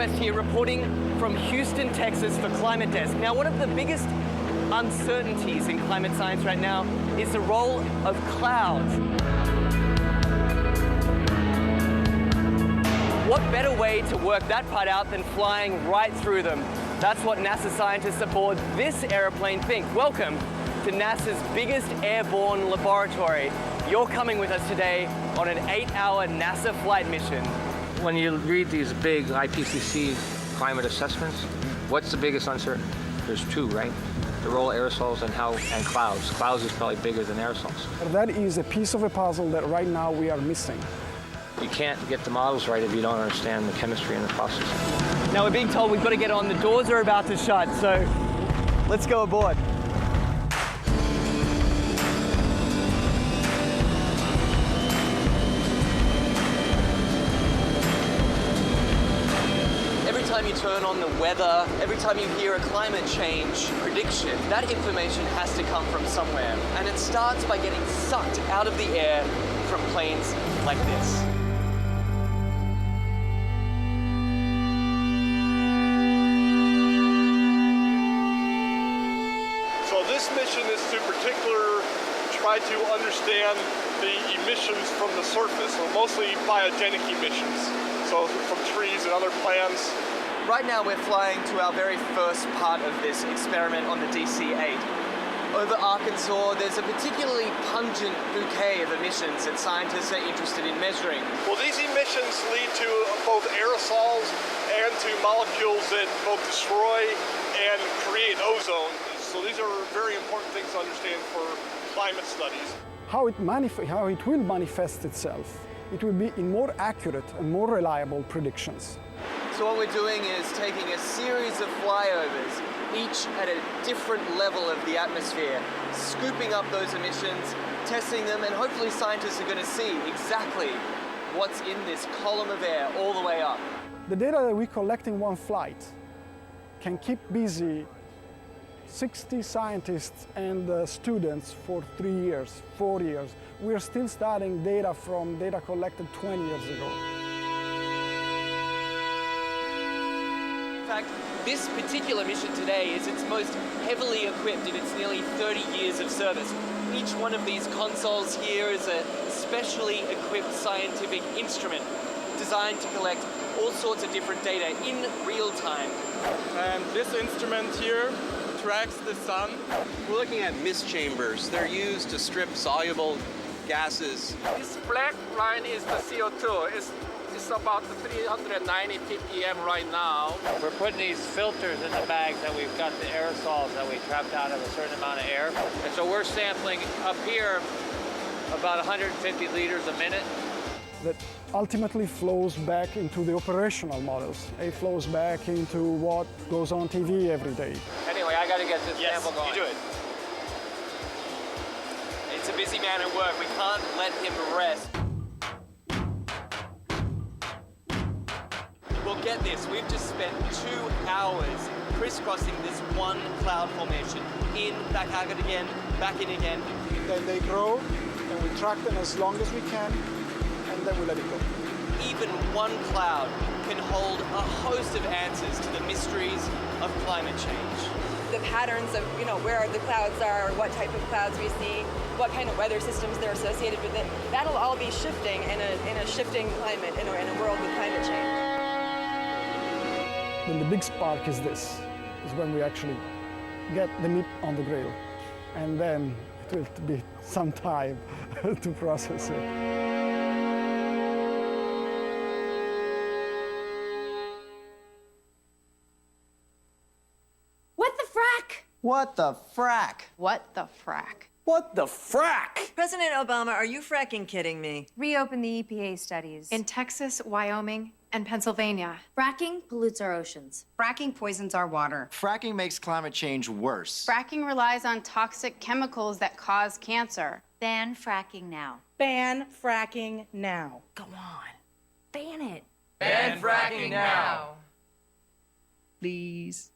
West here, reporting from Houston, Texas for Climate Desk. Now, one of the biggest uncertainties in climate science right now is the role of clouds. What better way to work that part out than flying right through them? That's what NASA scientists aboard this airplane think. Welcome to NASA's biggest airborne laboratory. You're coming with us today on an 8-hour NASA flight mission. When you read these big IPCC climate assessments, what's the biggest uncertainty? There's two, right? The role of aerosols and clouds. Clouds is probably bigger than aerosols. That is a piece of a puzzle that right now we are missing. You can't get the models right if you don't understand the chemistry and the process. Now we're being told we've got to get on. The doors are about to shut, so let's go aboard. Every time you turn on the weather, every time you hear a climate change prediction, that information has to come from somewhere. And it starts by getting sucked out of the air from planes like this. So this mission is to try to understand the emissions from the surface, so mostly biogenic emissions, so from trees and other plants. Right now we're flying to our very first part of this experiment on the DC-8. Over Arkansas, there's a particularly pungent bouquet of emissions that scientists are interested in measuring. Well, these emissions lead to both aerosols and to molecules that both destroy and create ozone. So these are very important things to understand for climate studies. How it will manifest itself, it will be in more accurate and more reliable predictions. So what we're doing is taking a series of flyovers, each at a different level of the atmosphere, scooping up those emissions, testing them, and hopefully scientists are going to see exactly what's in this column of air all the way up. The data that we collect in one flight can keep busy 60 scientists and students for 3 years, 4 years. We're still studying data from data collected 20 years ago. In fact, this particular mission today is its most heavily equipped in its nearly 30 years of service. Each one of these consoles here is a specially equipped scientific instrument designed to collect all sorts of different data in real time. And this instrument here tracks the sun. We're looking at mist chambers. They're used to strip soluble gases. This black line is the CO2. It's about 390 ppm right now. We're putting these filters in the bags and we've got the aerosols that we trapped out of a certain amount of air. And so we're sampling up here about 150 liters a minute. That ultimately flows back into the operational models. It flows back into what goes on TV every day. Anyway, I got to get this sample going. You do it. It's a busy man at work. We can't let him rest. Well, get this. We've just spent 2 hours crisscrossing this one cloud formation. In, back out again, back in again. Then they grow, and we track them as long as we can, and then we let it go. Even one cloud can hold a host of answers to the mysteries of climate change. The patterns of, where the clouds are, what type of clouds we see, what kind of weather systems they're associated with it, that'll all be shifting in a shifting climate, in a world with climate change. Then the big spark is this, is when we actually get the meat on the grill. And then it will be some time to process it. What the frack? What the frack? What the frack? What the frack? President Obama, are you fracking kidding me? Reopen the EPA studies. In Texas, Wyoming, and Pennsylvania. Fracking pollutes our oceans. Fracking poisons our water. Fracking makes climate change worse. Fracking relies on toxic chemicals that cause cancer. Ban fracking now. Ban fracking now. Go on. Ban it. Ban fracking now. Please.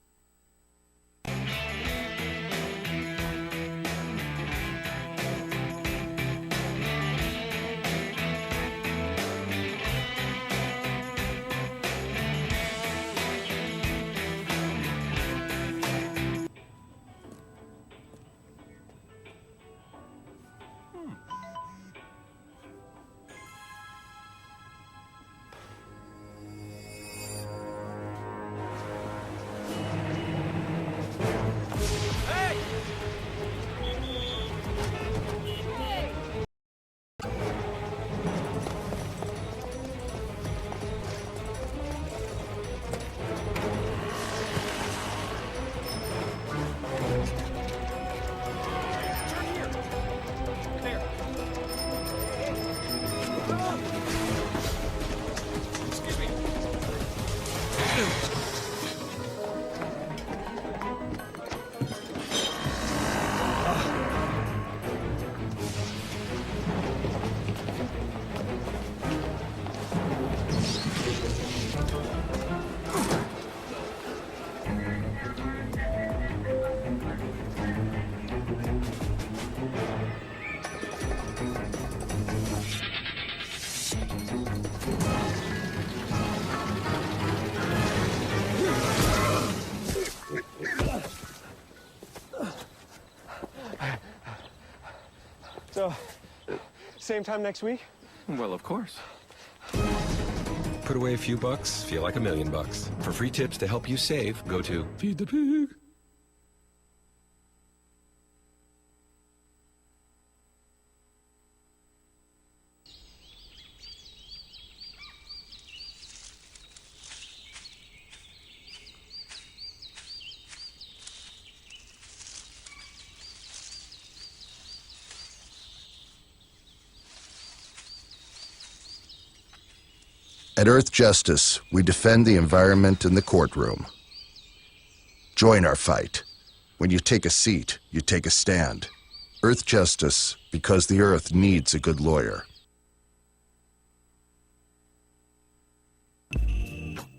Same time next week? Well, of course. Put away a few bucks, feel like $1 million. For free tips to help you save, go to Feed the Pig. At Earth Justice, we defend the environment in the courtroom. Join our fight. When you take a seat, you take a stand. Earth Justice, because the Earth needs a good lawyer.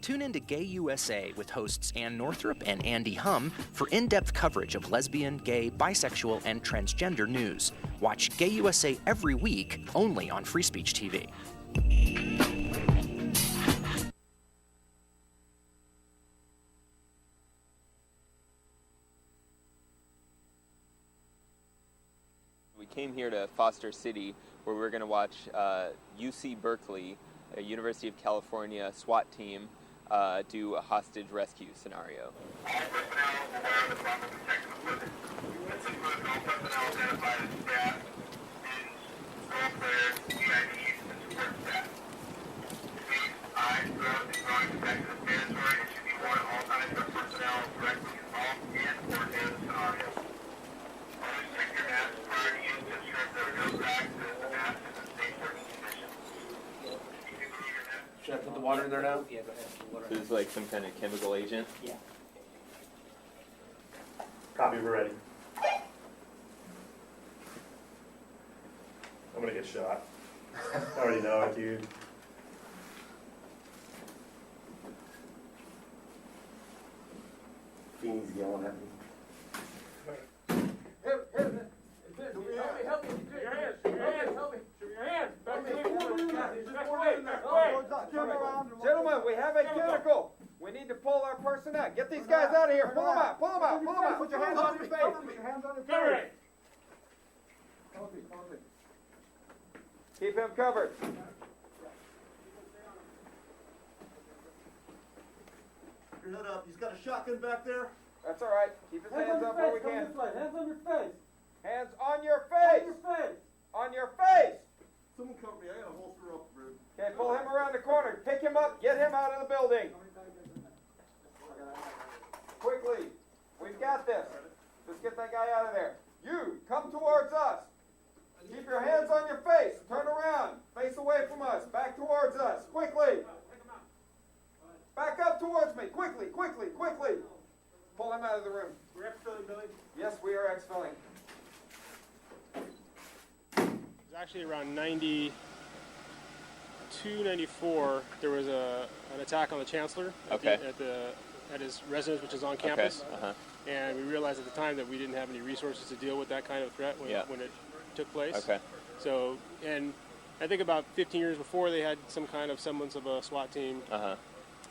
Tune in to Gay USA with hosts Ann Northrup and Andy Hum for in-depth coverage of lesbian, gay, bisexual, and transgender news. Watch Gay USA every week, only on Free Speech TV. We came here to Foster City, where we're going to watch UC Berkeley, a University of California SWAT team, do a hostage rescue scenario. Should I put the water in there now? Yeah, go ahead. So this is like some kind of chemical agent? Yeah. Copy, we're ready. I'm gonna get shot. I already know it, dude. Fiend's yelling at me. Gentlemen, we have a chemical. We need to pull our person out. Get these guys out of here. Pull them out. Pull them out. Pull them out. Put your hands on your face. Put your hands on your face. Keep him covered. Your head up. He's got a shotgun back there. That's all right. Keep his hands up where we can. Hands on your face. Hands on your face. On your face. Someone cover me. I got a holster up, bro. Okay, pull him around the corner. Pick him up. Get him out of the building. Quickly. We've got this. Just get that guy out of there. You, come towards us. Keep your hands on your face. Turn around. Face away from us. Back towards us. Quickly. Back up towards me. Quickly, quickly, quickly. Pull him out of the room. We're exfilling, Billy. Yes, we are exfilling. It was actually around 92, 94. There was an attack on the chancellor at his residence, which is on campus. And we realized at the time that we didn't have any resources to deal with that kind of threat when it took place. So, and I think about 15 years before, they had some kind of semblance of a SWAT team.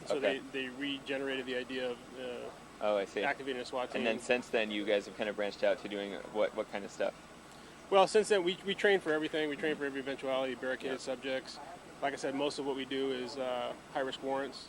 So they regenerated the idea of activating a SWAT team. And then since then, you guys have kind of branched out to doing what kind of stuff? Well, since then, we train for everything. We train for every eventuality, barricaded subjects. Like I said, most of what we do is high-risk warrants.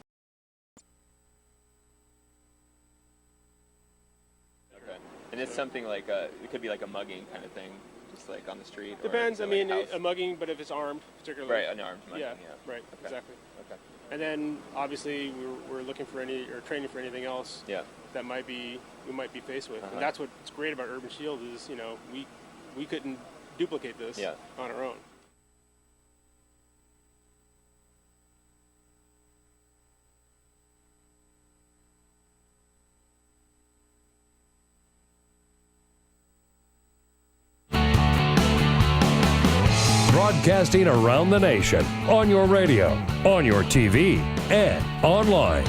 Okay. And it's something like it could be like a mugging kind of thing, just like on the street. Depends. I mean, like a mugging, but if it's armed, particularly. Right, an armed mugging. Yeah. Right. Exactly. Okay. And then obviously we're looking for training for anything else. That we might be faced with, and that's what's great about Urban Shield is we couldn't duplicate this on our own. Broadcasting around the nation, on your radio, on your TV, and online.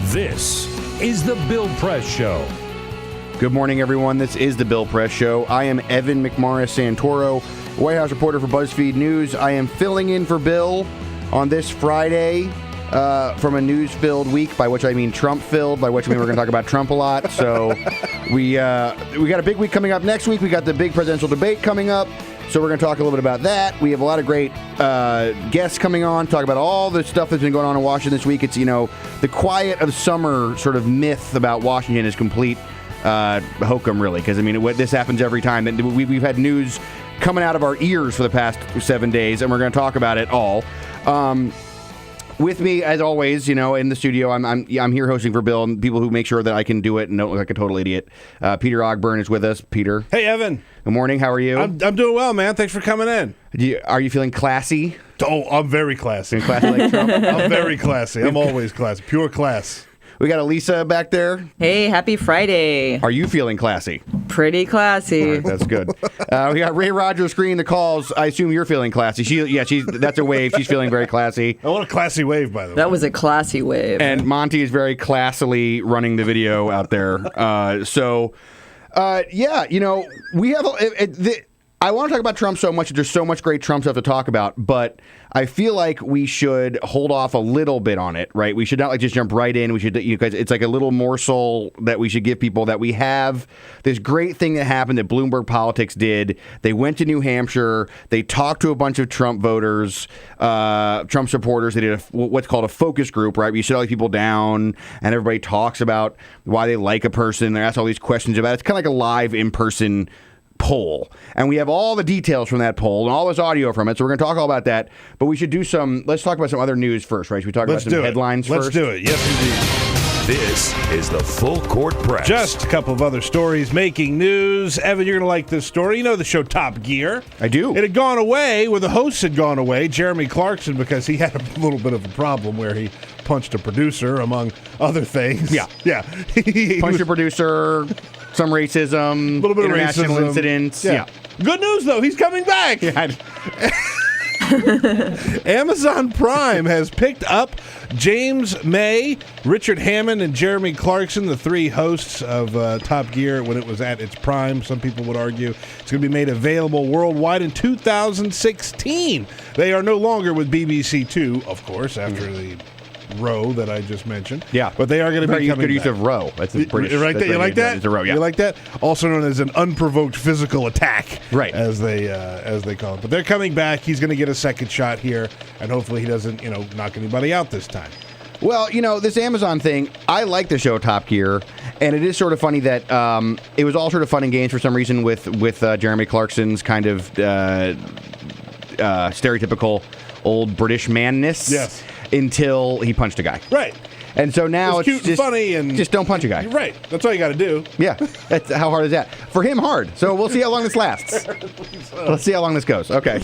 This is The Bill Press Show. Good morning, everyone. This is The Bill Press Show. I am Evan McMorris Santoro, White House reporter for Buzzfeed News. I am filling in for Bill on this Friday from a news-filled week, by which I mean Trump-filled, by which I mean we're going to talk about Trump a lot. So we got a big week coming up next week. We got the big presidential debate coming up. So we're going to talk a little bit about that. We have a lot of great guests coming on, talk about all the stuff that's been going on in Washington this week. It's, the quiet of summer sort of myth about Washington is complete hokum, really, because, this happens every time. And we've had news coming out of our ears for the past 7 days, and we're going to talk about it all. With me, as always, in the studio, I'm here hosting for Bill, and people who make sure that I can do it and don't look like a total idiot. Peter Ogburn is with us. Peter. Hey, Evan. Good morning. How are you? I'm doing well, man. Thanks for coming in. Are you feeling classy? Oh, I'm very classy. Classy like Trump? I'm very classy. I'm always classy. Pure class. We got Elisa back there. Hey, happy Friday. Are you feeling classy? Pretty classy. All right, that's good. We got Ray Rogers screening the calls. I assume you're feeling classy. That's a wave. She's feeling very classy. I want a classy wave, by the way. That was a classy wave. And Monty is very classily running the video out there. We have I want to talk about Trump so much. There's so much great Trump stuff to talk about, but I feel like we should hold off a little bit on it, right? We should not just jump right in. We should, because it's like a little morsel that we should give people that we have this great thing that happened that Bloomberg Politics did. They went to New Hampshire. They talked to a bunch of Trump voters, Trump supporters. They did what's called a focus group, right? You sit all these people down and everybody talks about why they like a person. They ask all these questions about it. It's kind of like a live in-person poll, and we have all the details from that poll and all this audio from it, so we're going to talk all about that, but we should let's talk about some other news first, right? Should we talk about some headlines first? Let's do it. Yes, indeed. This is the Full Court Press. Just a couple of other stories making news. Evan, you're going to like this story. You know the show Top Gear? I do. It had gone away, the hosts had gone away, Jeremy Clarkson, because he had a little bit of a problem where he punched a producer, among other things. Yeah. Punched a producer, some racism, a little bit of international racism. incidents. Yeah. Good news, though. He's coming back. Yeah. Amazon Prime has picked up James May, Richard Hammond, and Jeremy Clarkson, the three hosts of Top Gear when it was at its prime. Some people would argue it's going to be made available worldwide in 2016. They are no longer with BBC Two, of course, after the row that I just mentioned. Yeah. But they are going to be coming good use back. of row. That's a British. You like that? It's a row, yeah. You like that? Also known as an unprovoked physical attack. Right. As they call it. But they're coming back. He's going to get a second shot here, and hopefully he doesn't, knock anybody out this time. Well, this Amazon thing, I like the show Top Gear, and it is sort of funny that it was all sort of fun and games for some reason with Jeremy Clarkson's kind of stereotypical old British manness. Yes. Until he punched a guy. Right. And so now it's cute just, and funny, and just don't punch a guy. You're right. That's all you got to do. Yeah. That's how hard is that? For him, hard. So we'll see how long this lasts. Let's see how long this goes. Okay.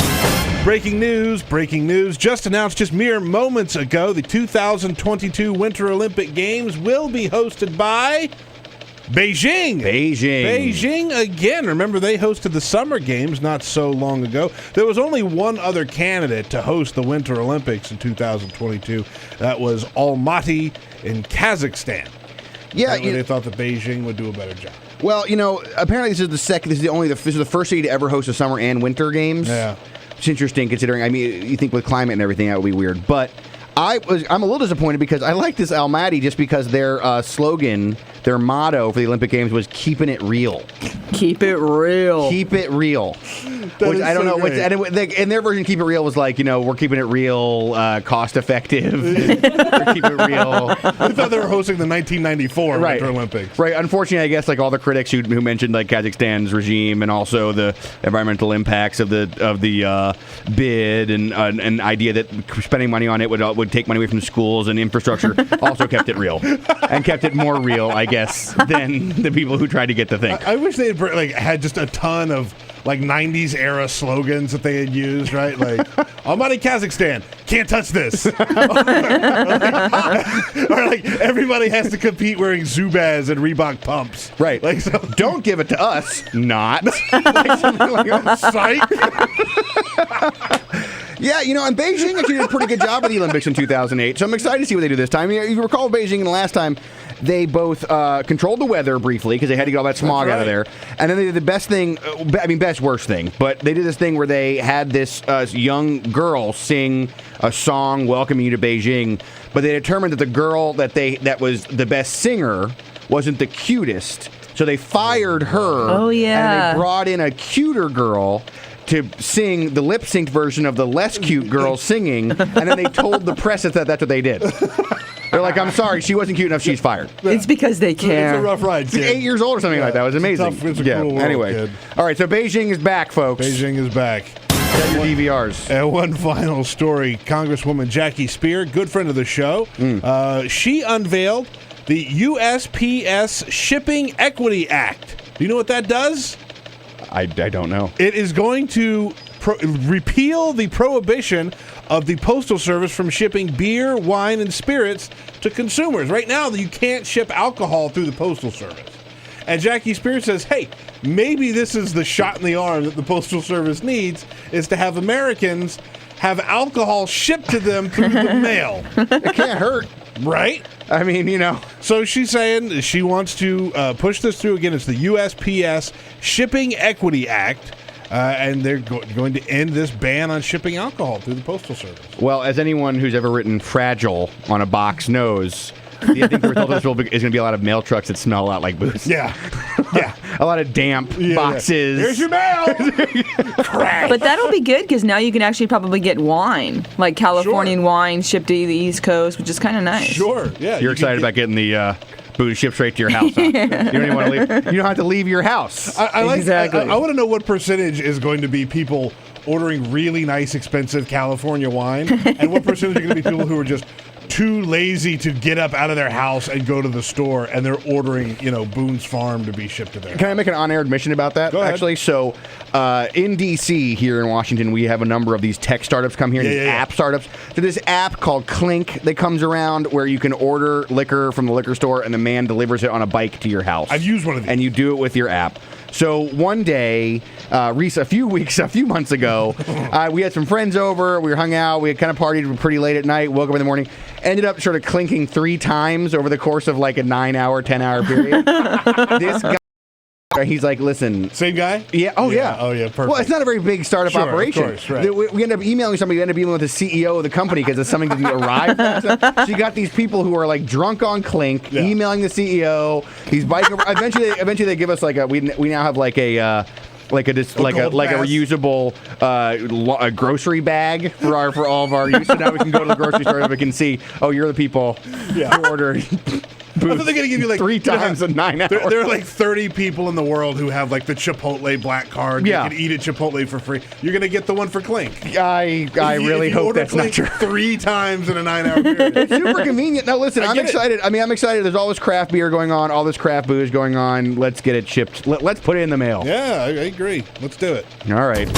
Breaking news. Just announced just mere moments ago, the 2022 Winter Olympic Games will be hosted by Beijing again. Remember, they hosted the Summer Games not so long ago. There was only one other candidate to host the Winter Olympics in 2022. That was Almaty in Kazakhstan. Yeah, they thought that Beijing would do a better job. Well, apparently this is the first city to ever host the Summer and Winter Games. Yeah, it's interesting considering. You think with climate and everything that would be weird, but I'm a little disappointed because I like this Almaty just because their slogan, their motto for the Olympic Games was "Keeping it real." Keep it real. Keep it real. Which I don't know. And their version, "Keep it real," was like, we're keeping it real, cost effective. Keep it real. I thought they were hosting the 1994 Winter Olympics. Right. Unfortunately, I guess like all the critics who mentioned like Kazakhstan's regime and also the environmental impacts of the bid and an idea that spending money on it would take money away from schools and infrastructure also kept it real and kept it more real, I guess, than the people who tried to get the thing. I wish they had just a ton of 90s era slogans that they had used, right? Like, Almaty, Kazakhstan, can't touch this. or everybody has to compete wearing Zubaz and Reebok pumps. Right. Don't give it to us. Not. Psych. Yeah, and Beijing actually did a pretty good job of the Olympics in 2008, so I'm excited to see what they do this time. You recall Beijing the last time, they both controlled the weather briefly because they had to get all that smog out of there. And then they did the best thing, worst thing, but they did this thing where they had this young girl sing a song welcoming you to Beijing, but they determined that the girl that was the best singer wasn't the cutest, so they fired her. Oh, yeah. And they brought in a cuter girl to sing the lip synced version of the less cute girl singing, and then they told the press that that's what they did. They're like, I'm sorry, she wasn't cute enough, she's fired. It's because they care. It's a rough ride, She's 8 years old or something like that. It was amazing. It's a cruel world, anyway. kid. All right, so Beijing is back, folks. Beijing is back. Got your DVRs. And one final story. Congresswoman Jackie Speer, good friend of the show, she unveiled the USPS Shipping Equity Act. Do you know what that does? I don't know. It is going to repeal the prohibition of the Postal Service from shipping beer, wine, and spirits to consumers. Right now, you can't ship alcohol through the Postal Service. And Jackie Speer says, hey, maybe this is the shot in the arm that the Postal Service needs, is to have Americans have alcohol shipped to them through the mail. It can't hurt. Right? I mean, you know. So she's saying she wants to push this through. Again, it's the USPS Shipping Equity Act. And they're going to end this ban on shipping alcohol through the Postal Service. Well, as anyone who's ever written fragile on a box knows, I think the result of this is going to be a lot of mail trucks that smell a lot like booze. Yeah. Yeah. A lot of damp boxes. Here's your mail. But that'll be good because now you can actually probably get wine, like Californian wine shipped to the East Coast, which is kind of nice. Sure. Yeah. You're excited about getting the booze shipped straight to your house. Huh? You don't even want to leave. You don't have to leave your house. I Exactly. want to know what percentage is going to be people ordering really nice, expensive California wine, and what percentage are going to be people who are just too lazy to get up out of their house and go to the store, and they're ordering, Boone's Farm to be shipped to their Can I house. make an on-air admission about that? Go ahead. Actually, so in D.C. here in Washington, we have a number of these tech startups come here, these app startups. So this app called Clink that comes around where you can order liquor from the liquor store, and the man delivers it on a bike to your house. I've used one of these. And you do it with your app. So one day, a few months ago, we had some friends over. We hung out. We had kind of partied pretty late at night. Woke up in the morning. Ended up sort of clinking 3 times over the course of like a 9-hour, 10-hour period. This guy. He's like, listen. Same guy? Yeah. Oh, yeah. Oh, yeah. Perfect. Well, it's not a very big startup operation. Of course, right. We end up emailing somebody. We end up emailing with the CEO of the company because something didn't arrive. So you got these people who are like drunk on Clink, emailing the CEO. He's biking over. Eventually, they give us like we now have like a reusable a grocery bag for all of our use. So now we can go to the grocery store and we can see, oh, you're the people who ordered. I thought they're going to give you like 3 times in 9 hours. There are like 30 people in the world who have like the Chipotle black card. Yeah. You can eat at Chipotle for free. You're going to get the one for Clink. I really hope that's not true. 3 times in a 9-hour period. It's super convenient. No, listen, I'm excited. I mean, I'm excited. There's all this craft beer going on, all this craft booze going on. Let's get it shipped. Let's put it in the mail. Yeah, I agree. Let's do it. All right.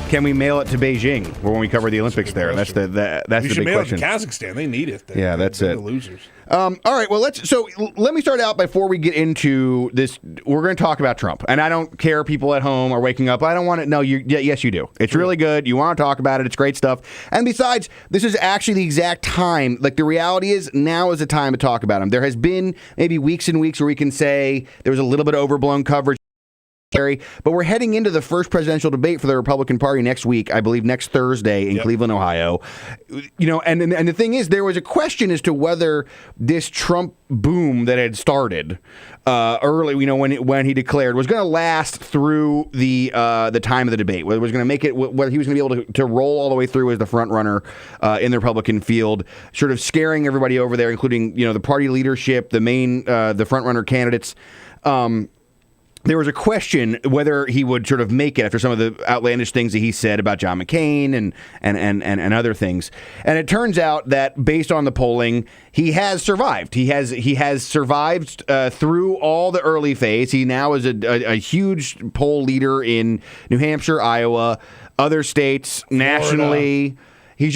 Can we mail it to Beijing when we cover the Olympics there? That's the We should big mail question. it to Kazakhstan. They need it. That's they're it. The losers. All right. Well, let me start out before we get into this. We're going to talk about Trump, and I don't care. People at home are waking up. I don't want to. No, yes, you do. It's really good. You want to talk about it. It's great stuff. And besides, this is actually the exact time. Like the reality is, now is the time to talk about him. There has been maybe weeks and weeks where we can say there was a little bit of overblown coverage. But we're heading into the first presidential debate for the Republican Party next week, I believe next Thursday in Cleveland, Ohio. And the thing is, there was a question as to whether this Trump boom that had started early, when he declared, was going to last through the time of the debate. Whether it was going to make it, whether he was going to be able to roll all the way through as the front runner in the Republican field, sort of scaring everybody over there, including the party leadership, the front runner candidates. There was a question whether he would sort of make it after some of the outlandish things that he said about John McCain and other things. And it turns out that based on the polling, he has survived. He has survived through all the early phase. He now is a huge poll leader in New Hampshire, Iowa, other states, nationally. He's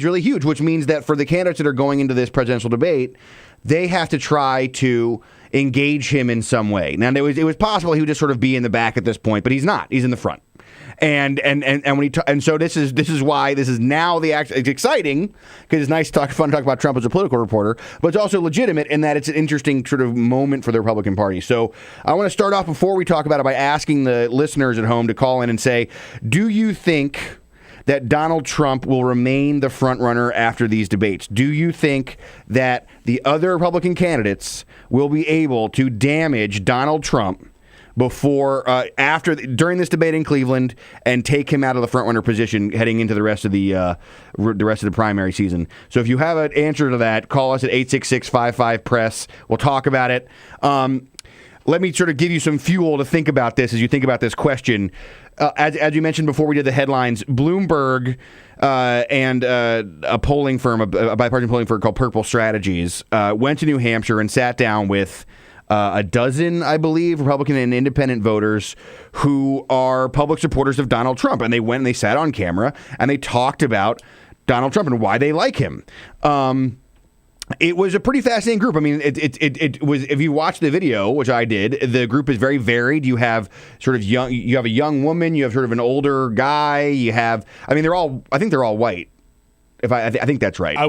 really huge, which means that for the candidates that are going into this presidential debate, they have to try to engage him in some way. Now, it was possible he would just sort of be in the back at this point, but he's not. He's in the front. And so this is why this is now it's exciting because it's fun to talk about Trump as a political reporter, but it's also legitimate in that it's an interesting sort of moment for the Republican Party. So I want to start off before we talk about it by asking the listeners at home to call in and say, do you think that Donald Trump will remain the front runner after these debates? Do you think that the other Republican candidates will be able to damage Donald Trump during this debate in Cleveland, and take him out of the front runner position heading into the rest of the primary season. So if you have an answer to that, call us at 866-55-PRESS. We'll talk about it. Let me sort of give you some fuel to think about this as you think about this question. As you mentioned before we did the headlines, Bloomberg and a polling firm, a bipartisan polling firm called Purple Strategies, went to New Hampshire and sat down with a dozen, I believe, Republican and independent voters who are public supporters of Donald Trump. And they went and they sat on camera and they talked about Donald Trump and why they like him. It was a pretty fascinating group. I mean, it was. If you watch the video, which I did, the group is very varied. You have sort of young. You have a young woman. You have sort of an older guy. You have. I mean, they're all. I think they're all white. I think that's right. I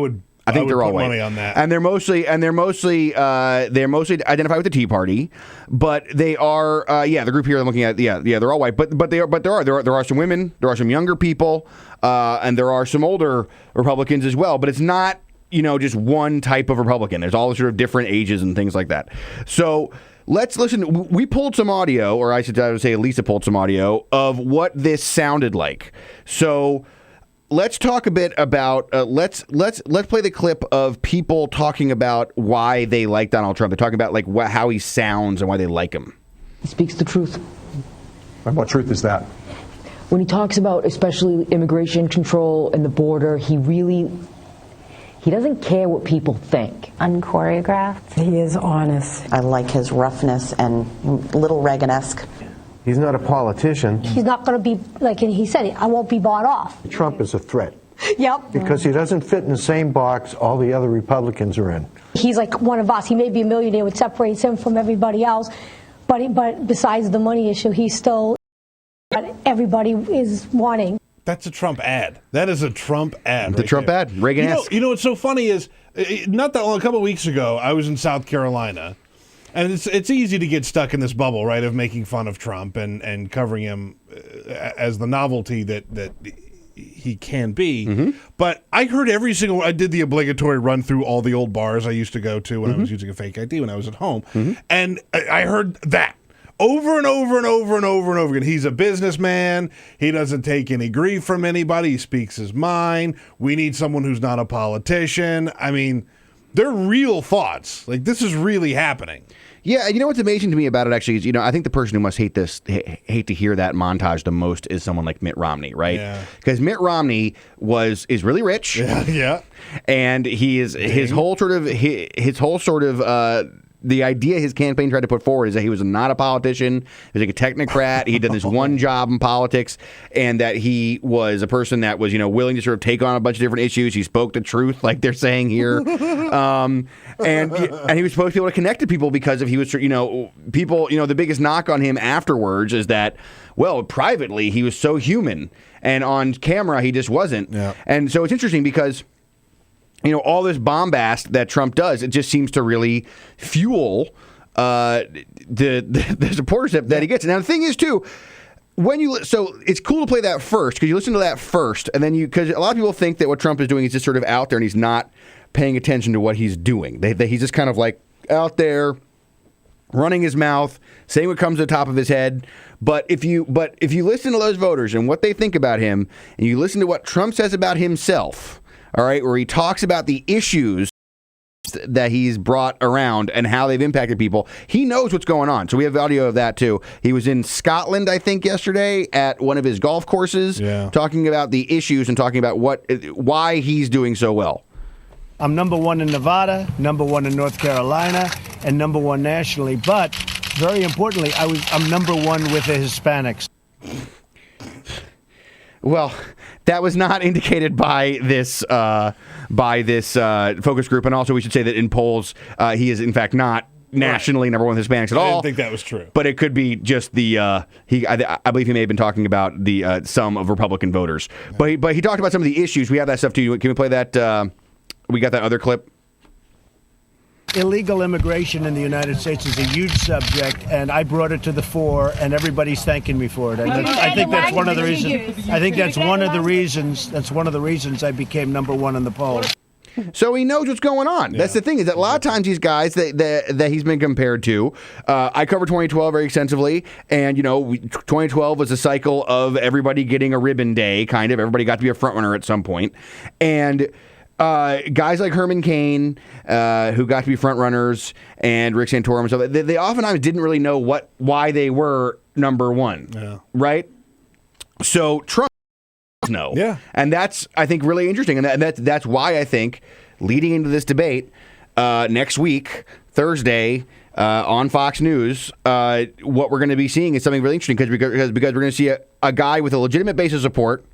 think they're all white. Money on that. And they're mostly identified with the Tea Party, but they are. The group here I'm looking at. They're all white. But there are some women. There are some younger people, and there are some older Republicans as well. But it's not, just one type of Republican. There's all sort of different ages and things like that. So let's listen. We pulled some audio, or I would say Lisa pulled some audio of what this sounded like. So let's talk a bit about. Let's play the clip of people talking about why they like Donald Trump. They're talking about how he sounds and why they like him. He speaks the truth. And what truth is that? When he talks about especially immigration control and the border, he doesn't care what people think. Unchoreographed. He is honest. I like his roughness and little Reagan-esque. He's not a politician. He's not going to be, like he said, I won't be bought off. Trump is a threat. Yep. Because he doesn't fit in the same box all the other Republicans are in. He's like one of us. He may be a millionaire, which separates him from everybody else. But besides the money issue, he's still what everybody is wanting. That's a Trump ad. That is a Trump ad. The Trump ad, Reagan-esque. What's so funny is, not that long, a couple of weeks ago, I was in South Carolina, and it's easy to get stuck in this bubble, right, of making fun of Trump and covering him as the novelty that he can be. Mm-hmm. But I heard I did the obligatory run through all the old bars I used to go to when I was using a fake ID when I was at home, and I heard that over and over and over and over and over again. He's a businessman. He doesn't take any grief from anybody. He speaks his mind. We need someone who's not a politician. I mean, they're real thoughts. This is really happening. Yeah, what's amazing to me about it actually is, I think the person who must hate to hear that montage the most is someone like Mitt Romney, right? Yeah. Because Mitt Romney is really rich. Yeah. And he is his whole sort of the idea his campaign tried to put forward is that he was not a politician. He was like a technocrat. He did this one job in politics, and that he was a person that was, willing to sort of take on a bunch of different issues. He spoke the truth, like they're saying here, and he was supposed to be able to connect to people because he was, people. The biggest knock on him afterwards is that, well, privately he was so human, and on camera he just wasn't. Yeah. And so it's interesting because, all this bombast that Trump does, it just seems to really fuel the supportership that he gets. Now, the thing is, too, so it's cool to play that first, because you listen to that first, and then because a lot of people think that what Trump is doing is just sort of out there, and he's not paying attention to what he's doing. He's just kind of out there, running his mouth, saying what comes to the top of his head. But if you listen to those voters and what they think about him, and you listen to what Trump says about himself, all right, where he talks about the issues that he's brought around and how they've impacted people, he knows what's going on. So we have audio of that, too. He was in Scotland, I think, yesterday at one of his golf courses, talking about the issues and talking about why he's doing so well. I'm number one in Nevada, number one in North Carolina, and number one nationally. But very importantly, I'm number one with the Hispanics. Well, that was not indicated by this focus group, and also we should say that in polls he is in fact not nationally number one with Hispanics at all. I didn't think that was true, but it could be just the I believe he may have been talking about the sum of Republican voters. Yeah. But he talked about some of the issues. We have that stuff too. Can we play that? We got that other clip. Illegal immigration in the United States is a huge subject, and I brought it to the fore, and everybody's thanking me for it. And I think that's one of the reasons. I think that's one of the reasons. That's one of the reasons I became number one in the polls. so he knows what's going on. That's the thing, is that a lot of times these guys that he's been compared to, I covered 2012 very extensively, and 2012 was a cycle of everybody getting a ribbon day, kind of. Everybody got to be a front runner at some point, and guys like Herman Cain, who got to be front runners, and Rick Santorum and stuff, they oftentimes didn't really know why they were number one, right? So Trump knows. Yeah, and that's, I think, really interesting, and that's why I think leading into this debate next week, Thursday, on Fox News, what we're going to be seeing is something really interesting because we're going to see a guy with a legitimate base of support,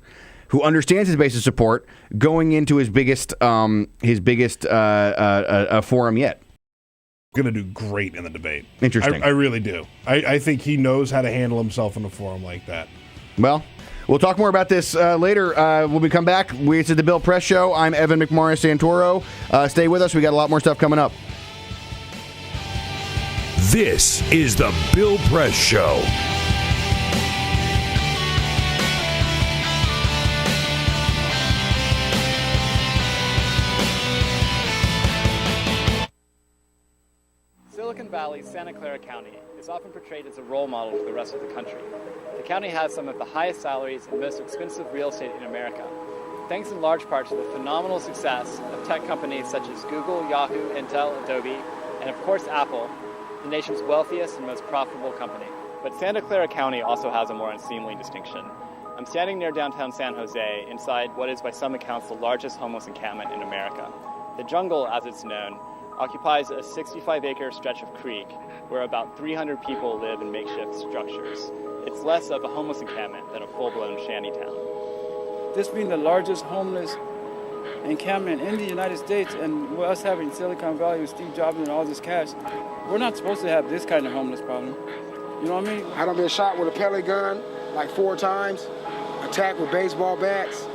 who understands his base of support, going into his biggest forum yet. Going to do great in the debate. Interesting. I really do. I think he knows how to handle himself in a forum like that. Well, we'll talk more about this later. When we come back, it's the Bill Press Show. I'm Evan McMorris Santoro. Stay with us. We got a lot more stuff coming up. This is the Bill Press Show. Silicon Valley's Santa Clara County is often portrayed as a role model for the rest of the country. The county has some of the highest salaries and most expensive real estate in America, thanks in large part to the phenomenal success of tech companies such as Google, Yahoo, Intel, Adobe, and of course Apple, the nation's wealthiest and most profitable company. But Santa Clara County also has a more unseemly distinction. I'm standing near downtown San Jose, inside what is by some accounts the largest homeless encampment in America. The Jungle, as it's known, occupies a 65-acre stretch of creek where about 300 people live in makeshift structures. It's less of a homeless encampment than a full-blown shantytown. This being the largest homeless encampment in the United States, and us having Silicon Valley with Steve Jobs and all this cash, we're not supposed to have this kind of homeless problem. You know what I mean? I done been shot with a pellet gun like 4 times, attacked with baseball bats,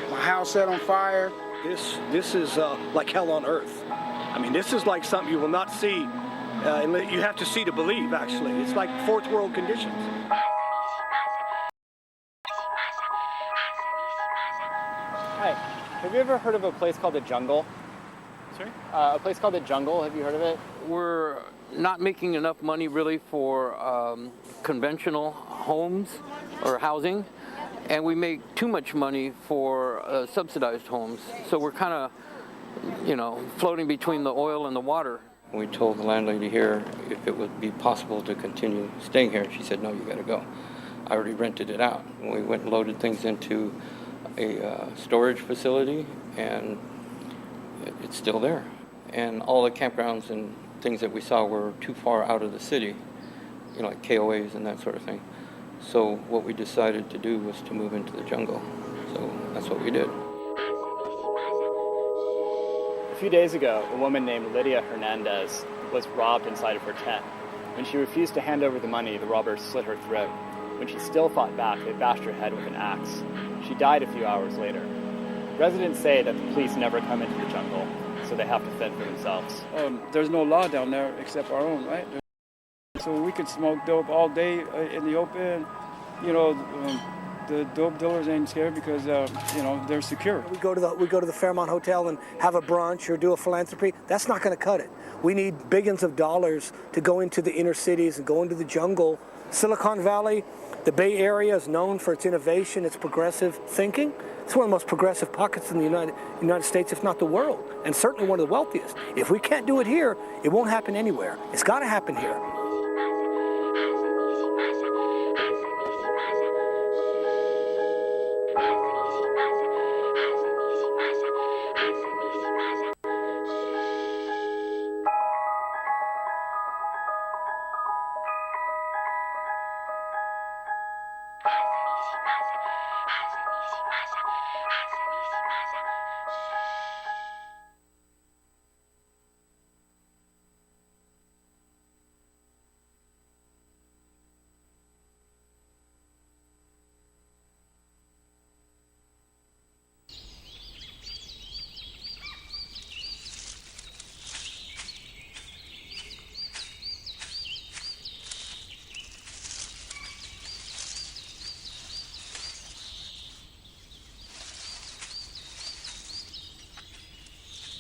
my house set on fire. This is like hell on earth. I mean, this is like something you will not see. You have to see to believe, actually. It's like fourth world conditions. Hi, have you ever heard of a place called the Jungle? Sorry? A place called the Jungle, have you heard of it? We're not making enough money really for conventional homes or housing, and we make too much money for subsidized homes. So we're kind of, floating between the oil and the water. We told the landlady here if it would be possible to continue staying here. She said, no, you got to go. I already rented it out. We went and loaded things into a storage facility, and it's still there. And all the campgrounds and things that we saw were too far out of the city, like KOAs and that sort of thing. So what we decided to do was to move into the Jungle. So that's what we did. A few days ago, a woman named Lydia Hernandez was robbed inside of her tent. When she refused to hand over the money, the robbers slit her throat. When she still fought back, they bashed her head with an axe. She died a few hours later. Residents say that the police never come into the Jungle, so they have to fend for themselves. There's no law down there except our own, right? So we could smoke dope all day in the open. The dope dealers ain't scared because they're secure. We go to the Fairmont Hotel and have a brunch or do a philanthropy. That's not going to cut it. We need billions of dollars to go into the inner cities and go into the jungle. Silicon Valley, the Bay Area is known for its innovation, its progressive thinking. It's one of the most progressive pockets in the United States, if not the world, and certainly one of the wealthiest. If we can't do it here, it won't happen anywhere. It's got to happen here.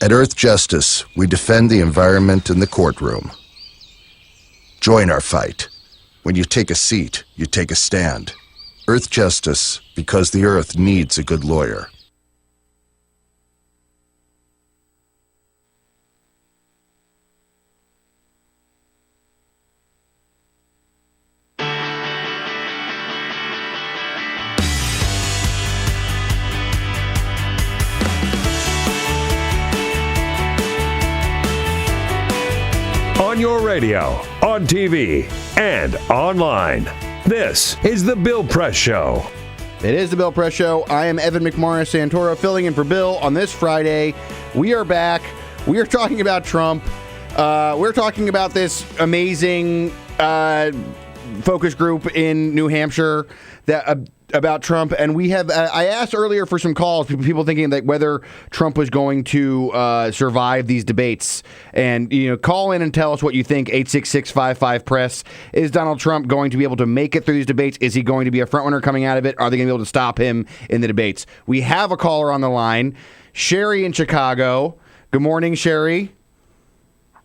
At Earth Justice, we defend the environment in the courtroom. Join our fight. When you take a seat, you take a stand. Earth Justice, because the Earth needs a good lawyer. On your radio, on TV, and online. This is The Bill Press Show. It is The Bill Press Show. I am Evan McMorris Santoro, filling in for Bill on this Friday. We are back. We are talking about Trump. We're talking about this amazing focus group in New Hampshire that about Trump, and we have. I asked earlier for some calls. People thinking that whether Trump was going to survive these debates, and call in and tell us what you think. 866-55-PRESS. Is Donald Trump going to be able to make it through these debates? Is he going to be a frontrunner coming out of it? Are they going to be able to stop him in the debates? We have a caller on the line, Sherry in Chicago. Good morning, Sherry.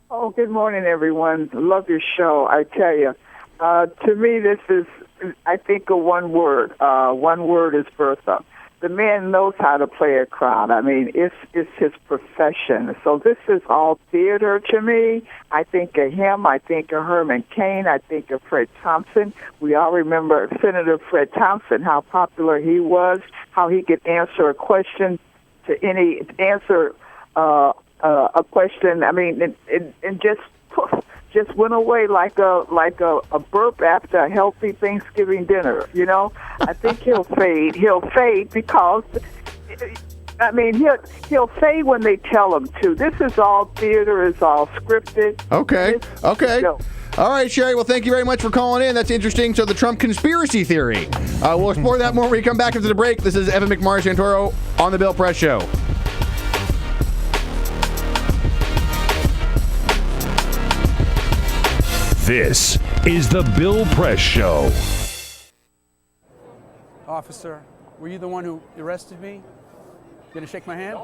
Oh, good morning, everyone. Love your show. I tell you, to me, this is. I think of one word. One word is Bertha. The man knows how to play a crowd. I mean, it's his profession. So this is all theater to me. I think of him. I think of Herman Cain. I think of Fred Thompson. We all remember Senator Fred Thompson, how popular he was, how he could answer a question a question. I mean, and just went away like a burp after a healthy Thanksgiving dinner. I think he'll fade. He'll fade because, I mean, he'll fade when they tell him to. This is all theater. It's all scripted. Okay. All right, Sherry. Well, thank you very much for calling in. That's interesting. So the Trump conspiracy theory. We'll explore that more when we come back after the break. This is Evan McMorris Santoro on the Bill Press Show. This is the Bill Press Show. Officer, were you the one who arrested me? Gonna shake my hand?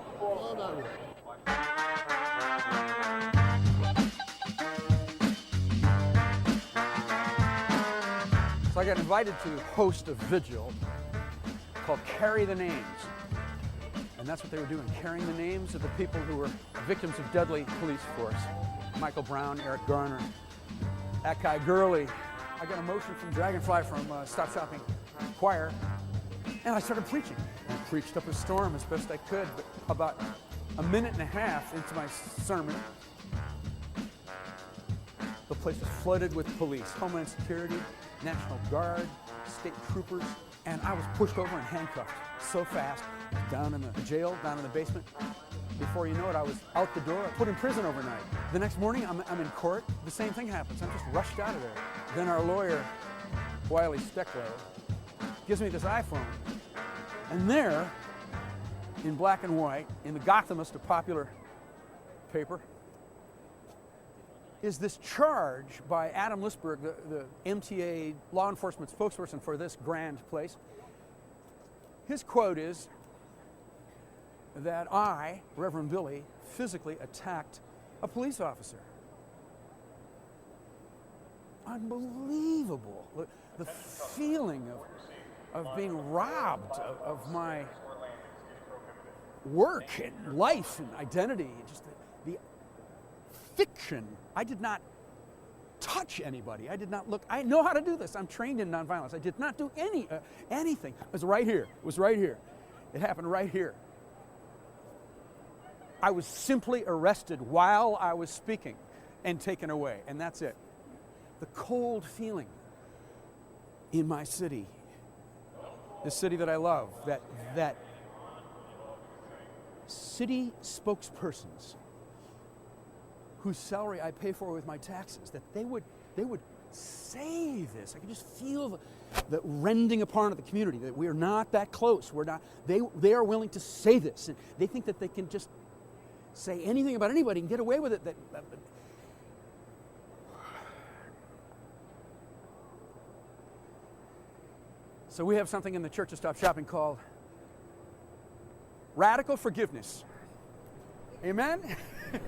So I got invited to host a vigil called Carry the Names. And that's what they were doing, carrying the names of the people who were victims of deadly police force. Michael Brown, Eric Garner, Akai Gurley. I got a motion from Dragonfly from Stop Shopping Choir, and I started preaching. I preached up a storm as best I could, but about a minute and a half into my sermon, the place was flooded with police, Homeland Security, National Guard, state troopers, and I was pushed over and handcuffed so fast, down in the jail, down in the basement. Before you know it, I was out the door, put in prison overnight. The next morning, I'm in court. The same thing happens. I'm just rushed out of there. Then our lawyer, Wiley Steckler, gives me this iPhone. And there, in black and white, in the Gothamist, a popular paper, is this charge by Adam Lisberg, the MTA law enforcement spokesperson for this grand place. His quote is that I, Reverend Billy, physically attacked a police officer. Unbelievable. The feeling of being robbed of my work and life and identity, just the fiction. I did not touch anybody. I did not look. I know how to do this. I'm trained in nonviolence. I did not do anything. It was right here. It was right here. It happened right here. I was simply arrested while I was speaking and taken away, and that's it. The cold feeling in my city, the city that I love, that city spokespersons whose salary I pay for with my taxes, that they would say this. I could just feel the rending apart of the community, that we are not that close. We're not. They are willing to say this, and they think that they can just say anything about anybody and get away with it. So we have something in the Church of Stop Shopping called radical forgiveness. Amen?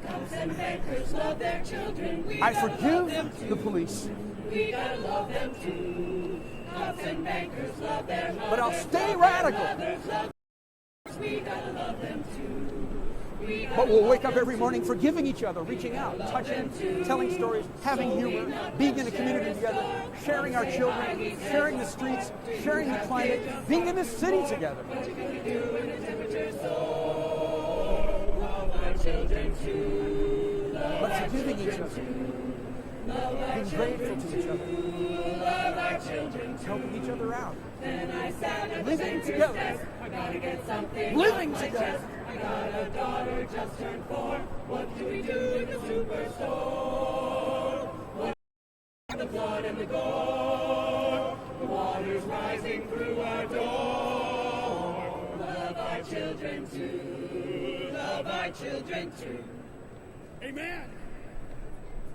Cops and bankers love their children. I forgive the police. We gotta love them too. Cops and bankers love their mothers. But I'll stay radical. We gotta love them too. But we'll wake up every morning forgiving each other, reaching out, touching, telling stories, having humor, being in a community together, sharing our children, sharing the streets, sharing the climate, being in this city together. But forgiving each other, being grateful to each other, helping each other out, living together, living together. I got a daughter just turned 4. What do we do in the superstore? What the blood and the gore? The water's rising through our door. Love our children too. Love our children too. Amen.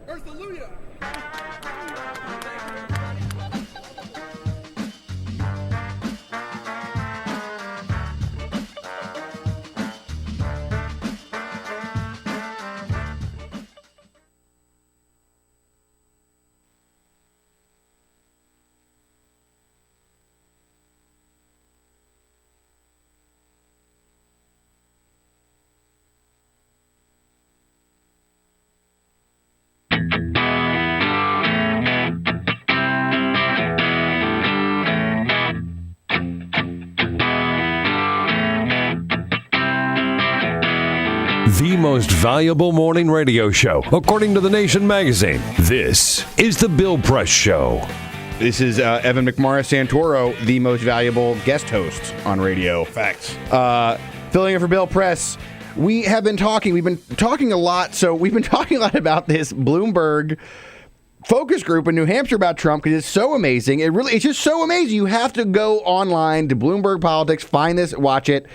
Earth-alleluia. The most valuable morning radio show, according to The Nation magazine. This is The Bill Press Show. This is Evan McMorris Santoro, the most valuable guest host on radio. Facts. Filling in for Bill Press. We've been talking a lot. So we've been talking a lot about this Bloomberg focus group in New Hampshire about Trump because it's so amazing. It's just so amazing. You have to go online to Bloomberg Politics, find this, watch it.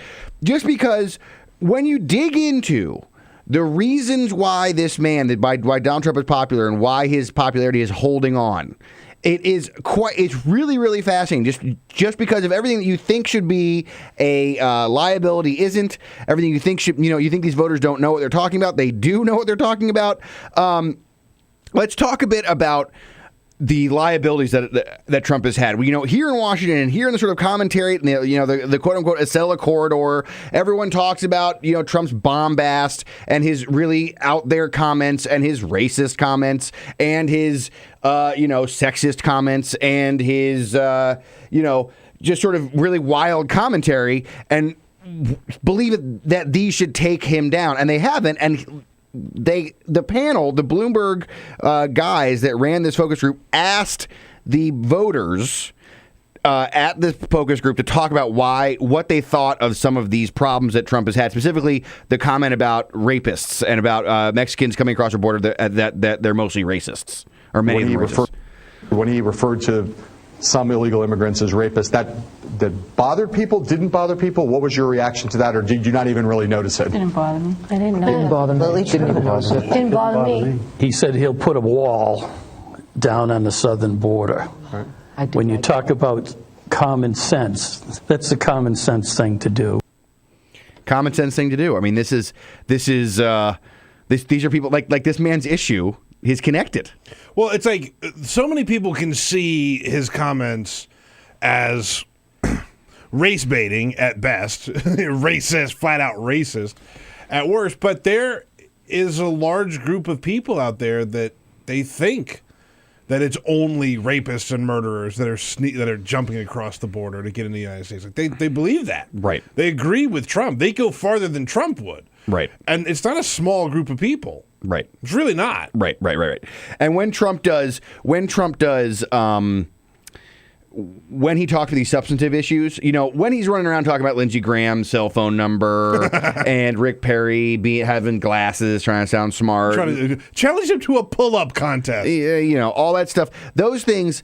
Just because when you dig into the reasons why this man, why Donald Trump is popular and why his popularity is holding on, it's really, really fascinating. Just because of everything that you think should be a liability isn't. Everything you think you think these voters don't know what they're talking about. They do know what they're talking about. Let's talk a bit about the liabilities that Trump has had. Here in Washington and here in the sort of commentary, the quote unquote Acela corridor, everyone talks about, Trump's bombast and his really out there comments and his racist comments and his, sexist comments and his, just sort of really wild commentary and believe that these should take him down. And they haven't. And the panel, the Bloomberg guys that ran this focus group, asked the voters at the focus group to talk about what they thought of some of these problems that Trump has had, specifically the comment about rapists and about Mexicans coming across the border that they're mostly racists, or many of them racists. When he referred to some illegal immigrants as rapists, that bothered people, didn't bother people? What was your reaction to that, or did you not even really notice it? Didn't bother me. I didn't know. Didn't bother me. Didn't bother me. He said he'll put a wall down on the southern border. Right. When you talk about common sense, that's a common sense thing to do. Common sense thing to do. I mean, these are people like this man's issue. He's connected. Well, it's like so many people can see his comments as race baiting at best, racist, flat out racist at worst. But there is a large group of people out there that they think that it's only rapists and murderers that are jumping across the border to get into the United States. Like they believe that. Right. They agree with Trump. They go farther than Trump would. Right. And it's not a small group of people. Right. It's really not. Right. And when Trump does, when he talks to these substantive issues, when he's running around talking about Lindsey Graham's cell phone number and Rick Perry having glasses, trying to sound smart, trying to challenge him to a pull-up contest, all that stuff, those things.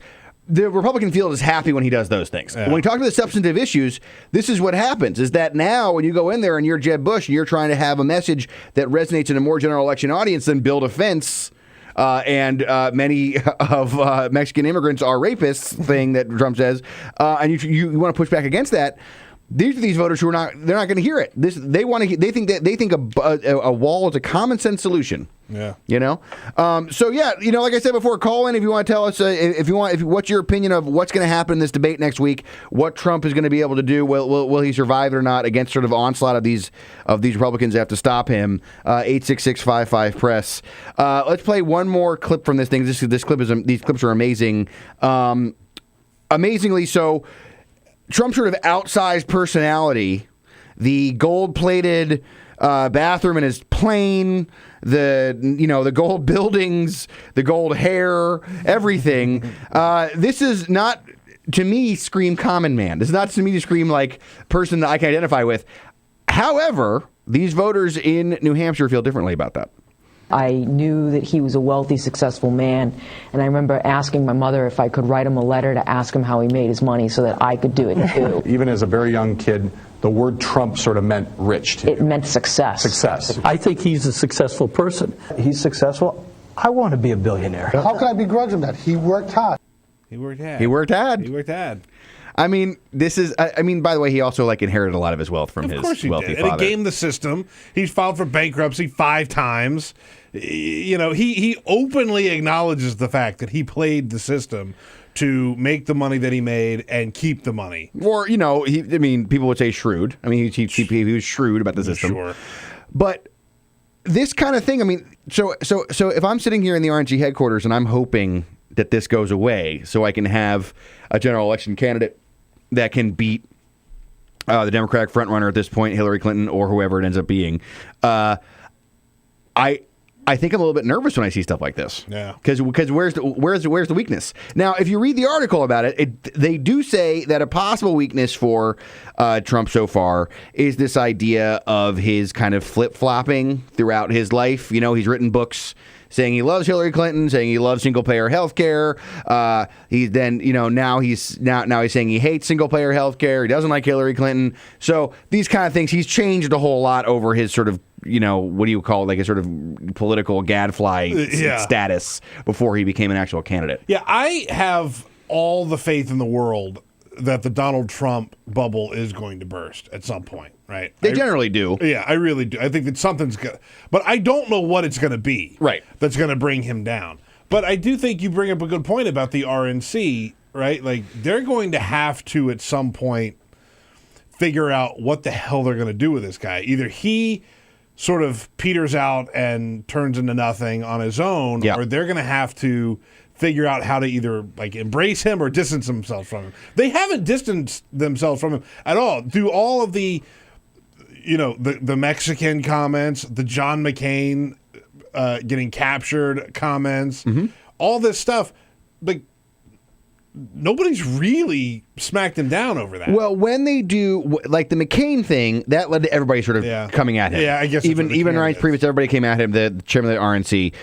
The Republican field is happy when he does those things. Yeah. When we talk about the substantive issues, this is what happens, is that now when you go in there and you're Jeb Bush and you're trying to have a message that resonates in a more general election audience than build a fence and many of Mexican immigrants are rapists thing that Trump says, and you want to push back against that, These are these voters who they're not going to hear it. They think a wall is a common sense solution. Yeah. So yeah, like I said before, call in if you want to tell us what's your opinion of what's going to happen in this debate next week, what Trump is going to be able to do, will he survive or not against sort of onslaught of these Republicans that have to stop him. 866-55-PRESS. Let's play one more clip from this thing. These clips are amazing. Amazingly so. Trump's sort of outsized personality, the gold-plated bathroom in his plane, the gold buildings, the gold hair, everything. This is not, to me, scream common man. This is not to me to scream like person that I can identify with. However, these voters in New Hampshire feel differently about that. I knew that he was a wealthy, successful man, and I remember asking my mother if I could write him a letter to ask him how he made his money so that I could do it too. Even as a very young kid, the word Trump sort of meant rich to you. It meant success. Success. I think he's a successful person. He's successful. I want to be a billionaire. How can I begrudge him that? He worked hard. He worked hard. He worked hard. He worked hard. I mean, by the way, he also inherited a lot of his wealth from his wealthy father. And he gamed the system. He's filed for bankruptcy 5 times. He openly acknowledges the fact that he played the system to make the money that he made and keep the money. Or, people would say shrewd. I mean, he was shrewd about the system. Sure. But this kind of thing, so if I'm sitting here in the RNC headquarters and I'm hoping that this goes away so I can have a general election candidate that can beat the Democratic frontrunner at this point, Hillary Clinton or whoever it ends up being, I think I'm a little bit nervous when I see stuff like this. Yeah. Because where's the weakness? Now, if you read the article about it, they do say that a possible weakness for Trump so far is this idea of his kind of flip-flopping throughout his life. He's written books saying he loves Hillary Clinton, saying he loves single-payer health care. Now he's saying he hates single-payer health care. He doesn't like Hillary Clinton. So these kind of things, he's changed a whole lot over his sort of, what do you call it, like a sort of political gadfly status before he became an actual candidate. Yeah, I have all the faith in the world that the Donald Trump bubble is going to burst at some point, right? They generally do. Yeah, I really do. I think that something's going to... But I don't know what it's going to be. Right. That's going to bring him down. But I do think you bring up a good point about the RNC, right? Like, they're going to have to, at some point, figure out what the hell they're going to do with this guy. Either he sort of peters out and turns into nothing on his own, or they're going to have to figure out how to either embrace him or distance themselves from him. They haven't distanced themselves from him at all. Through all of the, the Mexican comments, the John McCain getting captured comments, all this stuff, nobody's really smacked him down over that. Well, when they do, like the McCain thing, that led to everybody sort of coming at him. Yeah, I guess even Reince Priebus, everybody came at him, the chairman of the RNC.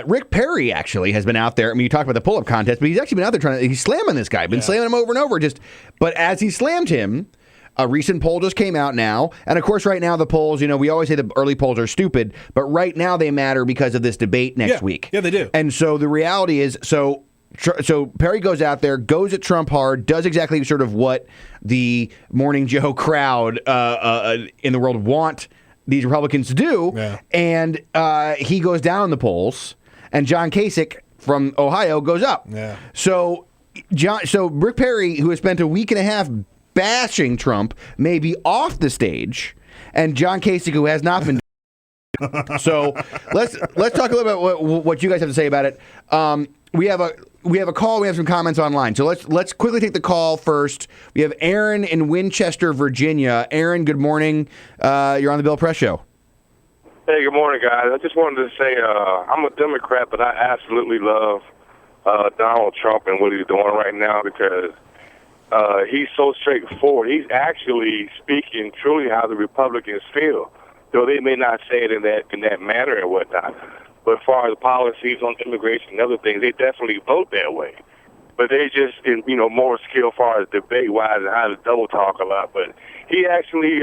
Rick Perry actually has been out there. I mean, you talk about the pull-up contest, but he's actually been out there he's slamming this guy. Been slamming him over and over. But as he slammed him, a recent poll just came out now. And of course, right now the polls, we always say the early polls are stupid, but right now they matter because of this debate next week. Yeah, they do. And so the reality is, so Perry goes out there, goes at Trump hard, does exactly sort of what the Morning Joe crowd in the world want these Republicans to do, and he goes down in the polls, and John Kasich from Ohio goes up. Yeah. So Rick Perry, who has spent a week and a half bashing Trump, may be off the stage, and John Kasich, who has not been. So let's talk a little bit about what you guys have to say about it. We have a call. We have some comments online. So let's quickly take the call first. We have Aaron in Winchester, Virginia. Aaron, good morning. You're on the Bill Press Show. Hey, good morning, guys. I just wanted to say I'm a Democrat, but I absolutely love Donald Trump and what he's doing right now because he's so straightforward. He's actually speaking truly how the Republicans feel, though they may not say it in that manner and whatnot. But as far as policies on immigration and other things, they definitely vote that way. But they just, more skill as far as debate-wise and how to double talk a lot. But he actually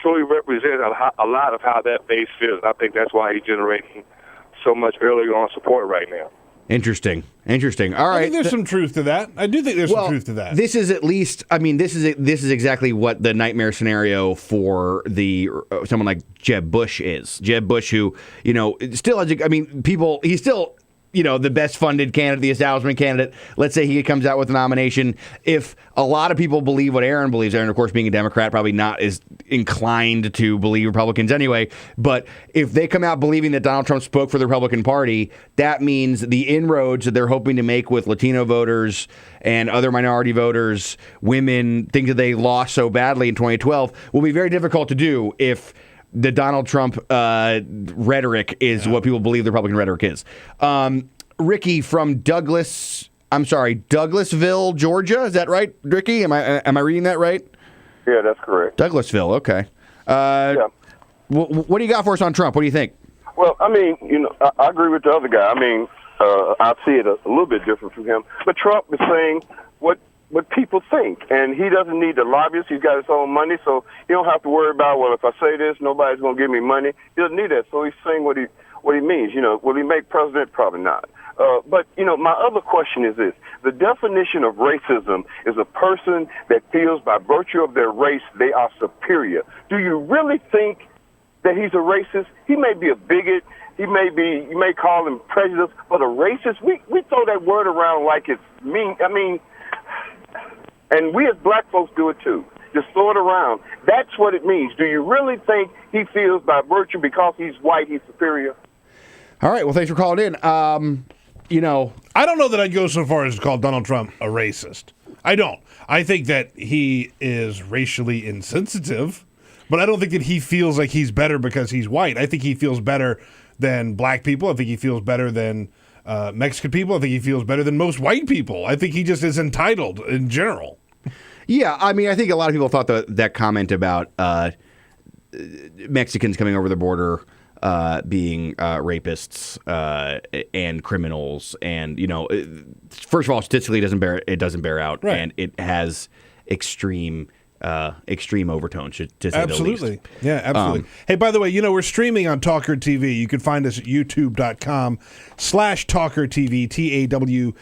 truly represents a lot of how that base feels. I think that's why he's generating so much early on support right now. Interesting. All right. I think there's some truth to that. I do think there's some truth to that. This is at least. I mean, this is exactly what the nightmare scenario for someone like Jeb Bush is. Jeb Bush, who still has. I mean, people. He's still. The best funded candidate, the establishment candidate. Let's say he comes out with a nomination. If a lot of people believe what Aaron believes, Aaron, of course, being a Democrat, probably not as inclined to believe Republicans anyway. But if they come out believing that Donald Trump spoke for the Republican Party, that means the inroads that they're hoping to make with Latino voters and other minority voters, women, things that they lost so badly in 2012, will be very difficult to do if the Donald Trump rhetoric is what people believe the Republican rhetoric is. Ricky from Douglasville, Georgia. Is that right, Ricky? Am I reading that right? Yeah, that's correct. Douglasville. Okay. What do you got for us on Trump? What do you think? Well, I mean, I agree with the other guy. I mean, I see it a little bit different from him. But Trump is saying what people think, and he doesn't need the lobbyists. He's got his own money, so he don't have to worry about, well, if I say this, nobody's going to give me money. He doesn't need that, so he's saying what he means. Will he make president? Probably not. But my other question is this. The definition of racism is a person that feels by virtue of their race they are superior. Do you really think that he's a racist? He may be a bigot. You may call him prejudiced, but a racist, we throw that word around like it's mean. I mean, and we as black folks do it too. Just throw it around. That's what it means. Do you really think he feels by virtue because he's white, he's superior? All right. Well, thanks for calling in. I don't know that I'd go so far as to call Donald Trump a racist. I don't. I think that he is racially insensitive, but I don't think that he feels like he's better because he's white. I think he feels better than black people. I think he feels better than Mexican people. I think he feels better than most white people. I think he just is entitled in general. Yeah, I mean, I think a lot of people thought that comment about Mexicans coming over the border being rapists and criminals, and first of all, statistically, it doesn't bear out, right. And it has extreme overtones, to say absolutely. the least. Yeah, absolutely. Hey, by the way, we're streaming on Talker TV. You can find us at youtube.com/Talker TV, TAWKR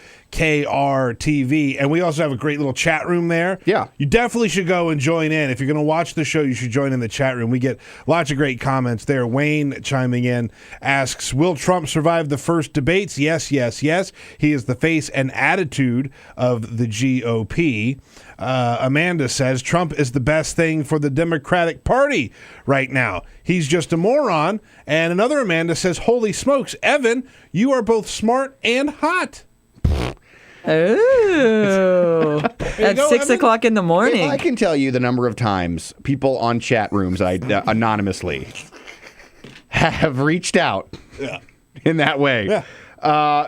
TV. And we also have a great little chat room there. Yeah. You definitely should go and join in. If you're going to watch the show, you should join in the chat room. We get lots of great comments there. Wayne chiming in asks, will Trump survive the first debates? Yes, yes, yes. He is the face and attitude of the GOP. Amanda says Trump is the best thing for the Democratic Party right now. He's just a moron. And another Amanda says, holy smokes, Evan, you are both smart and hot. Ooh. At 6 o'clock in the morning. If I can tell you the number of times people on chat rooms anonymously have reached out in that way. Yeah.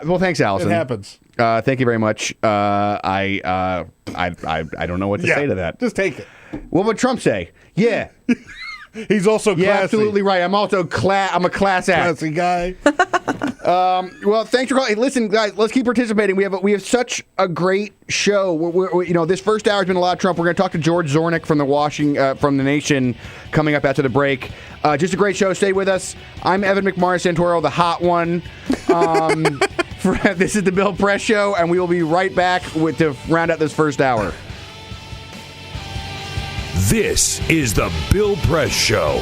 Well, thanks, Allison. It happens. Thank you very much. I don't know what to say to that. Just take it. What would Trump say? Yeah. He's also classy. Yeah, absolutely right. I'm also I'm a class act. Classy guy. Well, thanks for calling. Hey, listen, guys, let's keep participating. We have such a great show. We're this first hour has been a lot of Trump. We're going to talk to George Zornick from from the Nation coming up after the break. Just a great show. Stay with us. I'm Evan McMorris-Santoro, the hot one. This is the Bill Press Show, and we will be right back to round out this first hour. This is the Bill Press Show.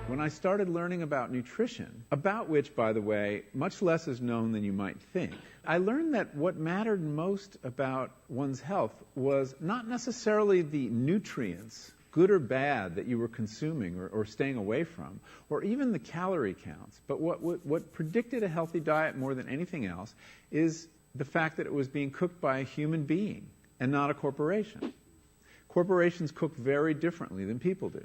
When I started learning about nutrition, about which, by the way, much less is known than you might think, I learned that what mattered most about one's health was not necessarily the nutrients, good or bad, that you were consuming or staying away from, or even the calorie counts. But what predicted a healthy diet more than anything else is the fact that it was being cooked by a human being and not a corporation. Corporations cook very differently than people do.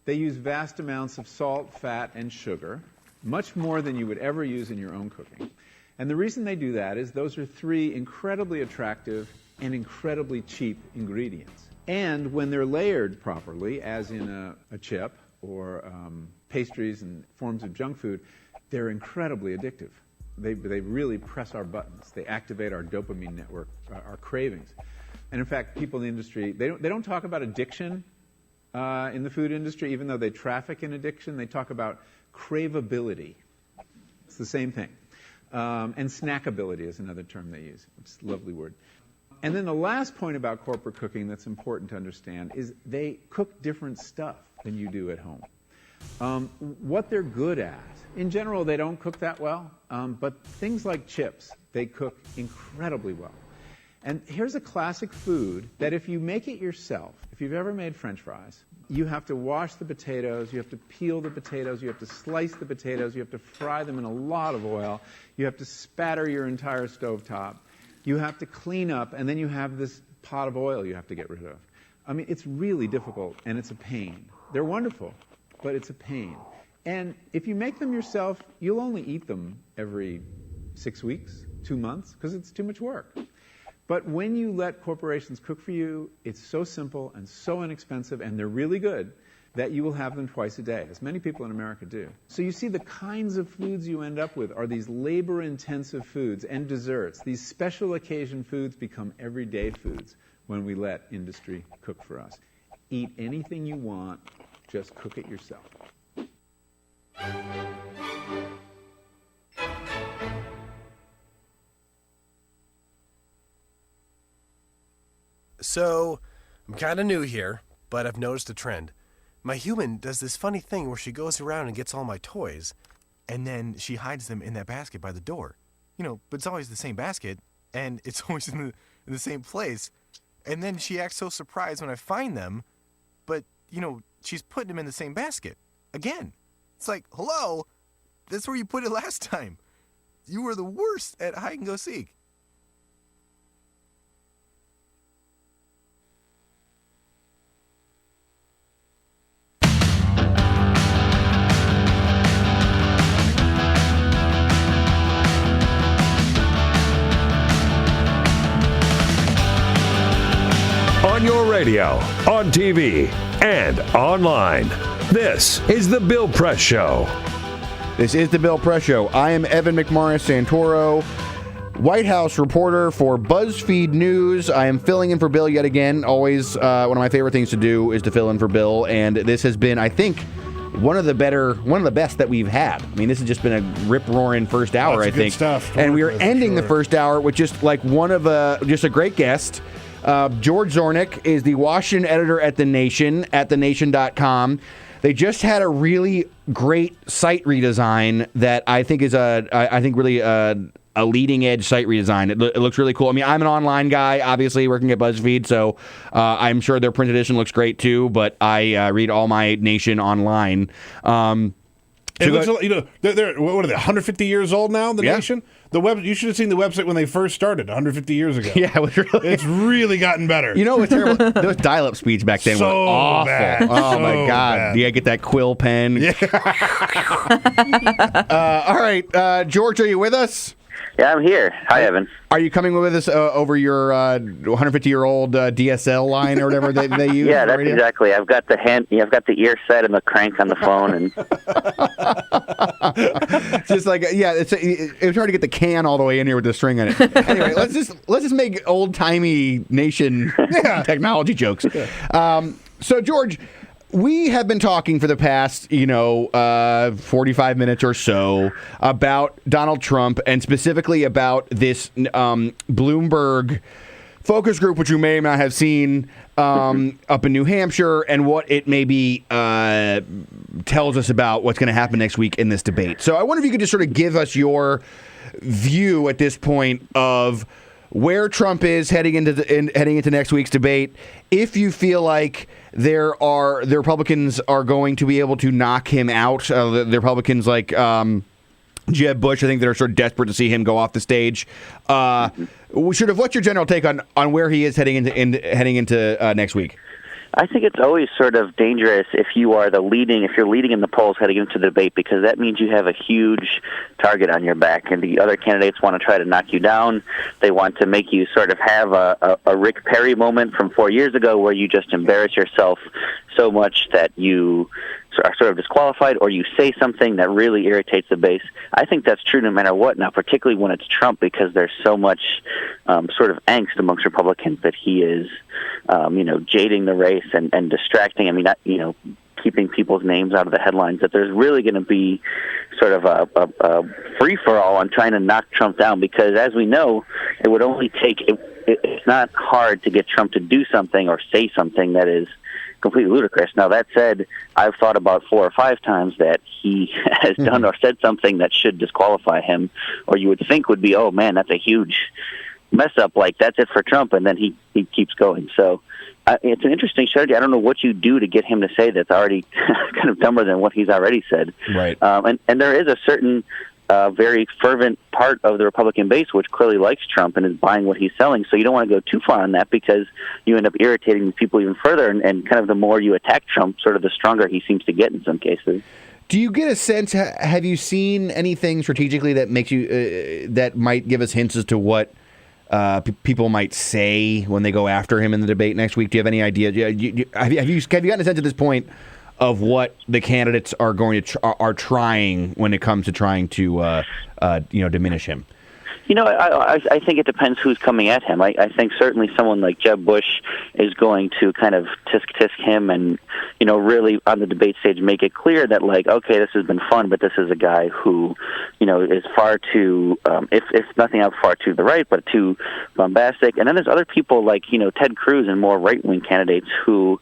They use vast amounts of salt, fat, and sugar, much more than you would ever use in your own cooking. And the reason they do that is those are three incredibly attractive and incredibly cheap ingredients. And when they're layered properly, as in a chip or pastries and forms of junk food, they're incredibly addictive. They really press our buttons. They activate our dopamine network, our cravings. And in fact, people in the industry, they don't talk about addiction in the food industry, even though they traffic in addiction. They talk about craveability. It's the same thing. And snackability is another term they use. It's a lovely word. And then the last point about corporate cooking that's important to understand is they cook different stuff than you do at home. What they're good at, in general, they don't cook that well, but things like chips, they cook incredibly well. And here's a classic food that if you make it yourself, if you've ever made French fries, you have to wash the potatoes, you have to peel the potatoes, you have to slice the potatoes, you have to fry them in a lot of oil, you have to spatter your entire stovetop, you have to clean up, and then you have this pot of oil you have to get rid of. I mean, it's really difficult, and it's a pain. They're wonderful, but it's a pain. And if you make them yourself, you'll only eat them every 6 weeks, 2 months, because it's too much work. But when you let corporations cook for you, it's so simple and so inexpensive, and they're really good, that you will have them twice a day, as many people in America do. So you see the kinds of foods you end up with are these labor-intensive foods and desserts. These special occasion foods become everyday foods when we let industry cook for us. Eat anything you want, just cook it yourself. So, I'm kind of new here, but I've noticed a trend. My human does this funny thing where she goes around and gets all my toys, and then she hides them in that basket by the door. You know, but it's always the same basket, and it's always in the same place. And then she acts so surprised when I find them, but, you know, she's putting them in the same basket. Again. It's like, hello? That's where you put it last time. You were the worst at hide and go seek. On your radio, on TV, and online. This is The Bill Press Show. This is The Bill Press Show. I am Evan McMorris Santoro, White House reporter for Buzzfeed News. I am filling in for Bill yet again. Always one of my favorite things to do is to fill in for Bill, and this has been, I think, one of the best that we've had. I mean, this has just been a rip-roaring first hour, I think. Good stuff. And we are ending the first hour with just like just a great guest. George Zornick is the Washington editor at The Nation, at thenation.com. They just had a really great site redesign that I think is really a leading-edge site redesign. It looks really cool. I mean, I'm an online guy, obviously, working at BuzzFeed, so I'm sure their print edition looks great, too, but I read all my Nation online. It looks, they're what are they, 150 years old now, The Nation? You should have seen the website when they first started, 150 years ago. Yeah, it's really gotten better. You know what's terrible? Those dial-up speeds back then were awful. Bad. Oh, my God. Bad. You got to get that quill pen. Yeah. All right, George, are you with us? Yeah, I'm here. Hi, Evan. Are you coming with us over your 150-year-old DSL line or whatever they use? Yeah, that's exactly. I've got the ear set and the crank on the phone, and just like it was hard to get the can all the way in here with the string on it. Anyway, let's just make old-timey Nation technology jokes. So, George, we have been talking for the past, 45 minutes or so about Donald Trump and specifically about this Bloomberg focus group, which you may or may not have seen up in New Hampshire, and what it maybe tells us about what's going to happen next week in this debate. So I wonder if you could just sort of give us your view at this point of where Trump is heading into next week's debate, if you feel like the Republicans are going to be able to knock him out, the Republicans like Jeb Bush, I think, that are sort of desperate to see him go off the stage. What's your general take on where he is heading into next week? I think it's always sort of dangerous if you're leading in the polls heading into the debate, because that means you have a huge target on your back, and the other candidates want to try to knock you down. They want to make you sort of have a Rick Perry moment from 4 years ago where you just embarrass yourself so much that you are sort of disqualified, or you say something that really irritates the base. I think that's true no matter what. Now, particularly when it's Trump, because there's so much sort of angst amongst Republicans that he is, jading the race and distracting. I mean, keeping people's names out of the headlines, that there's really going to be sort of a free-for-all on trying to knock Trump down, because as we know, it would only take it's not hard to get Trump to do something or say something that is completely ludicrous. Now, that said, I've thought about 4 or 5 times that he has done or said something that should disqualify him, or you would think would be, oh man, that's a huge mess up, like that's it for Trump, and then he keeps going. So it's an interesting strategy. I don't know what you do to get him to say that's already kind of dumber than what he's already said. Right. And there is a certain very fervent part of the Republican base which clearly likes Trump and is buying what he's selling. So you don't want to go too far on that, because you end up irritating these people even further. And kind of the more you attack Trump, sort of the stronger he seems to get in some cases. Do you get a sense? Have you seen anything strategically that makes you that might give us hints as to what people might say when they go after him in the debate next week? Do you have any idea? Have you gotten a sense at this point of what the candidates are going to are trying when it comes to trying to diminish him? I think it depends who's coming at him. I think certainly someone like Jeb Bush is going to kind of tisk him and, really on the debate stage make it clear that, like, okay, this has been fun, but this is a guy who, is far too, if nothing else, far to the right, but too bombastic. And then there's other people like, Ted Cruz and more right-wing candidates who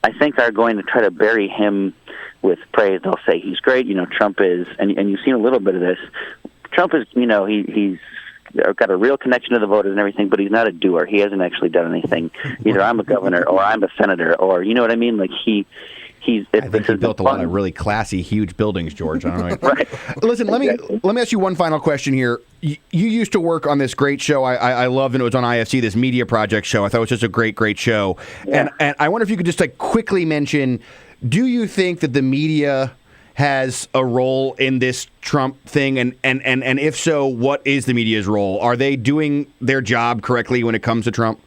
I think are going to try to bury him with praise. They'll say he's great. Trump is, and you've seen a little bit of this. Trump is, he's got a real connection to the voters and everything, but he's not a doer. He hasn't actually done anything. Either I'm a governor or I'm a senator, or you know what I mean? Like I think he built a lot of really classy, huge buildings, George. I don't know. Right. Listen, let me ask you one final question here. You used to work on this great show. I loved it. It was on IFC, this media project show. I thought it was just a great show. Yeah. And I wonder if you could just quickly mention, do you think that the media has a role in this Trump thing, and if so, what is the media's role? Are they doing their job correctly when it comes to Trump?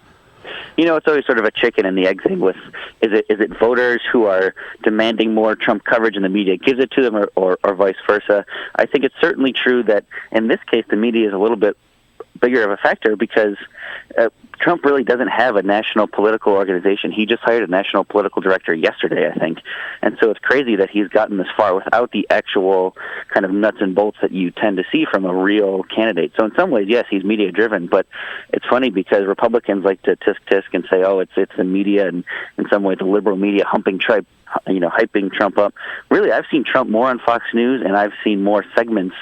It's always sort of a chicken and the egg thing. With is it voters who are demanding more Trump coverage and the media gives it to them, or vice versa? I think it's certainly true that in this case the media is a little bit bigger of a factor, because Trump really doesn't have a national political organization. He just hired a national political director yesterday, I think. And so it's crazy that he's gotten this far without the actual kind of nuts and bolts that you tend to see from a real candidate. So in some ways, yes, he's media-driven, but it's funny because Republicans like to tisk and say, oh, it's the media, and in some ways the liberal media hyping Trump up. Really, I've seen Trump more on Fox News, and I've seen more segments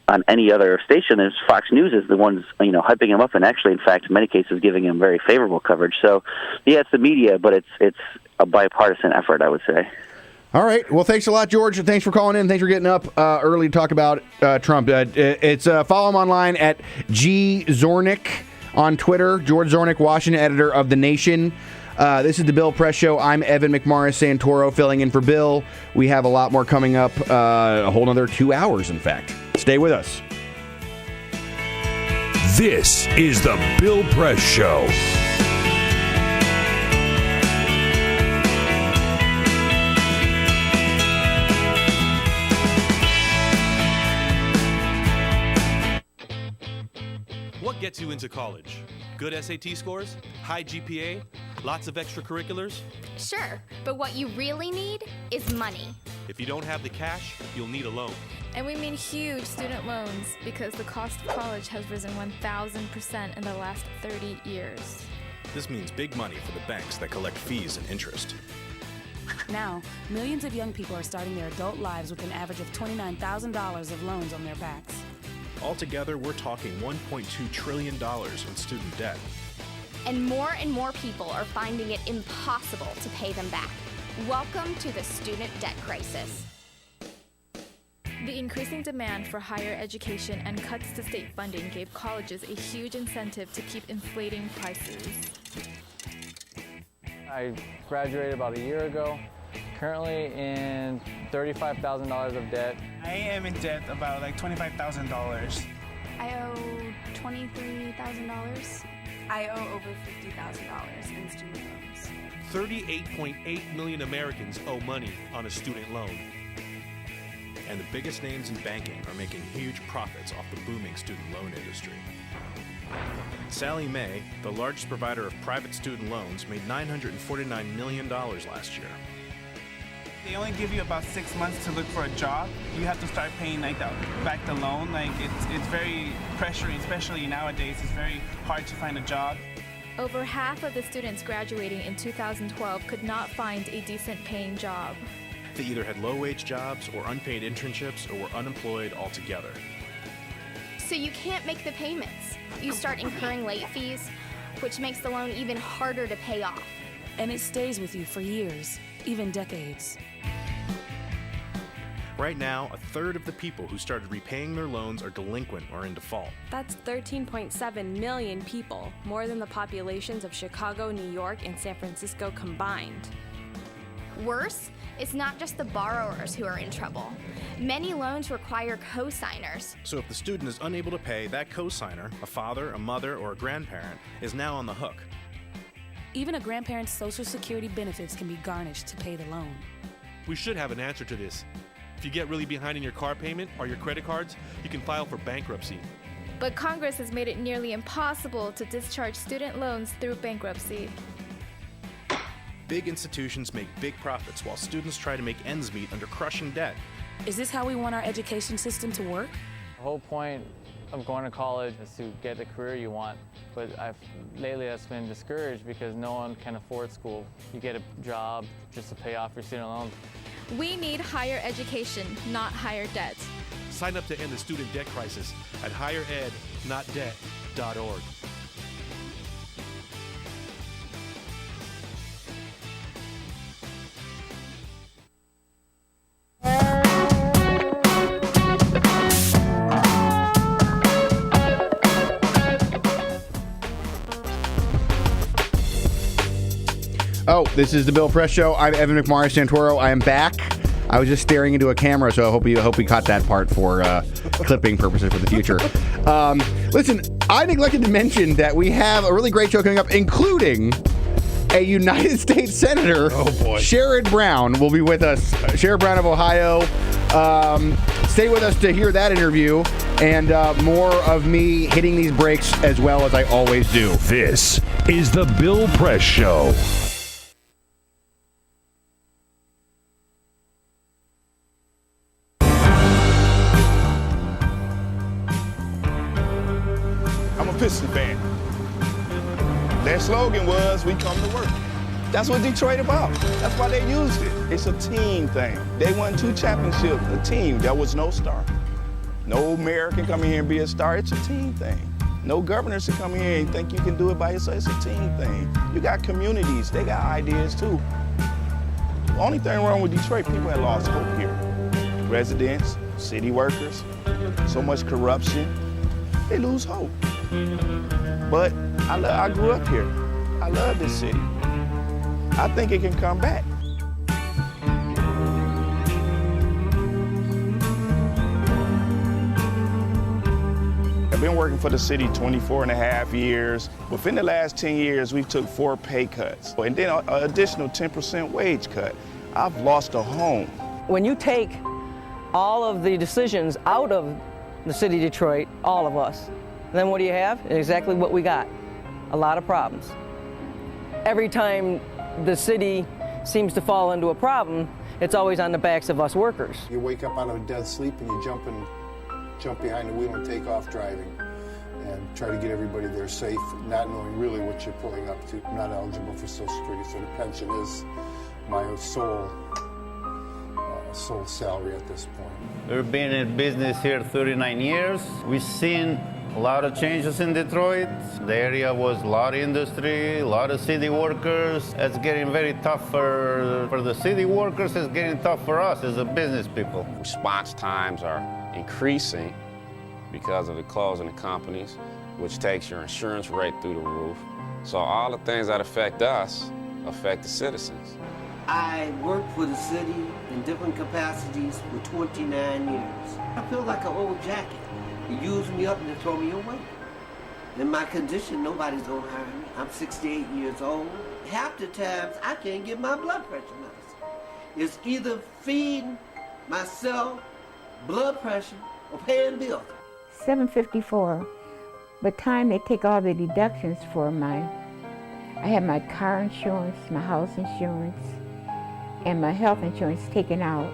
on any other station. As Fox News is the ones, hyping him up, and actually, in fact, in many cases, giving him very favorable coverage. So, yeah, it's the media, but it's a bipartisan effort, I would say. All right. Well, thanks a lot, George. Thanks for calling in. Thanks for getting up early to talk about Trump. It's follow him online at G Zornick on Twitter. George Zornick, Washington editor of The Nation. This is the Bill Press Show. I'm Evan McMorris Santoro, filling in for Bill. We have a lot more coming up, a whole another 2 hours, in fact. Stay with us. This is the Bill Press Show. What gets you into college? Good SAT scores? High GPA? Lots of extracurriculars? Sure, but what you really need is money. If you don't have the cash, you'll need a loan. And we mean huge student loans, because the cost of college has risen 1,000% in the last 30 years. This means big money for the banks that collect fees and interest. Now, millions of young people are starting their adult lives with an average of $29,000 of loans on their backs. Altogether, we're talking $1.2 trillion in student debt. And more people are finding it impossible to pay them back. Welcome to the student debt crisis. The increasing demand for higher education and cuts to state funding gave colleges a huge incentive to keep inflating prices. I graduated about a year ago, currently in $35,000 of debt. I am in debt about like $25,000. I owe $23,000. I owe over $50,000 in student loans. 38.8 million Americans owe money on a student loan. And the biggest names in banking are making huge profits off the booming student loan industry. Sallie Mae, the largest provider of private student loans, made $949 million last year. They only give you about 6 months to look for a job. You have to start paying back the loan. It's very pressuring, especially nowadays. It's very hard to find a job. Over half of the students graduating in 2012 could not find a decent paying job. They either had low-wage jobs or unpaid internships or were unemployed altogether. So you can't make the payments. You start incurring late fees, which makes the loan even harder to pay off. And it stays with you for years, even decades. Right now, a third of the people who started repaying their loans are delinquent or in default. That's 13.7 million people, more than the populations of Chicago, New York, and San Francisco combined. Worse, it's not just the borrowers who are in trouble. Many loans require co-signers. So if the student is unable to pay, that co-signer, a father, a mother, or a grandparent, is now on the hook. Even a grandparent's Social Security benefits can be garnished to pay the loan. We should have an answer to this. If you get really behind in your car payment or your credit cards, you can file for bankruptcy. But Congress has made it nearly impossible to discharge student loans through bankruptcy. Big institutions make big profits while students try to make ends meet under crushing debt. Is this how we want our education system to work? The whole point of going to college is to get the career you want, but lately that's been discouraged because no one can afford school. You get a job just to pay off your student loans. We need higher education, not higher debt. Sign up to end the student debt crisis at higherednotdebt.org. Oh, this is the Bill Press Show. I'm Evan McMorris Santoro. I am back. I was just staring into a camera, so I hope we caught that part for clipping purposes for the future. Listen, I neglected to mention that we have a really great show coming up, including a United States Senator, Sherrod Brown, will be with us. Sherrod Brown of Ohio. Stay with us to hear that interview and more of me hitting these breaks as well as I always do. This is the Bill Press Show. I'm a Piston fan. Their slogan was, "We come to work." That's what Detroit about. That's why they used it. It's a team thing. They won 2 championships, a team. There was no star. No mayor can come in here and be a star. It's a team thing. No governors can come in here and think you can do it by yourself. It's a team thing. You got communities. They got ideas too. The only thing wrong with Detroit, people had lost hope here. Residents, city workers, so much corruption. They lose hope. But I grew up here. I love this city. I think it can come back. I've been working for the city 24 and a half years. Within the last 10 years, we've took 4 pay cuts and then an additional 10% wage cut. I've lost a home. When you take all of the decisions out of the city of Detroit, all of us, then what do you have? Exactly what we got. A lot of problems. Every time the city seems to fall into a problem, it's always on the backs of us workers. You wake up out of a dead sleep and you jump behind the wheel and take off driving and try to get everybody there safe, not knowing really what you're pulling up to. I'm not eligible for Social Security, so the pension is my sole salary at this point. We've been in business here 39 years. We've seen a lot of changes in Detroit. The area was a lot of industry, a lot of city workers. It's getting very tough for the city workers. It's getting tough for us as a business people. Response times are increasing because of the closing of companies, which takes your insurance right through the roof. So all the things that affect us affect the citizens. I worked for the city in different capacities for 29 years. I feel like an old jacket. They use me up and they throw me away. In my condition, nobody's gonna hire me. I'm 68 years old. Half the times, I can't get my blood pressure medicine. It's either feeding myself, blood pressure, or paying bills. $754. By the time they take all the deductions for I have my car insurance, my house insurance, and my health insurance taken out.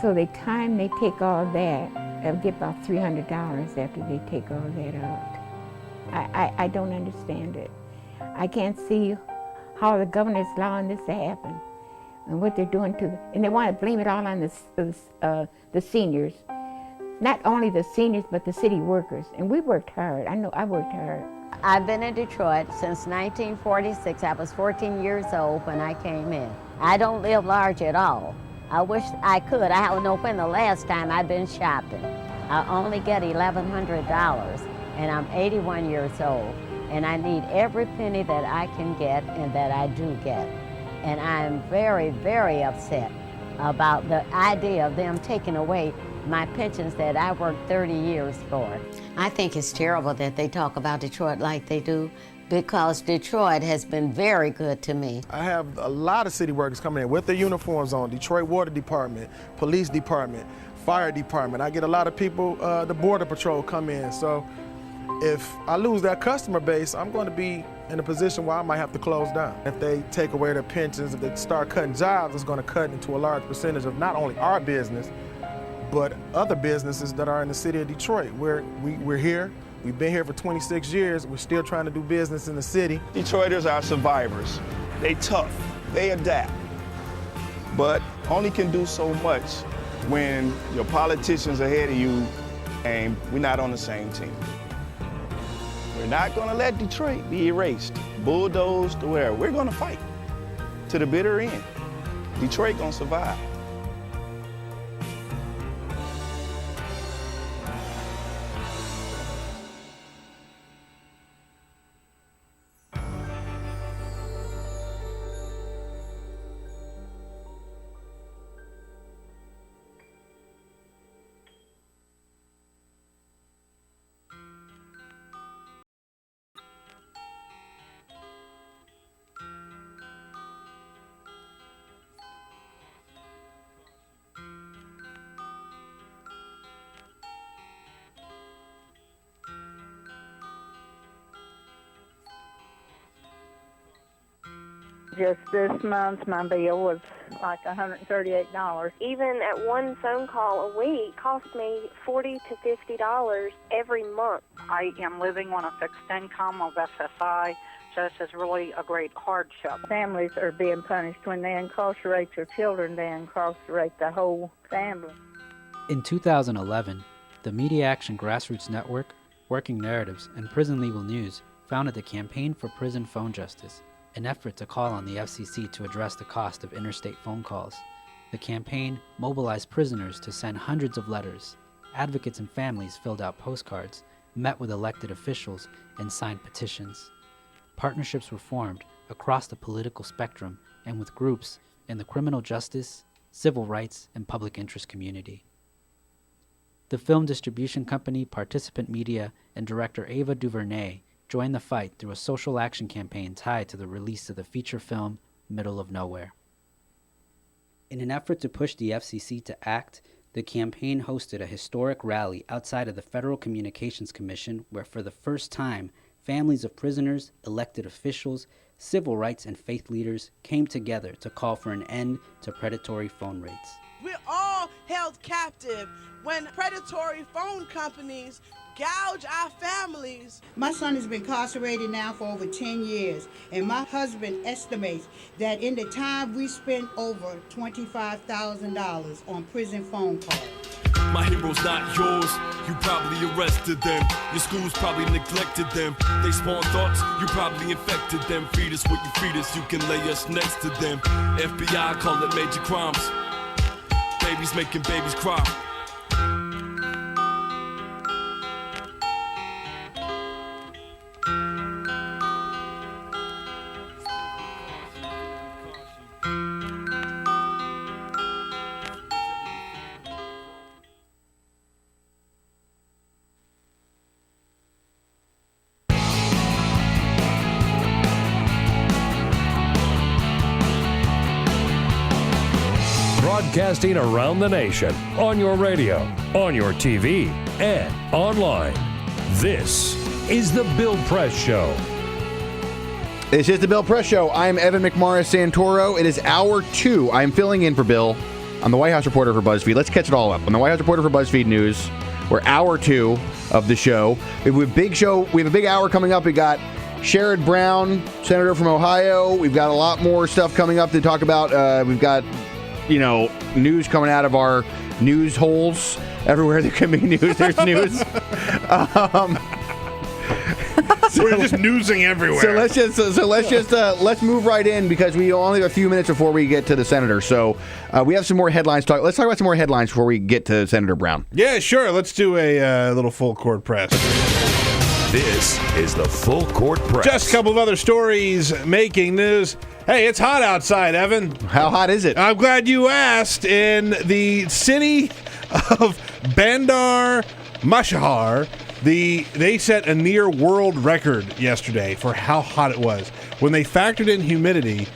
So the time they take all that, I'll get about $300 after they take all that out. I don't understand it. I can't see how the governor is allowing this to happen and what they're doing and they want to blame it all on the seniors. Not only the seniors, but the city workers. And we worked hard. I know I worked hard. I've been in Detroit since 1946. I was 14 years old when I came in. I don't live large at all. I wish I could. I don't know when the last time I've been shopping. I only get $1,100, and I'm 81 years old, and I need every penny that I can get and that I do get. And I'm very, very upset about the idea of them taking away my pensions that I worked 30 years for. I think it's terrible that they talk about Detroit like they do, because Detroit has been very good to me. I have a lot of city workers coming in with their uniforms on, Detroit Water Department, Police Department, Fire Department. I get a lot of people, the Border Patrol come in. So if I lose that customer base, I'm going to be in a position where I might have to close down. If they take away their pensions, if they start cutting jobs, it's going to cut into a large percentage of not only our business, but other businesses that are in the city of Detroit. We're here. We've been here for 26 years. We're still trying to do business in the city. Detroiters are survivors. They tough. They adapt. But only can do so much when your politicians ahead of you and we're not on the same team. We're not going to let Detroit be erased, bulldozed, or wherever. We're going to fight to the bitter end. Detroit going to survive. Just this month, my bill was like $138. Even at one phone call a week cost me $40 to $50 every month. I am living on a fixed income of SSI, so this is really a great hardship. Families are being punished. When they incarcerate your children, they incarcerate the whole family. In 2011, the Media Action Grassroots Network, Working Narratives, and Prison Legal News founded the Campaign for Prison Phone Justice, an effort to call on the FCC to address the cost of interstate phone calls. The campaign mobilized prisoners to send hundreds of letters. Advocates and families filled out postcards, met with elected officials, and signed petitions. Partnerships were formed across the political spectrum and with groups in the criminal justice, civil rights, and public interest community. The film distribution company Participant Media and director Ava DuVernay joined the fight through a social action campaign tied to the release of the feature film Middle of Nowhere. In an effort to push the FCC to act, the campaign hosted a historic rally outside of the Federal Communications Commission where for the first time, families of prisoners, elected officials, civil rights and faith leaders came together to call for an end to predatory phone rates. We're all held captive when predatory phone companies gouge our families. My son has been incarcerated now for over 10 years, and my husband estimates that in the time we spent over $25,000 on prison phone calls. My hero's not yours, you probably arrested them. Your schools probably neglected them. They spawn thoughts, you probably infected them. Feed us what you feed us, you can lay us next to them. FBI call it major crimes. Babies making babies cry. Broadcasting around the nation, on your radio, on your TV, and online. This is The Bill Press Show. This is The Bill Press Show. I'm Evan McMorris Santoro. It is hour 2. I'm filling in for Bill. I'm the White House reporter for Buzzfeed. Let's catch it all up. I'm the White House reporter for Buzzfeed News. We're hour 2 of the show. We have a big show. We have a big hour coming up. We got Sherrod Brown, senator from Ohio. We've got a lot more stuff coming up to talk about. We've got, news coming out of our news holes. Everywhere there can be news, there's news. We're just newsing everywhere. Let's move right in because we only have a few minutes before we get to the senator. So we have some more headlines to talk. Let's talk about some more headlines before we get to Senator Brown. Yeah, sure. Let's do a little full court press. This is the Full Court Press. Just a couple of other stories making news. Hey, it's hot outside, Evan. How hot is it? I'm glad you asked. In the city of Bandar Mashahar, they set a near world record yesterday for how hot it was. When they factored in humidity,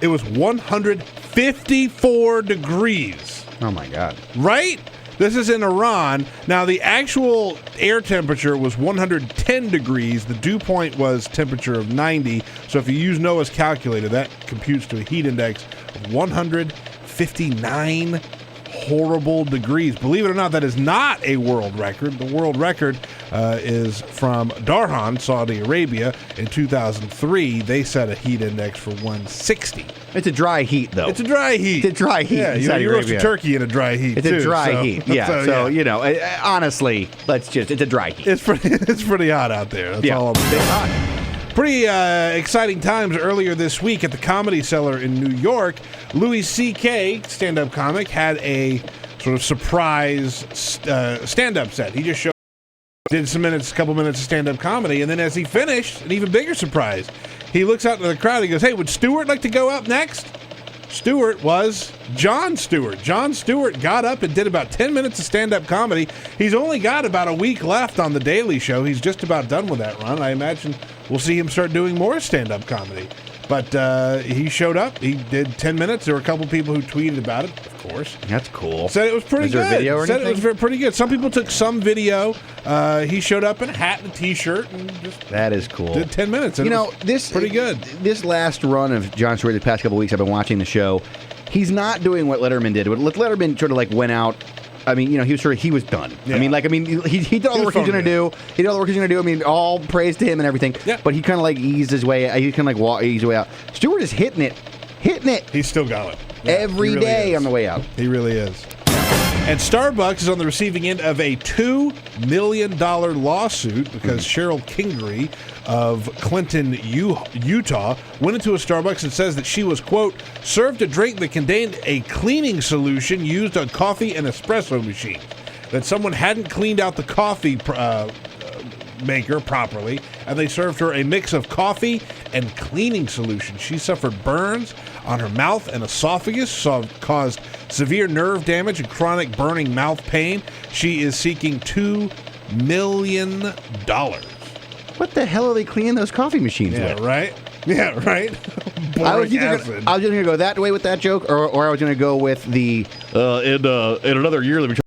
it was 154 degrees. Oh, my God. Right? This is in Iran. Now, the actual air temperature was 110 degrees. The dew point was temperature of 90. So if you use NOAA's calculator, that computes to a heat index of 159 horrible degrees. Believe it or not, that is not a world record. The world record is from Darhan, Saudi Arabia. In 2003, they set a heat index for 160. It's a dry heat, though. It's a dry heat. It's a dry heat. Yeah, you roast a turkey in a dry heat, It's too. a dry heat. Yeah. So, yeah. Honestly, it's a dry heat. It's pretty hot out there. That's all I'm saying. Pretty exciting times earlier this week at the Comedy Cellar in New York. Louis C.K., stand-up comic, had a sort of surprise stand-up set. He just did a couple minutes of stand-up comedy, and then as he finished, an even bigger surprise. He looks out into the crowd and he goes, "Hey, would Stewart like to go up next?" Stewart was Jon Stewart. Jon Stewart got up and did about 10 minutes of stand-up comedy. He's only got about a week left on The Daily Show. He's just about done with that run. I imagine we'll see him start doing more stand-up comedy. But he showed up. He did 10 minutes. There were a couple people who tweeted about it, of course. That's cool. Said it was pretty good. Was there a video or Said anything? it was pretty good. Some people took some video. He showed up in a hat and a T-shirt. And just that is cool. Did 10 minutes. And this pretty good. This last run of Jon Stewart the past couple weeks, I've been watching the show. He's not doing what Letterman did. What Letterman sort of went out. I mean, he was done. Yeah. He did all the work he's going to do. He did all the work he's going to do. I mean, all praise to him and everything. Yeah. But he kind of eased his way. He kind of eased his way out. Stewart is hitting it. He's still going. Yeah, every day on the way out. He really is. And Starbucks is on the receiving end of a $2 million lawsuit because Cheryl Kingery of Clinton, Utah, went into a Starbucks and says that she was, quote, served a drink that contained a cleaning solution used on coffee and espresso machines. That someone hadn't cleaned out the coffee maker properly, and they served her a mix of coffee and cleaning solution. She suffered burns on her mouth and esophagus, caused severe nerve damage and chronic burning mouth pain. She is seeking $2 million. What the hell are they cleaning those coffee machines with? Right? Yeah, right? I was either going to go that way with that joke, or I was going to go with the in another year. Let me try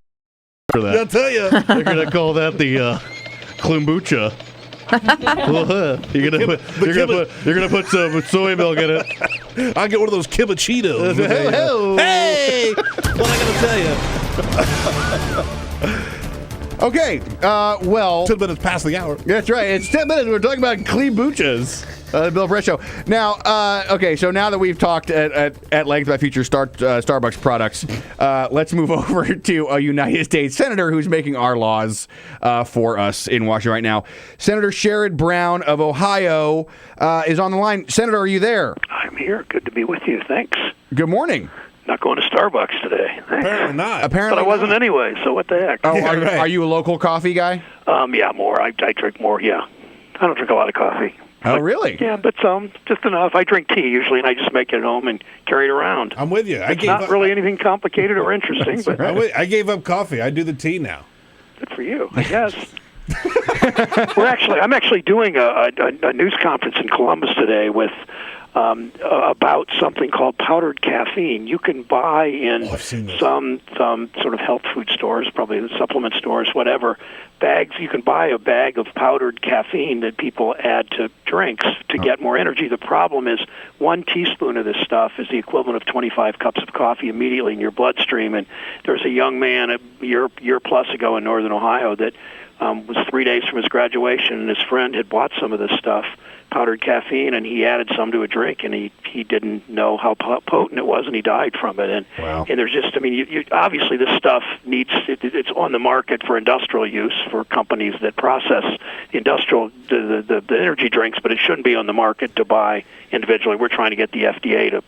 for that. I'll tell you, they're going to call that the kombucha. You're gonna put some soy milk in it. I'll get one of those Kibachitos. Hey! What I gotta tell you? Okay, well... 10 minutes past the hour. That's right. It's 10 minutes. We're talking about clean buchas. The Bill Press Show. Now, so now that we've talked at length about future Starbucks products, let's move over to a United States senator who's making our laws for us in Washington right now. Senator Sherrod Brown of Ohio is on the line. Senator, are you there? I'm here. Good to be with you. Thanks. Good morning. Not going to Starbucks today. Apparently not. But I wasn't anyway, so what the heck? Oh, yeah, are you a local coffee guy? Yeah, more. I drink more, yeah. I don't drink a lot of coffee. Oh, really? Yeah, but just enough. I drink tea usually, and I just make it at home and carry it around. I'm with you. It's not really anything complicated or interesting. But I gave up coffee. I do the tea now. Good for you, I guess. I'm actually doing a news conference in Columbus today with about something called powdered caffeine. You can buy in some sort of health food stores, probably the supplement stores, whatever, bags. You can buy a bag of powdered caffeine that people add to drinks to get more energy. The problem is 1 teaspoon of this stuff is the equivalent of 25 cups of coffee immediately in your bloodstream. And there's a young man a year plus ago in Northern Ohio that was 3 days from his graduation, and his friend had bought some of this stuff, powdered caffeine, and he added some to a drink, and he didn't know how potent it was, and he died from it. And and there's just, I mean, you obviously this stuff it's on the market for industrial use for companies that process the industrial the energy drinks, but it shouldn't be on the market to buy individually. We're trying to get the FDA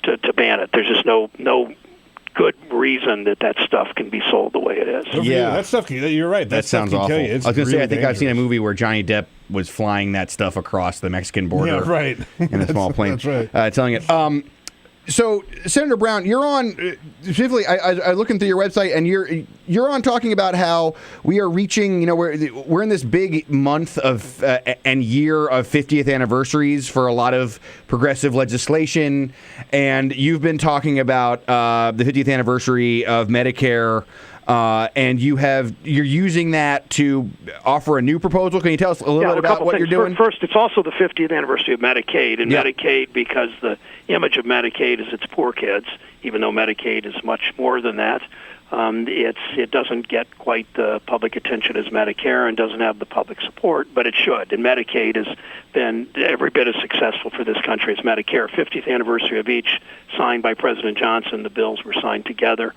to ban it. There's just no good reason that stuff can be sold the way it is. Yeah, that stuff. You're right. That sounds awful. I was going to say, I think I've seen a movie where Johnny Depp was flying that stuff across the Mexican border. Yeah, right. In a small plane. That's right. Telling it. So, Senator Brown, you're on, specifically, I looking through your website, and you're on talking about how we are reaching, we're in this big month of and year of 50th anniversaries for a lot of progressive legislation, and you've been talking about the 50th anniversary of Medicare, and you're using that to offer a new proposal. Can you tell us a little bit about what you're doing? First, it's also the 50th anniversary of Medicaid, and Medicaid, because the image of Medicaid is it's poor kids, even though Medicaid is much more than that. It doesn't get quite the public attention as Medicare and doesn't have the public support, but it should. And Medicaid has been every bit as successful for this country as Medicare. 50th anniversary of each, signed by President Johnson. The bills were signed together.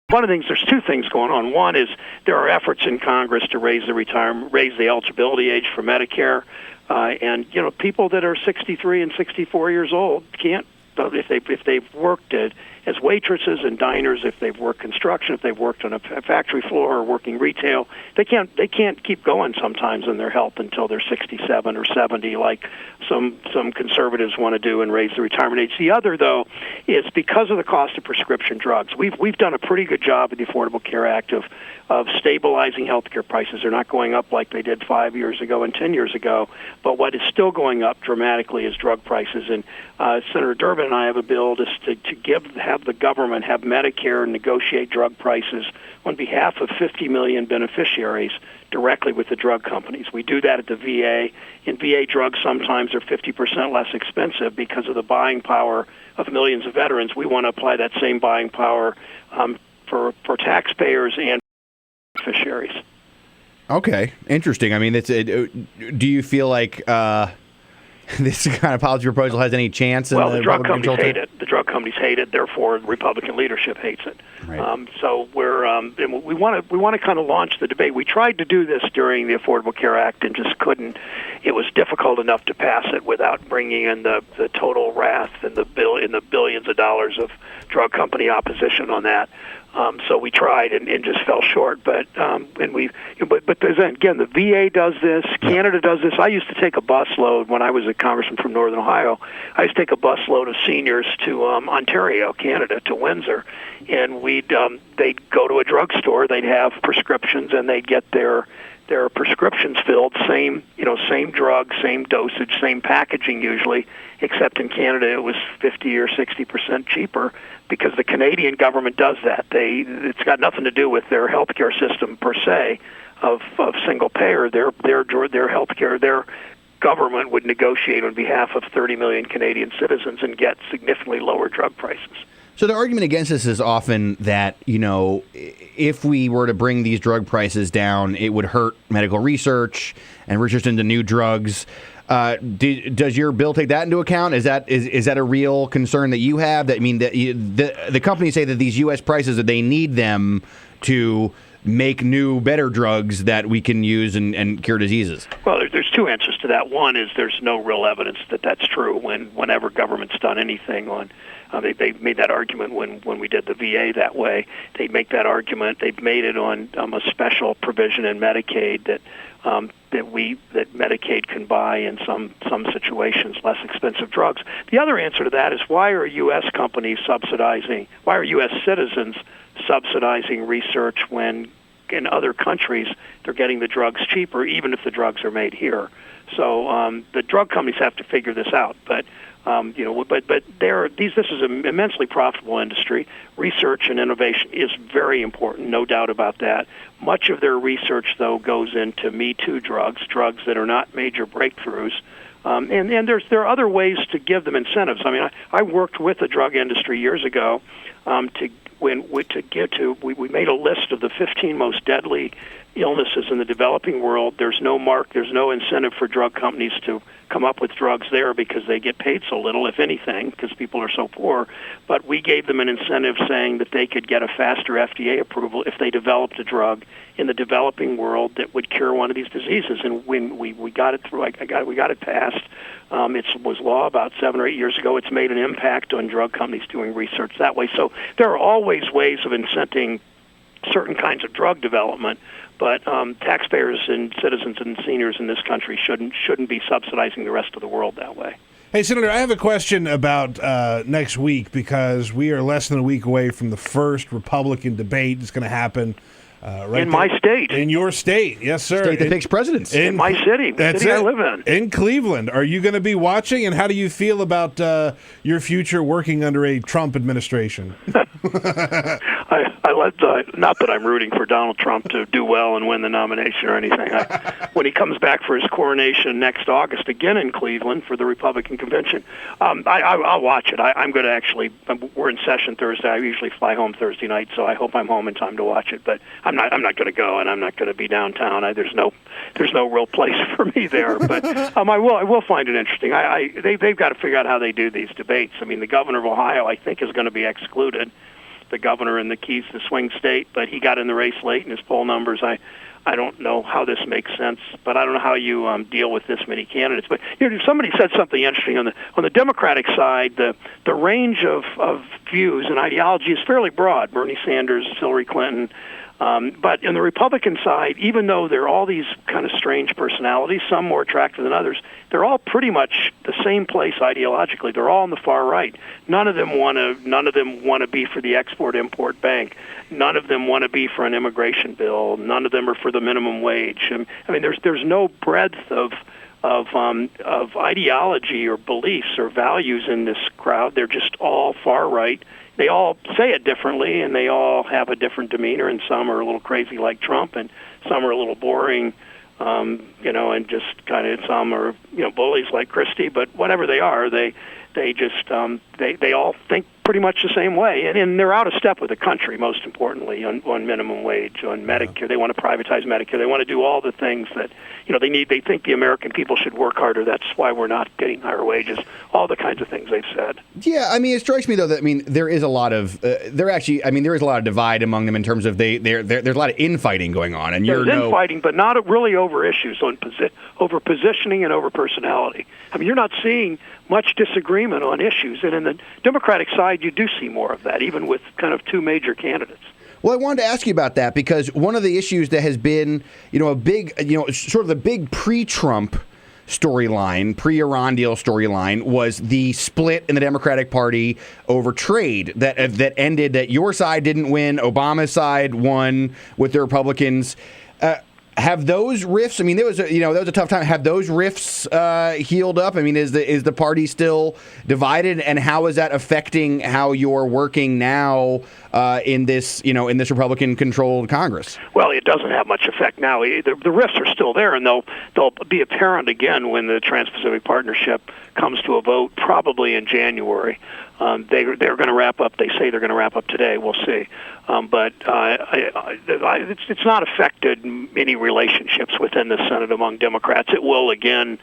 One of the things, there's two things going on. One is there are efforts in Congress to raise the eligibility age for Medicare, and people that are 63 and 64 years old can't, if they've worked as waitresses and diners, if they've worked construction, if they've worked on a factory floor or working retail, they can't keep going sometimes in their health until they're 67 or 70, like some conservatives want to do and raise the retirement age. The other, though, is because of the cost of prescription drugs. We've done a pretty good job with the Affordable Care Act of stabilizing healthcare prices. They're not going up like they did 5 years ago and 10 years ago, but what is still going up dramatically is drug prices. And Senator Durbin and I have a bill to have the government have Medicare negotiate drug prices on behalf of 50 million beneficiaries directly with the drug companies. We do that at the VA. And VA drugs sometimes are 50% less expensive because of the buying power of millions of veterans. We want to apply that same buying power for taxpayers and beneficiaries. Okay, interesting. I mean, do you feel like this kind of policy proposal has any chance? Well, the drug companies hate it. The drug companies hate it. Therefore, Republican leadership hates it. Right. So we want to kind of launch the debate. We tried to do this during the Affordable Care Act and just couldn't. It was difficult enough to pass it without bringing in the total wrath and the billions of dollars of drug company opposition on that. So we tried and just fell short. But again, the VA does this. Canada does this. I used to take a busload when I was a congressman from Northern Ohio. I used to take a busload of seniors to Ontario, Canada, to Windsor, and they'd go to a drugstore. They'd have prescriptions, and they'd get their prescriptions filled. Same drug, same dosage, same packaging usually. Except in Canada, it was 50 or 60% cheaper because the Canadian government does that. It's got nothing to do with their healthcare system per se of single payer. Their healthcare, their government would negotiate on behalf of 30 million Canadian citizens and get significantly lower drug prices. So the argument against this is often that, if we were to bring these drug prices down, it would hurt medical research and research into new drugs. Does your bill take that into account? Is that a real concern that you have? That the companies say that these U.S. prices, that they need them to make new, better drugs that we can use and cure diseases? Well, there's two answers to that. One is there's no real evidence that that's true. Whenever government's done anything on, they made that argument when we did the VA that way. They make that argument. They've made it on a special provision in Medicaid that Medicaid can buy in some situations less expensive drugs. The other answer to that is why are U.S. companies subsidizing? Why are U.S. citizens subsidizing research when in other countries, they're getting the drugs cheaper, even if the drugs are made here. So the drug companies have to figure this out. But this is an immensely profitable industry. Research and innovation is very important, no doubt about that. Much of their research, though, goes into Me Too drugs that are not major breakthroughs. And there are other ways to give them incentives. I mean, I worked with the drug industry years ago we made a list of the 15 most deadly illnesses in the developing world. There's no incentive for drug companies to come up with drugs there because they get paid so little, if anything, because people are so poor. But we gave them an incentive saying that they could get a faster FDA approval if they developed a drug in the developing world that would cure one of these diseases. And when we got it through, we got it passed. It was law about 7 or 8 years ago. It's made an impact on drug companies doing research that way. So there are always ways of incenting certain kinds of drug development, but taxpayers and citizens and seniors in this country shouldn't be subsidizing the rest of the world that way. Hey, Senator, I have a question about next week, because we are less than a week away from the first Republican debate that's going to happen right in my state. In your state, yes, sir. State that picks presidents. In my city, the city I live in. In Cleveland. Are you going to be watching, and how do you feel about your future working under a Trump administration? Not that I'm rooting for Donald Trump to do well and win the nomination or anything. When he comes back for his coronation next August, again in Cleveland for the Republican convention, I'll watch it. I'm going to actually. We're in session Thursday. I usually fly home Thursday night, so I hope I'm home in time to watch it. But I'm not going to go, and I'm not going to be downtown. There's no real place for me there. But I will find it interesting. They've got to figure out how they do these debates. I mean, the governor of Ohio, I think, is going to be excluded. The governor in the Keys to swing state, but he got in the race late in his poll numbers. I don't know how this makes sense, but I don't know how you deal with this many candidates. But somebody said something interesting on the Democratic side. The range of views and ideology is fairly broad. Bernie Sanders, Hillary Clinton. But in the Republican side, even though there are all these kind of strange personalities, some more attractive than others, they're all pretty much the same place ideologically. They're all on the far right. None of them want to be for the Export-Import Bank. None of them want to be for an immigration bill. None of them are for the minimum wage. I mean, there's no breadth of ideology or beliefs or values in this crowd. They're just all far right. They all say it differently, and they all have a different demeanor, and some are a little crazy like Trump, and some are a little boring, and just kind of, some are, bullies like Christie, but whatever they are, they all think pretty much the same way, and they're out of step with the country, most importantly, on minimum wage, on Medicare. They want to privatize Medicare. They want to do all the things that, they think the American people should work harder. That's why we're not getting higher wages. All the kinds of things they've said. Yeah, I mean, it strikes me though that there is a lot of there is a lot of divide among them in terms of there's a lot of infighting going on, and there's infighting, but not really over issues, over positioning and over personality. I mean, you're not seeing much disagreement on issues, and in the Democratic side, you do see more of that, even with kind of two major candidates. Well, I wanted to ask you about that because one of the issues that has been, a big, sort of the big pre-Trump storyline, pre-Iran deal storyline, was the split in the Democratic Party over trade that ended that your side didn't win, Obama's side won with the Republicans. Have those rifts? I mean, that was a tough time. Have those rifts healed up? I mean, is the party still divided, and how is that affecting how you're working now in this Republican-controlled Congress? Well, it doesn't have much effect now. The rifts are still there, and they'll be apparent again when the Trans-Pacific Partnership comes to a vote, probably in January. They're going to wrap up. They say they're going to wrap up today. We'll see. But it's not affected any relationships within the Senate among Democrats. It will again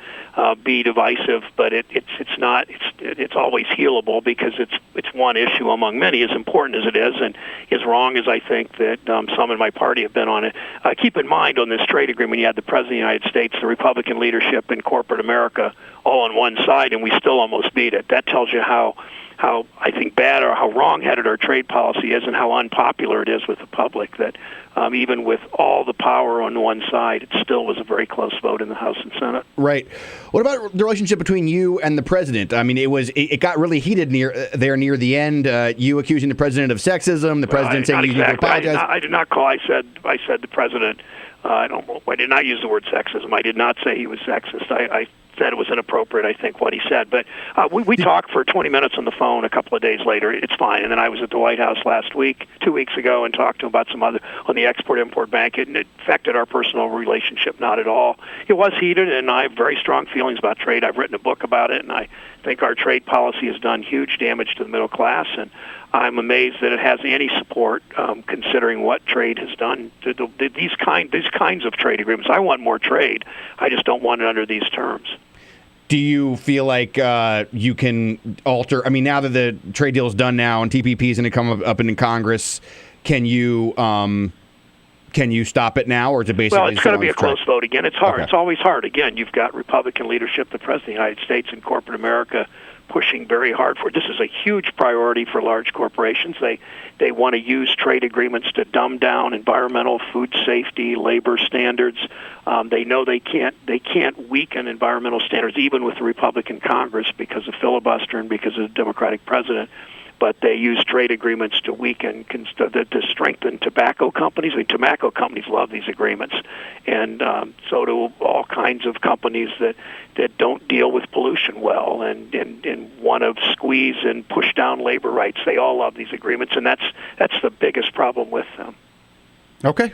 be divisive, but it's not. It's always healable because it's one issue among many. As important as it is, and as wrong as I think that some in my party have been on it. Keep in mind on this trade agreement, you had the President of the United States, the Republican leadership, and corporate America all on one side, and we still almost beat it. That tells you how I think bad or how wrong-headed our trade policy is and how unpopular it is with the public, that even with all the power on one side, it still was a very close vote in the House and Senate. Right. What about the relationship between you and the president? I mean, it got really heated near the end. You accusing the president of sexism, the president saying you need to apologize. I did not call. I said the president. I did not use the word sexism. I did not say he was sexist. I said it was inappropriate, I think, what he said. But we talked for 20 minutes on the phone a couple of days later. It's fine. And then I was at the White House 2 weeks ago, and talked to him about some other, on the Export-Import Bank. It affected our personal relationship not at all. It was heated, and I have very strong feelings about trade. I've written a book about it, and I think our trade policy has done huge damage to the middle class, and I'm amazed that it has any support, considering what trade has done to these kinds of trade agreements. I want more trade. I just don't want it under these terms. Do you feel like you can alter? I mean, now that the trade deal is done now and TPP is going to come up in Congress, can you stop it now, or is it basically? Well, it's going to be a close vote again. It's hard. Okay. It's always hard. Again, you've got Republican leadership, the President of the United States, and corporate America pushing very hard for it. This is a huge priority for large corporations. They want to use trade agreements to dumb down environmental, food safety, labor standards. They know they can't weaken environmental standards even with the Republican Congress because of filibuster and because of the Democratic president. But they use trade agreements to weaken, to strengthen tobacco companies. I mean, tobacco companies love these agreements, and so do all kinds of companies that don't deal with pollution well and want to squeeze and push down labor rights. They all love these agreements, and that's the biggest problem with them. Okay,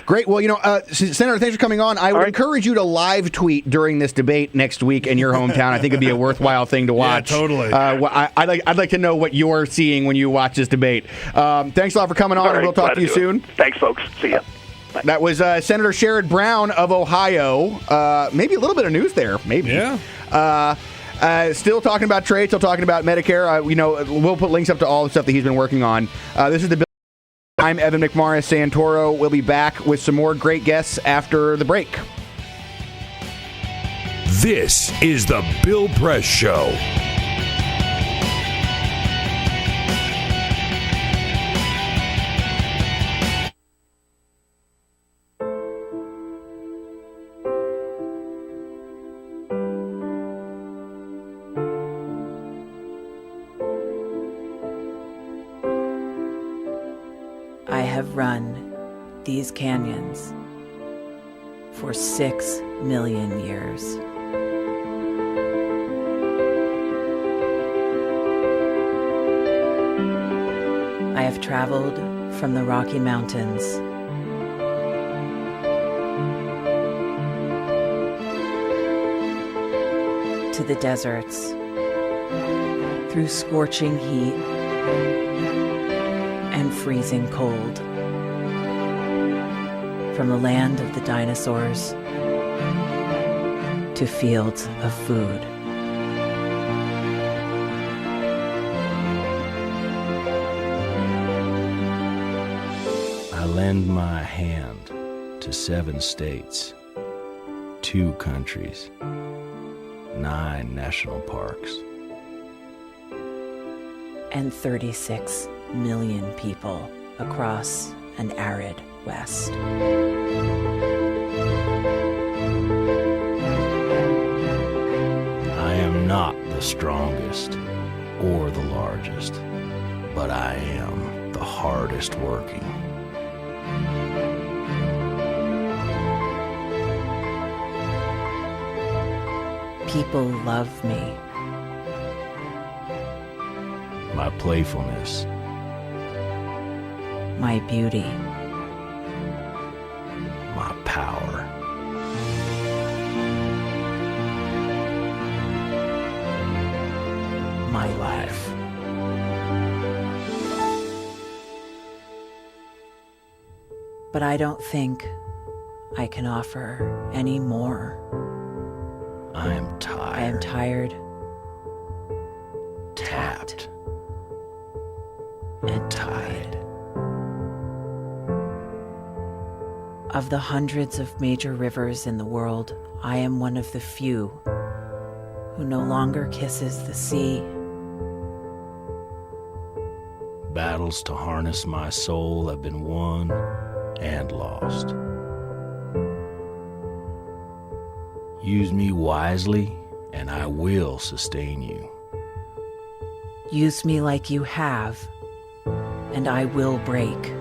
great. Well, Senator, thanks for coming on. I would encourage you to live tweet during this debate next week in your hometown. I think it'd be a worthwhile thing to watch. Yeah, totally. I'd like to know what you're seeing when you watch this debate. Thanks a lot for coming on, and we'll talk to you soon. Thanks, folks. See ya. Bye. That was Senator Sherrod Brown of Ohio. Maybe a little bit of news there. Maybe. Yeah. Still talking about trade. Still talking about Medicare. We'll put links up to all the stuff that he's been working on. This is the. I'm Evan McMorris Santoro. We'll be back with some more great guests after the break. This is the Bill Press Show. I have run these canyons for 6 million years. I have traveled from the Rocky Mountains to the deserts, through scorching heat and freezing cold, from the land of the dinosaurs to fields of food. I lend my hand to 7 states, 2 countries, 9 national parks, and 36 million people across an arid West. I am not the strongest or the largest, but I am the hardest working. People love me. My playfulness, My beauty, my power, my life. But I don't think I can offer any more. I am tired. I am tired, tapped, and tied. Of the hundreds of major rivers in the world, I am one of the few who no longer kisses the sea Battles to harness my soul have been won and lost. Use me wisely, and I will sustain you. Use me like you have, and I will break.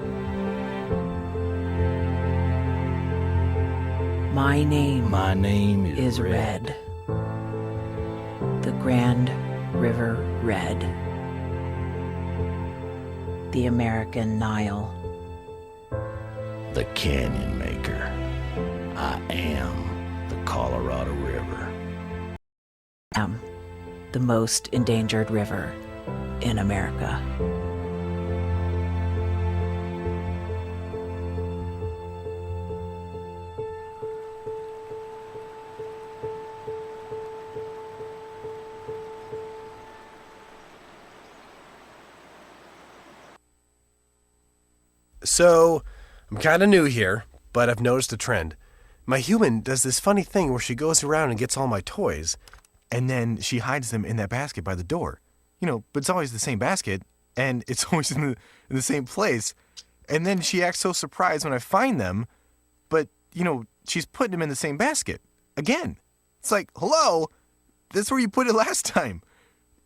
My name is Red. The Grand River Red. The American Nile. The Canyon Maker. I am the Colorado River. Am the most endangered river in America. So, I'm kind of new here, but I've noticed a trend. My human does this funny thing where she goes around and gets all my toys, and then she hides them in that basket by the door. But it's always the same basket, and it's always in the same place. And then she acts so surprised when I find them, but, she's putting them in the same basket. Again. It's like, hello? That's where you put it last time.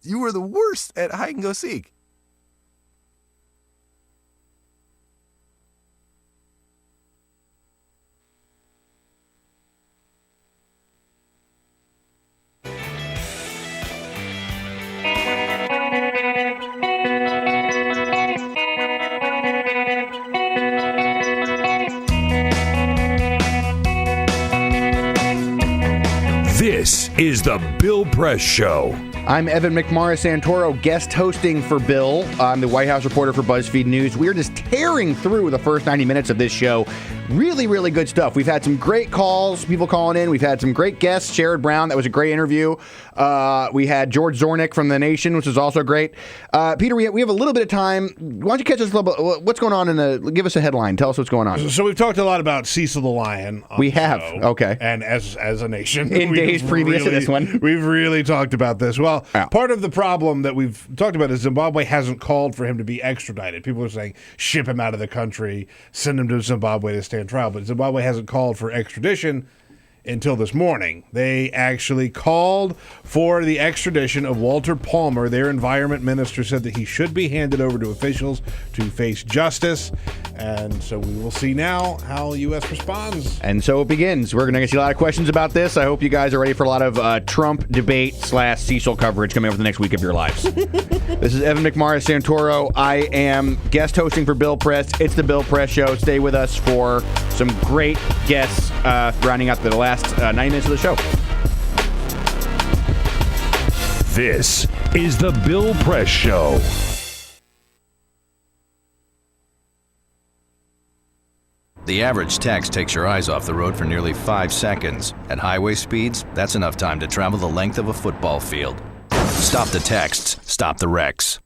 You were the worst at hide and go seek. This is the Bill Press Show. I'm Evan McMorris Santoro, guest hosting for Bill. I'm the White House reporter for Buzzfeed News. We're just tearing through the first 90 minutes of this show. Really, really good stuff. We've had some great calls, people calling in. We've had some great guests. Sherrod Brown, that was a great interview. We had George Zornick from The Nation, which was also great. Peter, we have a little bit of time. Why don't you catch us a little bit? What's going on give us a headline. Tell us what's going on. So we've talked a lot about Cecil the Lion. We have. Show, okay. And as a nation. In days previous to this one. We've really talked about this. Well, part of the problem that we've talked about is Zimbabwe hasn't called for him to be extradited. People are saying, ship him out of the country, send him to Zimbabwe to stand trial. But Zimbabwe hasn't called for extradition until this morning. They actually called for the extradition of Walter Palmer. Their environment minister said that he should be handed over to officials to face justice. And so we will see now how U.S. responds. And so it begins. We're going to see a lot of questions about this. I hope you guys are ready for a lot of Trump debate / Cecil coverage coming over the next week of your lives. This is Evan McMorris Santoro. I am guest hosting for Bill Press. It's the Bill Press Show. Stay with us for some great guests rounding out the last 90 minutes of the show. This is the Bill Press Show. The average text takes your eyes off the road for nearly 5 seconds. At highway speeds, that's enough time to travel the length of a football field. Stop the texts. Stop the wrecks.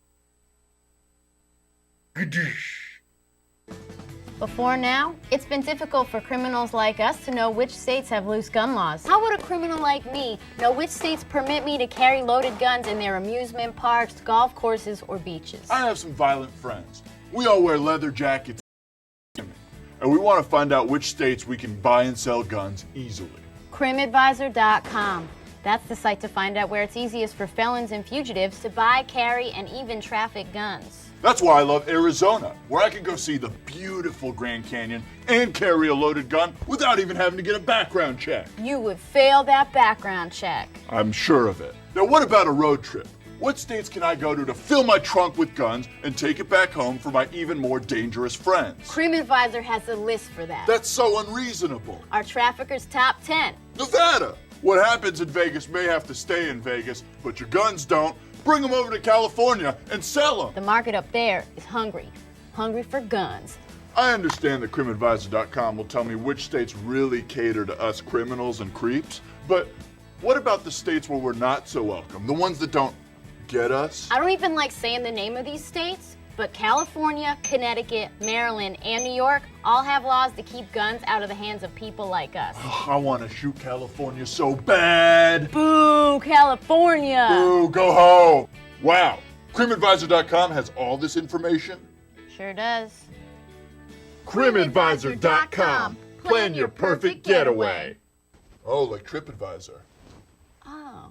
Before now, it's been difficult for criminals like us to know which states have loose gun laws. How would a criminal like me know which states permit me to carry loaded guns in their amusement parks, golf courses, or beaches? I have some violent friends. We all wear leather jackets, and we want to find out which states we can buy and sell guns easily. CrimAdvisor.com. That's the site to find out where it's easiest for felons and fugitives to buy, carry, and even traffic guns. That's why I love Arizona, where I can go see the beautiful Grand Canyon and carry a loaded gun without even having to get a background check. You would fail that background check. I'm sure of it. Now, what about a road trip? What states can I go to fill my trunk with guns and take it back home for my even more dangerous friends? CrimAdvisor has a list for that. That's so unreasonable. Our traffickers' top 10. Nevada! What happens in Vegas may have to stay in Vegas, but your guns don't. Bring them over to California and sell them. The market up there is hungry for guns. I understand that CrimAdvisor.com will tell me which states really cater to us criminals and creeps, but what about the states where we're not so welcome? The ones that don't get us? I don't even like saying the name of these states, but California, Connecticut, Maryland, and New York all have laws to keep guns out of the hands of people like us. I want to shoot California so bad. Boo, California. Boo, go home. Wow, CrimAdvisor.com has all this information. Sure does. CrimAdvisor.com. Plan your perfect getaway. Oh, like TripAdvisor. Oh.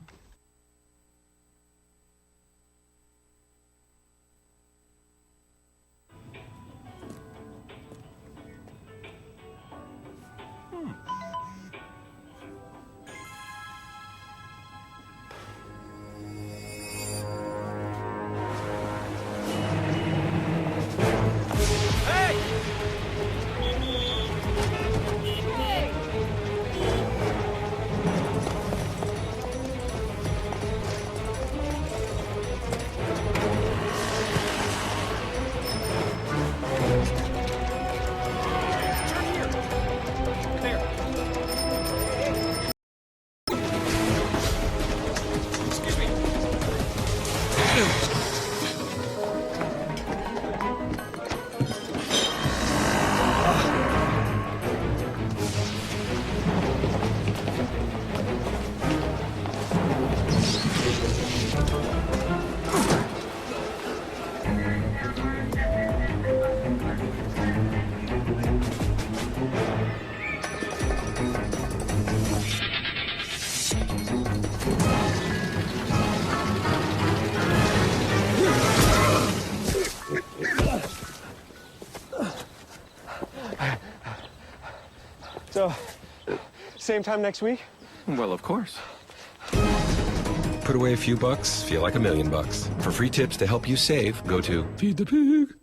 So, same time next week? Well, of course. Put away a few bucks, feel like $1 million. For free tips to help you save, go to Feed the Pig.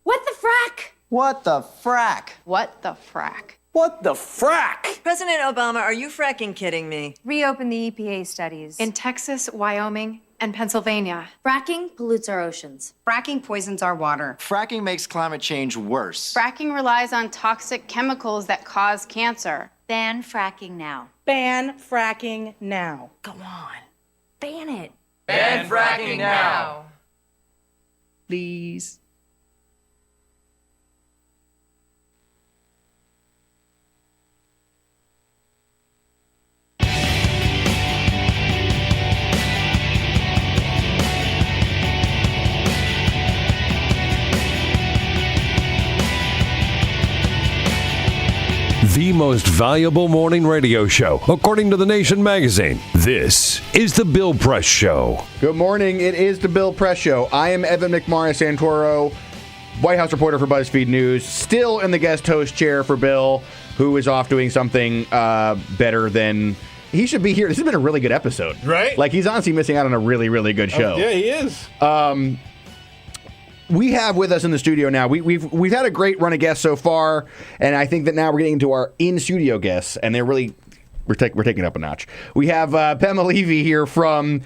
What the frack? What the frack? What the frack? What the frack? President Obama, are you fracking kidding me? Reopen the EPA studies. In Texas, Wyoming, and Pennsylvania. Fracking pollutes our oceans. Fracking poisons our water. Fracking makes climate change worse. Fracking relies on toxic chemicals that cause cancer. Ban fracking now. Ban fracking now. Go on. Ban it. Ban fracking now. Please. The most valuable morning radio show, according to The Nation magazine. This is The Bill Press Show. Good morning. It is The Bill Press Show. I am Evan McMorris Santoro, White House reporter for Buzzfeed News, still in the guest host chair for Bill, who is off doing something better than... He should be here. This has been a really good episode. Right? Like, he's honestly missing out on a really, really good show. Yeah, he is. We have with us in the studio now. We've had a great run of guests so far, and I think that now we're getting into our in-studio guests, and they're really we're taking it up a notch. We have Pema Levy here from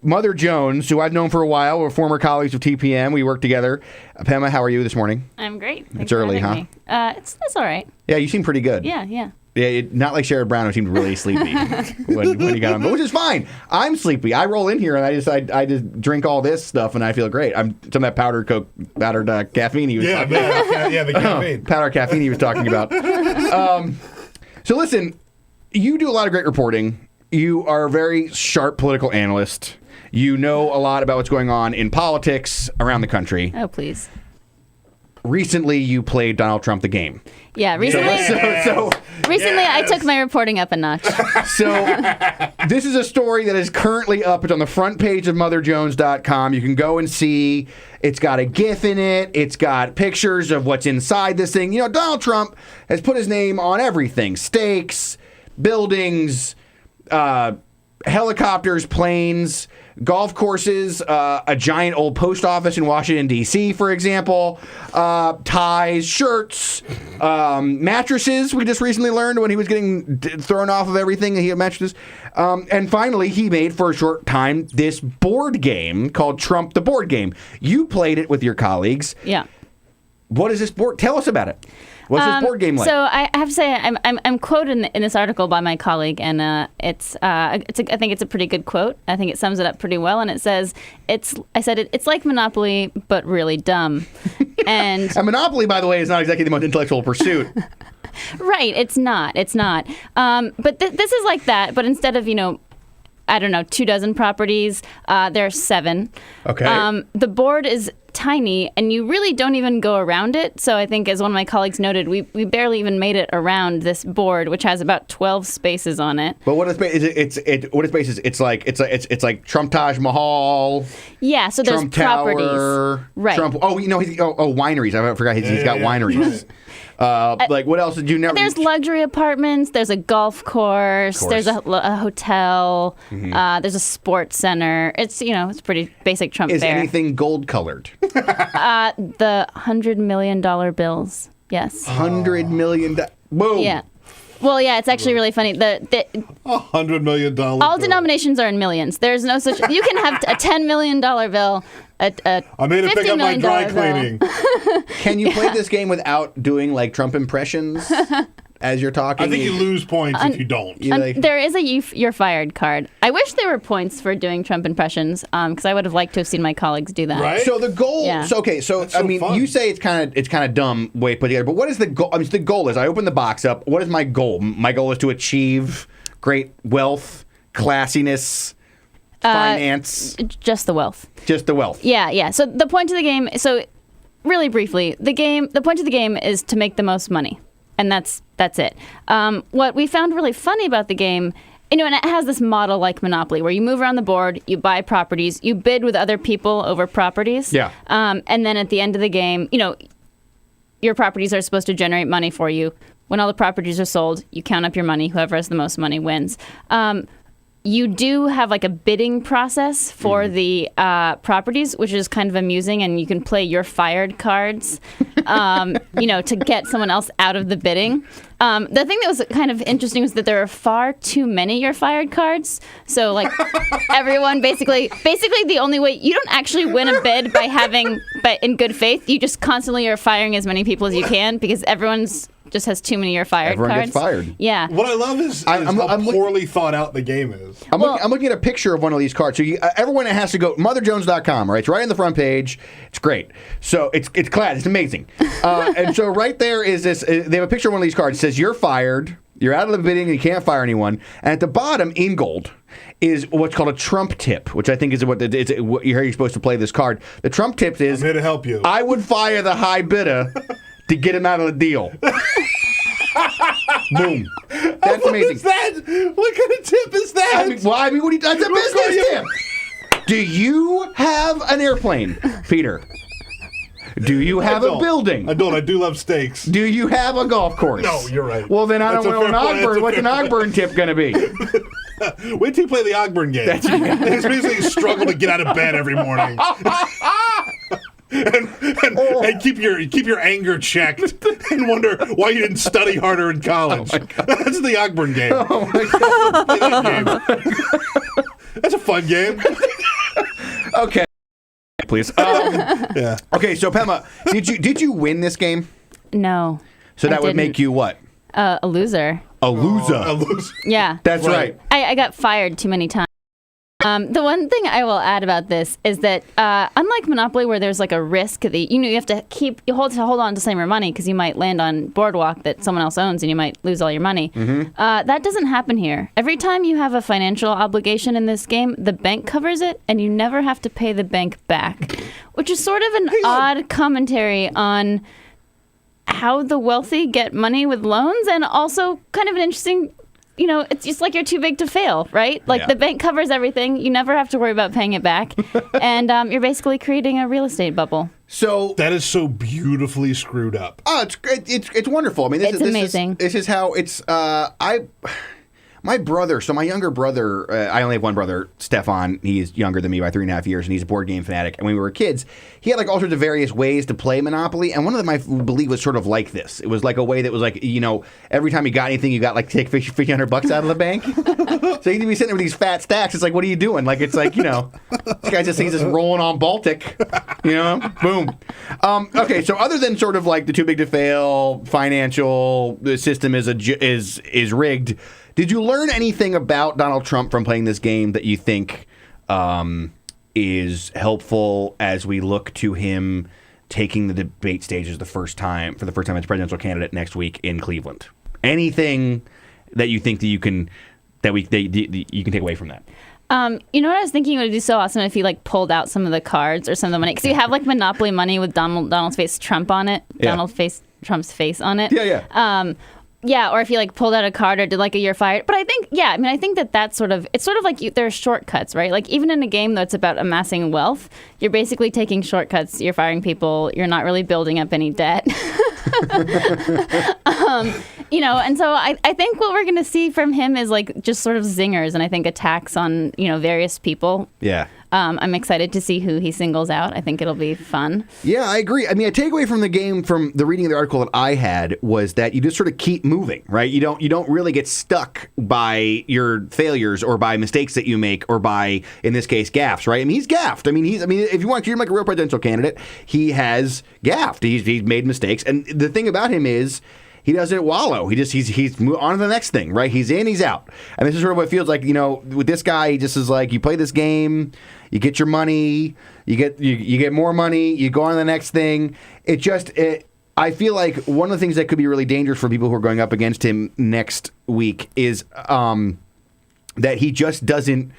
Mother Jones, who I've known for a while. We're former colleagues of TPM. We work together. Pema, how are you this morning? I'm great. Thanks It's early, huh? It's all right. Yeah, you seem pretty good. Yeah. Yeah, not like Sherrod Brown, who seemed really sleepy when he got on, but which is fine. I'm sleepy. I roll in here and I just drink all this stuff and I feel great. I'm some of that powdered caffeine he was talking about. Yeah, the caffeine. Powdered caffeine he was talking about. So listen, you do a lot of great reporting. You are a very sharp political analyst. You know a lot about what's going on in politics around the country. Oh, please. Recently, you played Donald Trump the game. Yeah, recently. Recently, I took my reporting up a notch. So this is a story that is currently up. It's on the front page of MotherJones.com. You can go and see. It's got a GIF in it. It's got pictures of what's inside this thing. You know, Donald Trump has put his name on everything: steaks, buildings, helicopters, planes, golf courses, a giant old post office in Washington, D.C., for example, ties, shirts, mattresses. We just recently learned when he was getting thrown off of everything, he had mattresses. And finally, he made for a short time this board game called Trump the Board Game. You played it with your colleagues. Yeah. What is this board? Tell us about it. What's this board game like? So I have to say I'm quoted in this article by my colleague, and I think it's a pretty good quote. I think it sums it up pretty well, and it says it's like Monopoly but really dumb. And Monopoly, by the way, is not exactly the most intellectual pursuit. Right, it's not. But this is like that. But instead of I don't know, 24 properties. There are 7. Okay. The board is tiny, and you really don't even go around it. So I think, as one of my colleagues noted, we barely even made it around this board, which has about 12 spaces on it. But what is space? It's like Trump Taj Mahal. Yeah, so there's Trump properties. Tower, Right. Trump. Wineries. I forgot he's got wineries. Like, what else did you never? There's luxury apartments. There's a golf course. There's a hotel. There's a sports center. It's it's pretty basic Trump Is fare. anything gold colored? The $100 million bills. Yes. $100 million. Boom. Yeah. Well, yeah, it's actually really funny. The $100 million. All denominations are in millions. There's no such. You can have a $10 million bill. I made it pick up my dry cleaning. Can you play this game without doing like Trump impressions as you're talking? I think you lose points if you don't. There is a you're fired card. I wish there were points for doing Trump impressions, because I would have liked to have seen my colleagues do that. Right. So the goal. Yeah. So I mean, fun. you say it's kind of dumb way put together, but what is the goal? I mean, the goal is I open the box up. What is my goal? My goal is to achieve great wealth, classiness, finance. Just the wealth. Just the wealth. Yeah. So the point of the game. So really briefly, the point of the game is to make the most money. And that's it. What we found really funny about the game, and it has this model like Monopoly, where you move around the board, you buy properties, you bid with other people over properties. Yeah. And then at the end of the game, your properties are supposed to generate money for you. When all the properties are sold, you count up your money. Whoever has the most money wins. You do have like a bidding process for the properties, which is kind of amusing, and you can play you're fired cards, to get someone else out of the bidding. The thing that was kind of interesting was that there are far too many you're fired cards. So like everyone basically the only way you don't actually win a bid but in good faith, you just constantly are firing as many people as you can because everyone's just has too many you're fired Everyone cards. gets fired. Yeah. What I love is how poorly thought out the game is. I'm looking at a picture of one of these cards. So everyone has to go motherjones.com, right? It's right on the front page. It's great. So it's class. It's amazing. And so right there is this. They have a picture of one of these cards. It says you're fired. You're out of the bidding. And you can't fire anyone. And at the bottom in gold is what's called a Trump tip, which I think is what you're supposed to play this card. The Trump tip is I'm here to help you. I would fire the high bidder to get him out of the deal. Boom. That's amazing. What is that? What kind of tip is that? I mean, that's a business tip. Do you have an airplane, Peter? Do you have a building? I don't. I do love steaks. Do you have a golf course? No, you're right. Well, then I don't know an Ogburn. What's an Ogburn tip going to be? Wait till you play the Ogburn game. It's basically you struggle to get out of bed every morning. And keep your anger checked and wonder why you didn't study harder in college. That's the Ogburn game. Oh my God. Play that game. That's a fun game. Okay. Please. Yeah. Okay, so Pema, did you win this game? No. So that I would didn't. make you what? A loser. A loser. A loser. Yeah. That's right. I got fired too many times. The one thing I will add about this is that unlike Monopoly, where there's like a risk that you have to hold on to some of your money because you might land on Boardwalk that someone else owns and you might lose all your money. That doesn't happen here. Every time you have a financial obligation in this game, the bank covers it and you never have to pay the bank back, which is sort of an odd commentary on how the wealthy get money with loans, and also kind of an interesting. It's just like you're too big to fail, right? Like the bank covers everything. You never have to worry about paying it back. And you're basically creating a real estate bubble. So that is so beautifully screwed up. Oh, it's wonderful. I mean, It's amazing. This is how it's. My brother, so my younger brother, I only have one brother, Stefan. He's younger than me by 3.5 years, and he's a board game fanatic. And when we were kids, he had like all sorts of various ways to play Monopoly, and one of them I believe was sort of like this. It was like a way that was like, every time you got anything, you got like take $1,500 out of the bank. So you'd be sitting there with these fat stacks. It's like, what are you doing? Like, it's like, this guy just sees us rolling on Baltic, boom. Okay, so other than sort of like the too big to fail financial system is rigged. Did you learn anything about Donald Trump from playing this game that you think is helpful as we look to him taking the debate stages for the first time as presidential candidate next week in Cleveland? Anything that you think that you can take away from that? You know what I was thinking would be so awesome if he like pulled out some of the cards or some of the money, because you have like Monopoly money with Donald's face Trump on it, Trump's face on it. Yeah, or if you like pulled out a card or did like a "you're fired." But I think, I think that's sort of, it's sort of like there are shortcuts, right? Like even in a game that's about amassing wealth, you're basically taking shortcuts. You're firing people. You're not really building up any debt. And so I think what we're going to see from him is like just sort of zingers, and I think attacks on, various people. Yeah. I'm excited to see who he singles out. I think it'll be fun. Yeah, I agree. I mean, a takeaway from the game, from the reading of the article that I had, was that you just sort of keep moving, right? You don't really get stuck by your failures or by mistakes that you make or by, in this case, gaffes, right? I mean, he's gaffed. I mean, if you want to treat him like a real presidential candidate, he has gaffed. He's made mistakes, and the thing about him is, he doesn't wallow. He's on to the next thing, right? He's in, he's out. And this is sort of what it feels like, with this guy. He just is like, you play this game, you get your money, you get more money, you go on to the next thing. I feel like one of the things that could be really dangerous for people who are going up against him next week is that he just doesn't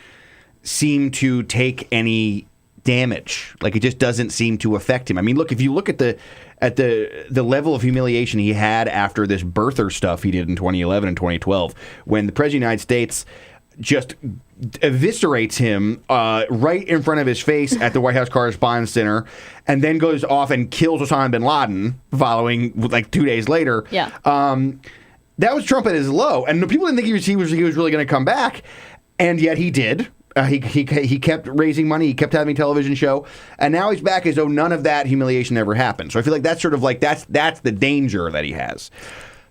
seem to take any damage. Like, it just doesn't seem to affect him. I mean, look, if you look at the level of humiliation he had after this birther stuff he did in 2011 and 2012, when the President of the United States just eviscerates him right in front of his face at the White House Correspondents' Center, and then goes off and kills Osama bin Laden following, like, 2 days later. Yeah. That was Trump at his low, and people didn't think he was really going to come back, and yet he did. He kept raising money. He kept having a television show, and now he's back as though none of that humiliation ever happened. So I feel like that's sort of like that's the danger that he has.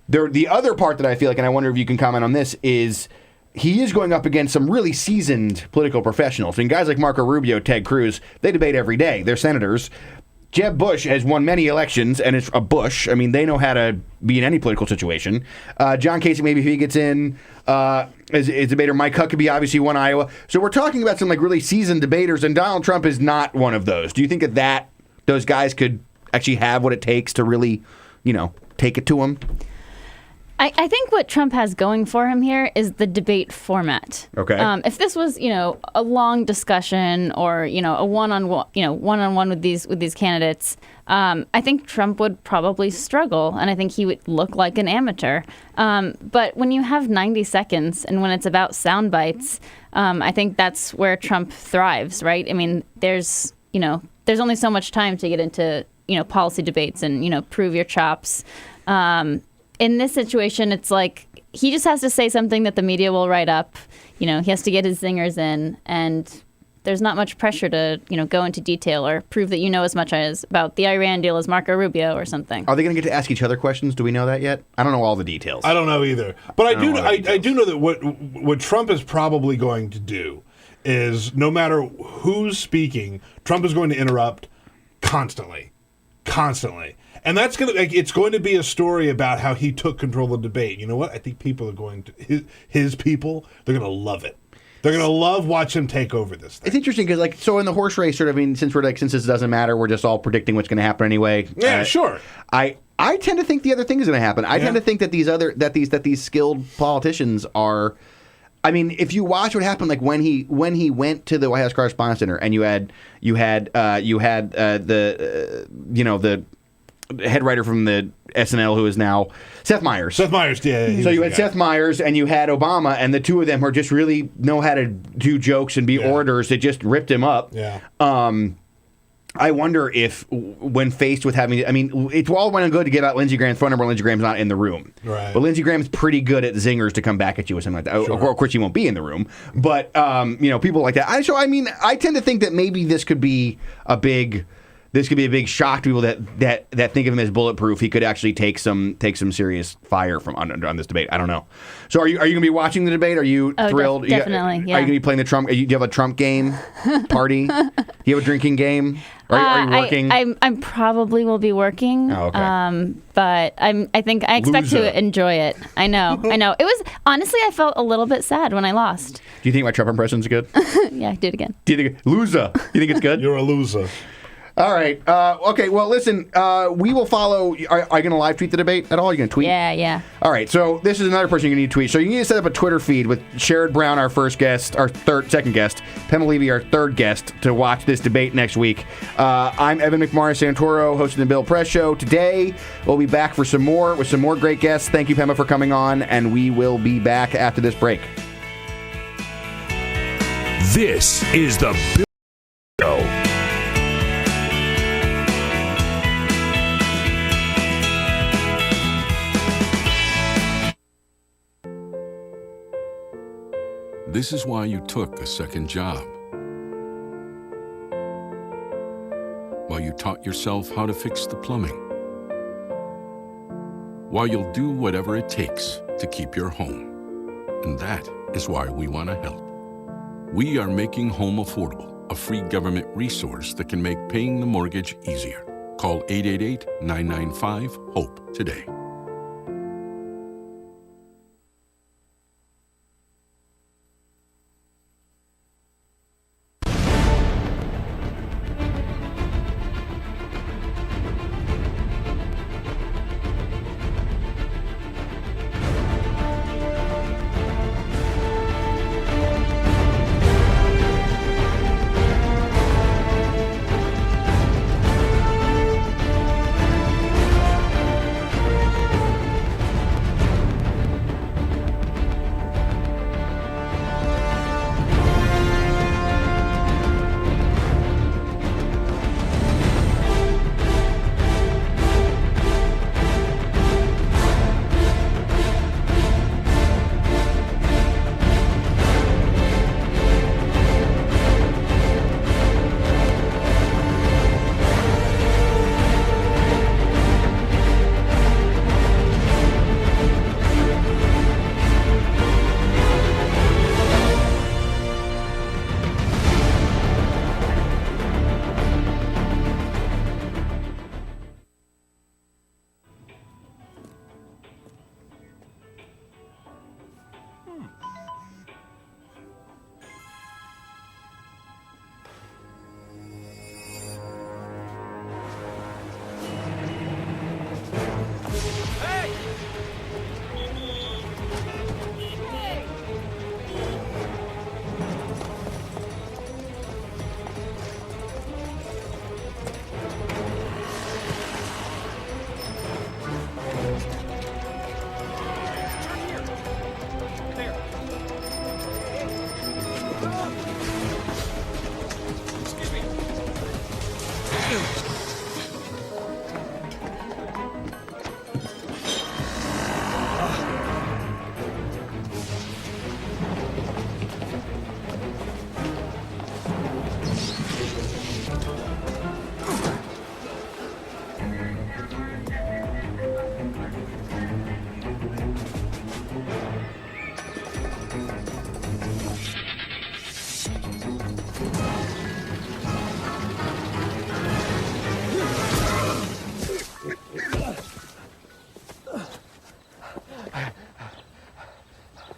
The other part that I feel like, and I wonder if you can comment on this, is he is going up against some really seasoned political professionals. I mean, guys like Marco Rubio, Ted Cruz, they debate every day. They're senators. Jeb Bush has won many elections, and it's a Bush. I mean, they know how to be in any political situation. John Kasich, maybe if he gets in, as a debater. Mike Huckabee obviously won Iowa. So we're talking about some like really seasoned debaters, and Donald Trump is not one of those. Do you think that those guys could actually have what it takes to really, take it to him? I think what Trump has going for him here is the debate format. Okay. If this was, a long discussion or, a one-on-one with these candidates, I think Trump would probably struggle, and I think he would look like an amateur. But when you have 90 seconds and when it's about sound bites, I think that's where Trump thrives, right? I mean, there's only so much time to get into, policy debates and, prove your chops. In this situation, it's like he just has to say something that the media will write up. He has to get his zingers in, and there's not much pressure to, go into detail or prove that you know as much as about the Iran deal as Marco Rubio or something. Are they going to get to ask each other questions? Do we know that yet? I don't know all the details. I don't know either. But I do know that what Trump is probably going to do is, no matter who's speaking, Trump is going to interrupt constantly. And that's it's going to be a story about how he took control of the debate. You know what? I think people are going to, his people, they're going to love it. They're going to love watch him take over this thing. It's interesting because, so in the horse race, since this doesn't matter, we're just all predicting what's going to happen anyway. Yeah, sure. I tend to think the other thing is going to happen. I tend to think that these skilled politicians are. I mean, if you watch what happened, like when he went to the White House Correspondents' Center, and you had the head writer from the SNL, who is now Seth Meyers. Yeah. So you had Seth Meyers and you had Obama, and the two of them are just really know how to do jokes and be orators. It just ripped him up. Yeah. I wonder if, when faced with having, it's all well and good to give out Lindsey Graham's phone number. Lindsey Graham's not in the room. Right. But Lindsey Graham's pretty good at zingers to come back at you with something like that. Sure. Of course, he won't be in the room. But, people like that. I tend to think that maybe this could be a big shock to people that think of him as bulletproof. He could actually take some serious fire from on this debate. I don't know. So are you going to be watching the debate? Are you thrilled? Definitely. Yeah. Are you going to be playing the Trump? Do you have a Trump game party? Do you have a drinking game? Are you working? I probably will be working. Oh, okay. But I expect to enjoy it. I know. It was, honestly, I felt a little bit sad when I lost. Do you think my Trump impression's good? Yeah, I did again. Do you think loser? Do you think it's good? You're a loser. All right. Okay. Well, listen. We will follow. Are you going to live tweet the debate at all? Are you going to tweet? Yeah. All right. So this is another person you need to tweet. So you need to set up a Twitter feed with Sherrod Brown, our first guest, our second guest, Pema Levy, our third guest, to watch this debate next week. I'm Evan McMorris Santoro, hosting the Bill Press Show. Today we'll be back for some more great guests. Thank you, Pema, for coming on, and we will be back after this break. This is the Bill Show. This is why you took a second job. While you taught yourself how to fix the plumbing. While you'll do whatever it takes to keep your home. And that is why we want to help. We are making home affordable, a free government resource that can make paying the mortgage easier. Call 888-995-HOPE today.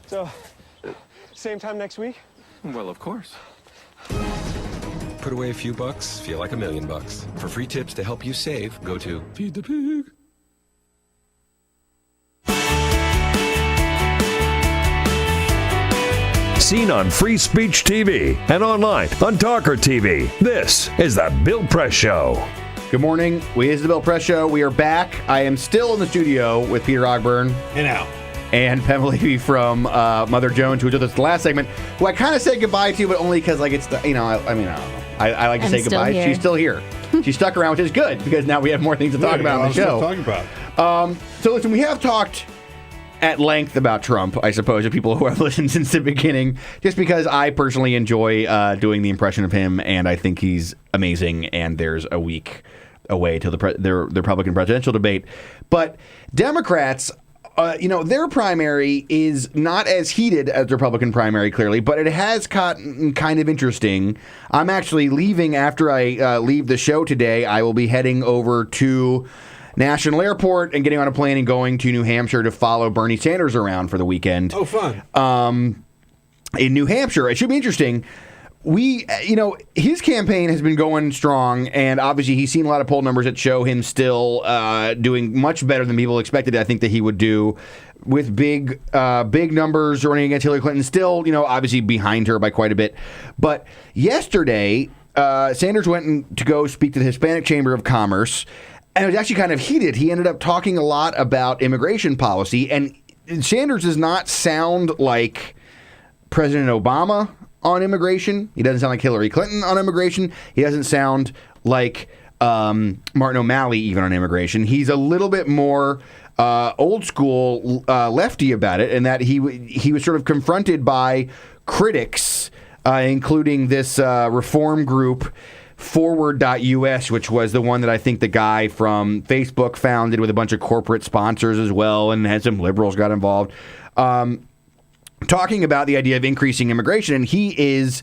So, same time next week? Well, of course. Put away a few bucks, feel like $1 million. For free tips to help you save, go to Feed the Pig. Seen on Free Speech TV and online on Talker TV. This is the Bill Press Show. Good morning. It is the Bill Press Show. We are back. I am still in the studio with Peter Ogburn. And Al. And Pema Levy from Mother Jones, who was with us the last segment, who I kind of said goodbye to, but only because, like, it's the, I don't know. I like to say goodbye. Here. She's still here. She stuck around, which is good, because now we have more things to talk about on the show. So listen, we have talked at length about Trump, I suppose, to people who have listened since the beginning, just because I personally enjoy doing the impression of him, and I think he's amazing, and there's a week away till the Republican presidential debate. But Democrats, their primary is not as heated as the Republican primary, clearly, but it has gotten kind of interesting. I'm actually leaving after I leave the show today. I will be heading over to National Airport and getting on a plane and going to New Hampshire to follow Bernie Sanders around for the weekend. Oh, fun. In New Hampshire. It should be interesting. his campaign has been going strong, and obviously he's seen a lot of poll numbers that show him still doing much better than people expected. I think that he would do with big numbers running against Hillary Clinton. Still, obviously behind her by quite a bit. But yesterday, Sanders went to go speak to the Hispanic Chamber of Commerce, and it was actually kind of heated. He ended up talking a lot about immigration policy, and Sanders does not sound like President Obama on immigration. He doesn't sound like Hillary Clinton on immigration. He doesn't sound like Martin O'Malley even on immigration. He's a little bit more old school lefty about it, and that he was sort of confronted by critics, including this reform group Forward.us, which was the one that I think the guy from Facebook founded with a bunch of corporate sponsors as well, and had some liberals got involved. Talking about the idea of increasing immigration, and he is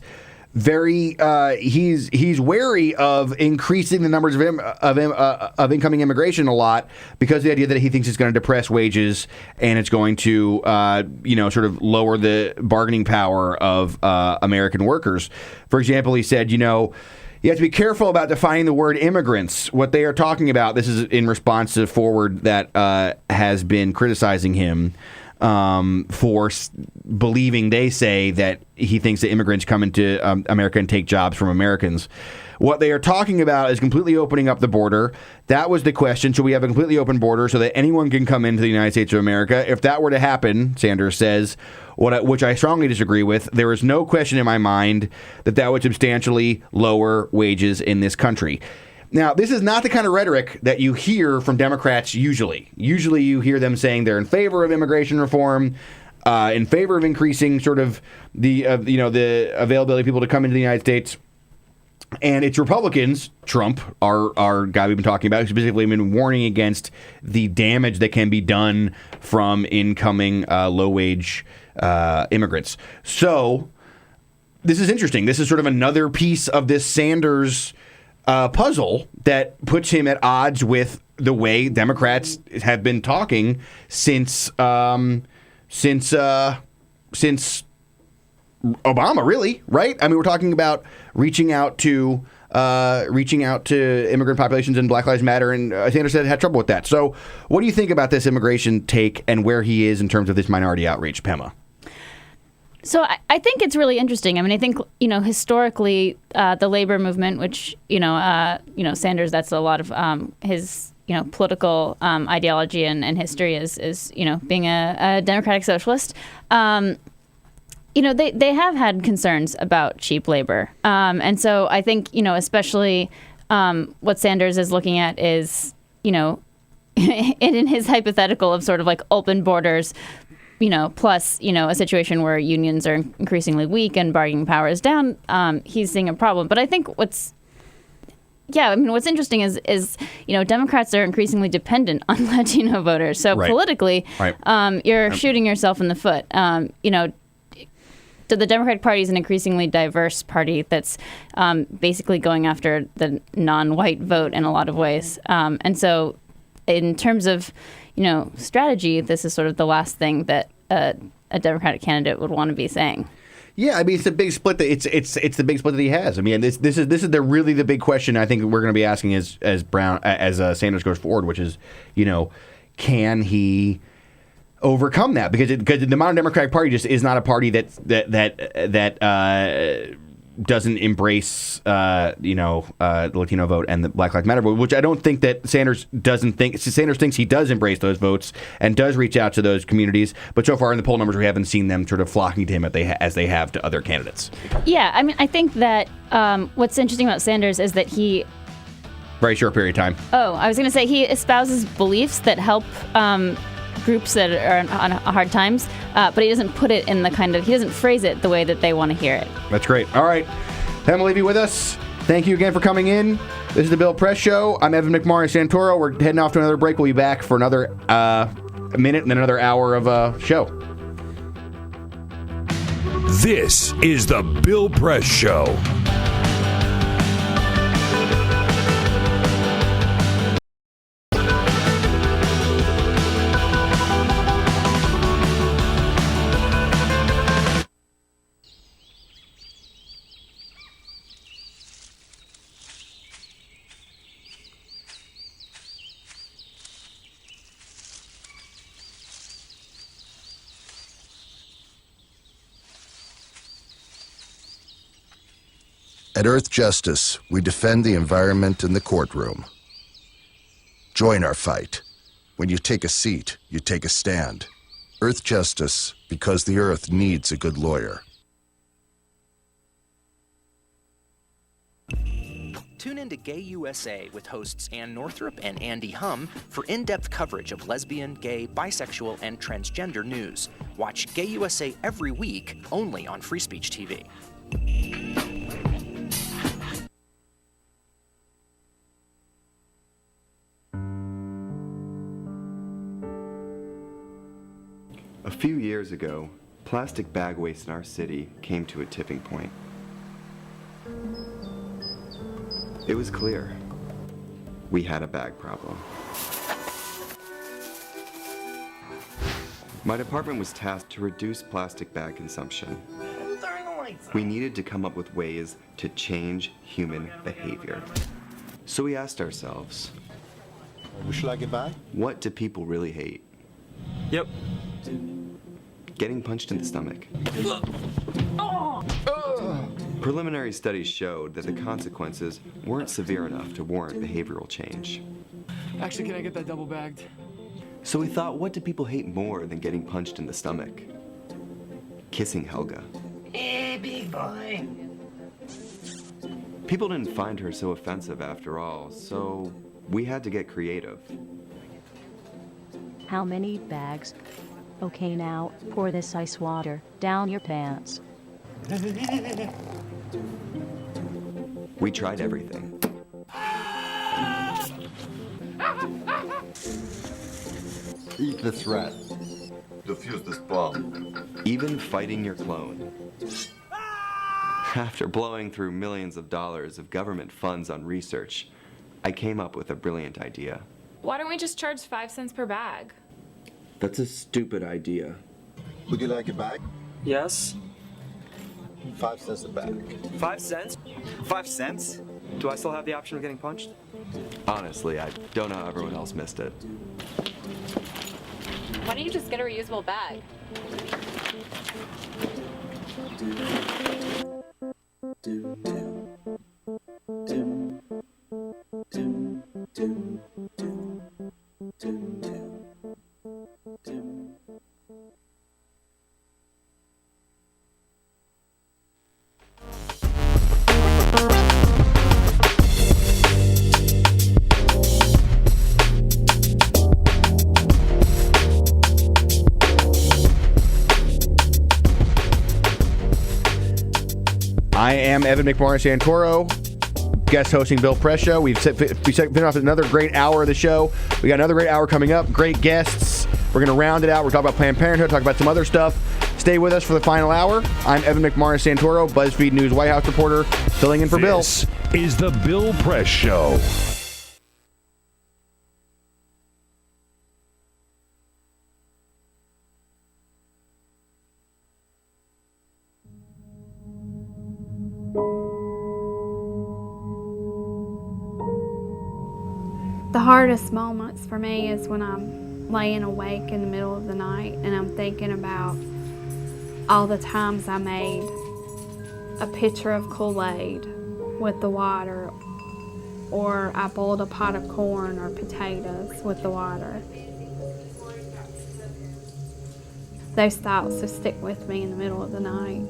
very he's wary of increasing the numbers of incoming immigration a lot, because of the idea that he thinks it's going to depress wages and it's going to sort of lower the bargaining power of American workers. For example, he said, you have to be careful about defining the word immigrants. What they are talking about, this is in response to Forward that has been criticizing him for believing, they say, that he thinks that immigrants come into America and take jobs from Americans. What they are talking about is completely opening up the border. That was the question. Should we have a completely open border so that anyone can come into the United States of America? If that were to happen, Sanders says, which I strongly disagree with, there is no question in my mind that would substantially lower wages in this country. Now, this is not the kind of rhetoric that you hear from Democrats usually. Usually you hear them saying they're in favor of immigration reform, in favor of increasing sort of the availability of people to come into the United States. And it's Republicans, Trump, our guy we've been talking about, who's specifically been warning against the damage that can be done from incoming low-wage immigrants. So this is interesting. This is sort of another piece of this Sanders puzzle that puts him at odds with the way Democrats have been talking since Obama, really, right? I mean, we're talking about reaching out to immigrant populations and Black Lives Matter, and Sanders said had trouble with that. So what do you think about this immigration take and where he is in terms of this minority outreach, Pema? So I think it's really interesting. I mean, I think, historically, the labor movement, which, Sanders, that's a lot of his, political ideology and history is being a democratic socialist. They have had concerns about cheap labor. And so I think, especially what Sanders is looking at is, in his hypothetical of sort of like open borders, plus, a situation where unions are increasingly weak and bargaining power is down, he's seeing a problem. But I think what's interesting is Democrats are increasingly dependent on Latino voters. So politically, you're shooting yourself in the foot. So the Democratic Party is an increasingly diverse party that's basically going after the non-white vote in a lot of ways. And so in terms of, strategy, this is sort of the last thing that a Democratic candidate would want to be saying. Yeah, I mean, it's a big split. It's the big split that he has. I mean, this is really the big question I think we're going to be asking as Sanders goes forward, which is, can he overcome that? Because the modern Democratic Party just is not a party that doesn't embrace the Latino vote and the Black Lives Matter vote, which I don't think that Sanders doesn't think. Sanders thinks he does embrace those votes and does reach out to those communities, but so far in the poll numbers we haven't seen them sort of flocking to him as they have to other candidates. Yeah, I mean, I think that what's interesting about Sanders is that he very short period of time. Oh, I was going to say he espouses beliefs that help groups that are on hard times, but he doesn't put it in he doesn't phrase it the way that they want to hear it. That's great. All right. Pema Levy with us. Thank you again for coming in. This is the Bill Press Show. I'm Evan McMorris-Santoro. We're heading off to another break. We'll be back for another minute and then another hour of show. This is the Bill Press Show. At Earth Justice, we defend the environment in the courtroom. Join our fight. When you take a seat, you take a stand. Earth Justice, because the Earth needs a good lawyer. Tune in to Gay USA with hosts Ann Northrup and Andy Hum for in-depth coverage of lesbian, gay, bisexual, and transgender news. Watch Gay USA every week, only on Free Speech TV. A few years ago, plastic bag waste in our city came to a tipping point. It was clear we had a bag problem. My department was tasked to reduce plastic bag consumption. We needed to come up with ways to change human behavior. So we asked ourselves, would you like it back? What do people really hate? Yep. Getting punched in the stomach. Preliminary studies showed that the consequences weren't severe enough to warrant behavioral change. Actually, can I get that double bagged? So we thought, what do people hate more than getting punched in the stomach? Kissing Helga. Hey, big boy. People didn't find her so offensive after all, so we had to get creative. How many bags? Okay, now, pour this ice water down your pants. We tried everything. Eat this rat. Defuse this bomb. Even fighting your clone. After blowing through millions of dollars of government funds on research, I came up with a brilliant idea. Why don't we just charge 5 cents per bag? That's a stupid idea. Would you like a bag? Yes. 5 cents a bag. 5 cents? 5 cents? Do I still have the option of getting punched? Honestly, I don't know how everyone else missed it. Why don't you just get a reusable bag? I am Evan McMorris-Santoro, guest hosting Bill Press Show. We've been off another great hour of the show. We got another great hour coming up. Great guests. We're going to round it out. We're talking about Planned Parenthood, talk about some other stuff. Stay with us for the final hour. I'm Evan McMorris-Santoro, BuzzFeed News White House reporter, filling in for Bill. This is the Bill Press Show. The hardest moments for me is when I'm laying awake in the middle of the night and I'm thinking about all the times I made a pitcher of Kool-Aid with the water, or I boiled a pot of corn or potatoes with the water. Those thoughts just stick with me in the middle of the night,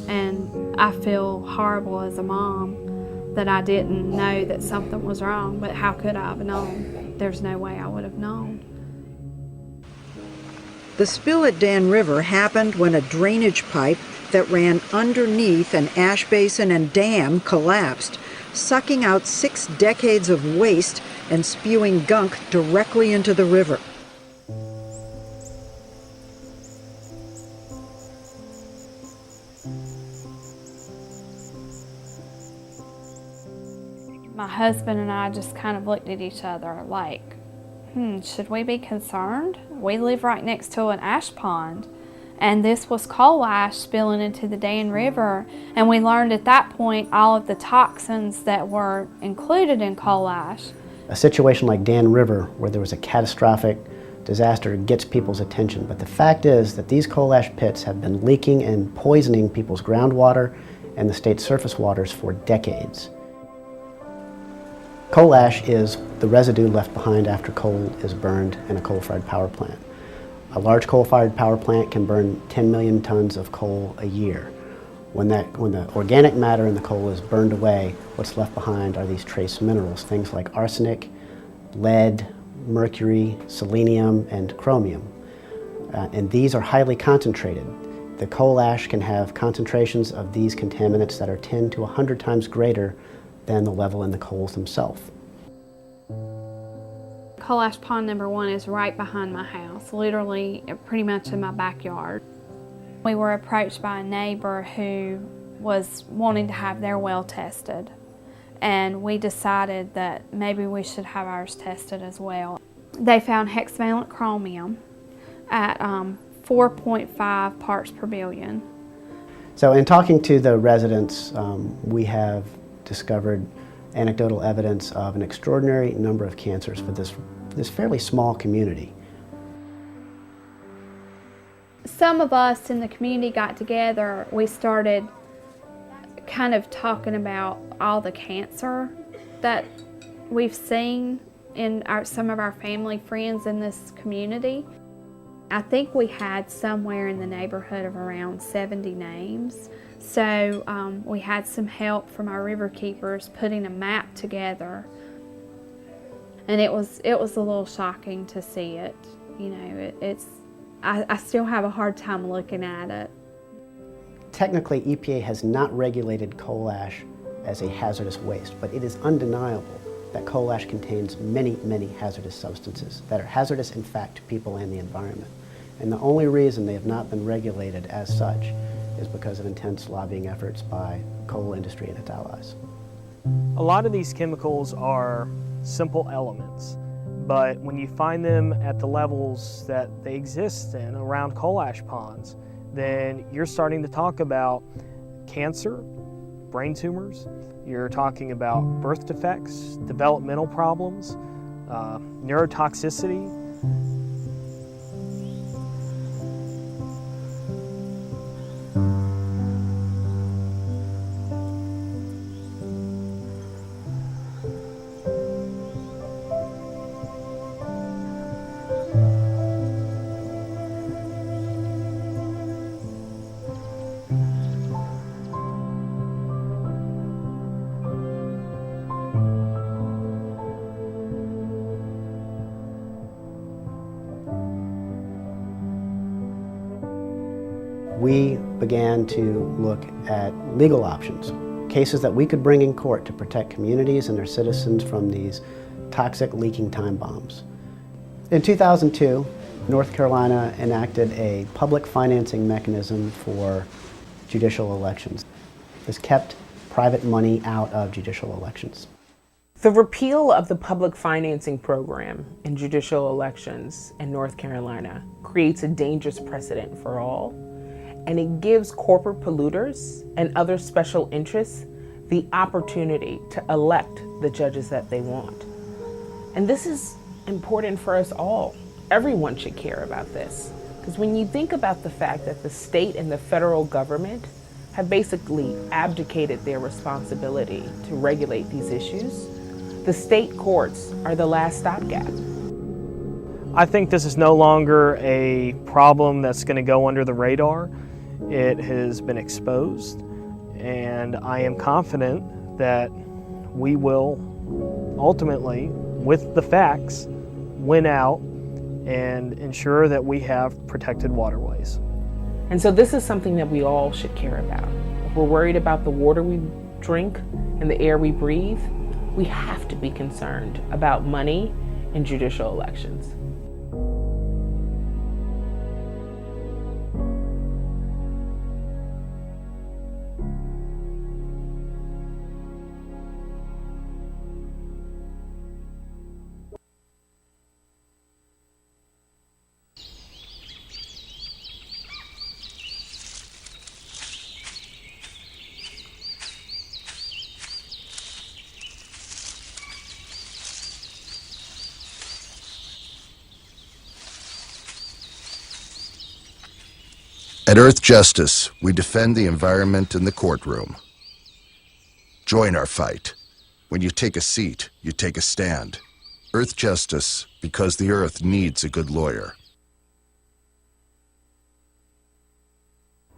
and I feel horrible as a mom that I didn't know that something was wrong, but how could I have known? There's no way I would have known. The spill at Dan River happened when a drainage pipe that ran underneath an ash basin and dam collapsed, sucking out 6 decades of waste and spewing gunk directly into the river. My husband and I just kind of looked at each other like, should we be concerned? We live right next to an ash pond, and this was coal ash spilling into the Dan River, and we learned at that point all of the toxins that were included in coal ash. A situation like Dan River, where there was a catastrophic disaster, gets people's attention, but the fact is that these coal ash pits have been leaking and poisoning people's groundwater and the state's surface waters for decades. Coal ash is the residue left behind after coal is burned in a coal-fired power plant. A large coal-fired power plant can burn 10 million tons of coal a year. When the organic matter in the coal is burned away, what's left behind are these trace minerals, things like arsenic, lead, mercury, selenium, and chromium. And these are highly concentrated. The coal ash can have concentrations of these contaminants that are 10 to 100 times greater than the level in the coals themselves. Coal ash pond number 1 is right behind my house, literally pretty much in my backyard. We were approached by a neighbor who was wanting to have their well tested, and we decided that maybe we should have ours tested as well. They found hexavalent chromium at 4.5 parts per billion. So in talking to the residents, we have discovered anecdotal evidence of an extraordinary number of cancers for this fairly small community. Some of us in the community got together. We started kind of talking about all the cancer that we've seen in some of our family friends in this community. I think we had somewhere in the neighborhood of around 70 names. So we had some help from our river keepers putting a map together. And it was a little shocking to see it. You know, I still have a hard time looking at it. Technically, EPA has not regulated coal ash as a hazardous waste, but it is undeniable that coal ash contains many, many hazardous substances that are hazardous, in fact, to people and the environment. And the only reason they have not been regulated as such is because of intense lobbying efforts by the coal industry and its allies. A lot of these chemicals are simple elements, but when you find them at the levels that they exist in around coal ash ponds, then you're starting to talk about cancer, brain tumors, you're talking about birth defects, developmental problems, neurotoxicity. We began to look at legal options, cases that we could bring in court to protect communities and their citizens from these toxic leaking time bombs. In 2002, North Carolina enacted a public financing mechanism for judicial elections. This kept private money out of judicial elections. The repeal of the public financing program in judicial elections in North Carolina creates a dangerous precedent for all, and it gives corporate polluters and other special interests the opportunity to elect the judges that they want. And this is important for us all. Everyone should care about this. Because when you think about the fact that the state and the federal government have basically abdicated their responsibility to regulate these issues, the state courts are the last stopgap. I think this is no longer a problem that's going to go under the radar. It has been exposed, and I am confident that we will ultimately, with the facts, win out and ensure that we have protected waterways. And so this is something that we all should care about. If we're worried about the water we drink and the air we breathe, we have to be concerned about money in judicial elections. At Earth Justice, we defend the environment in the courtroom. Join our fight. When you take a seat, you take a stand. Earth Justice, because the Earth needs a good lawyer.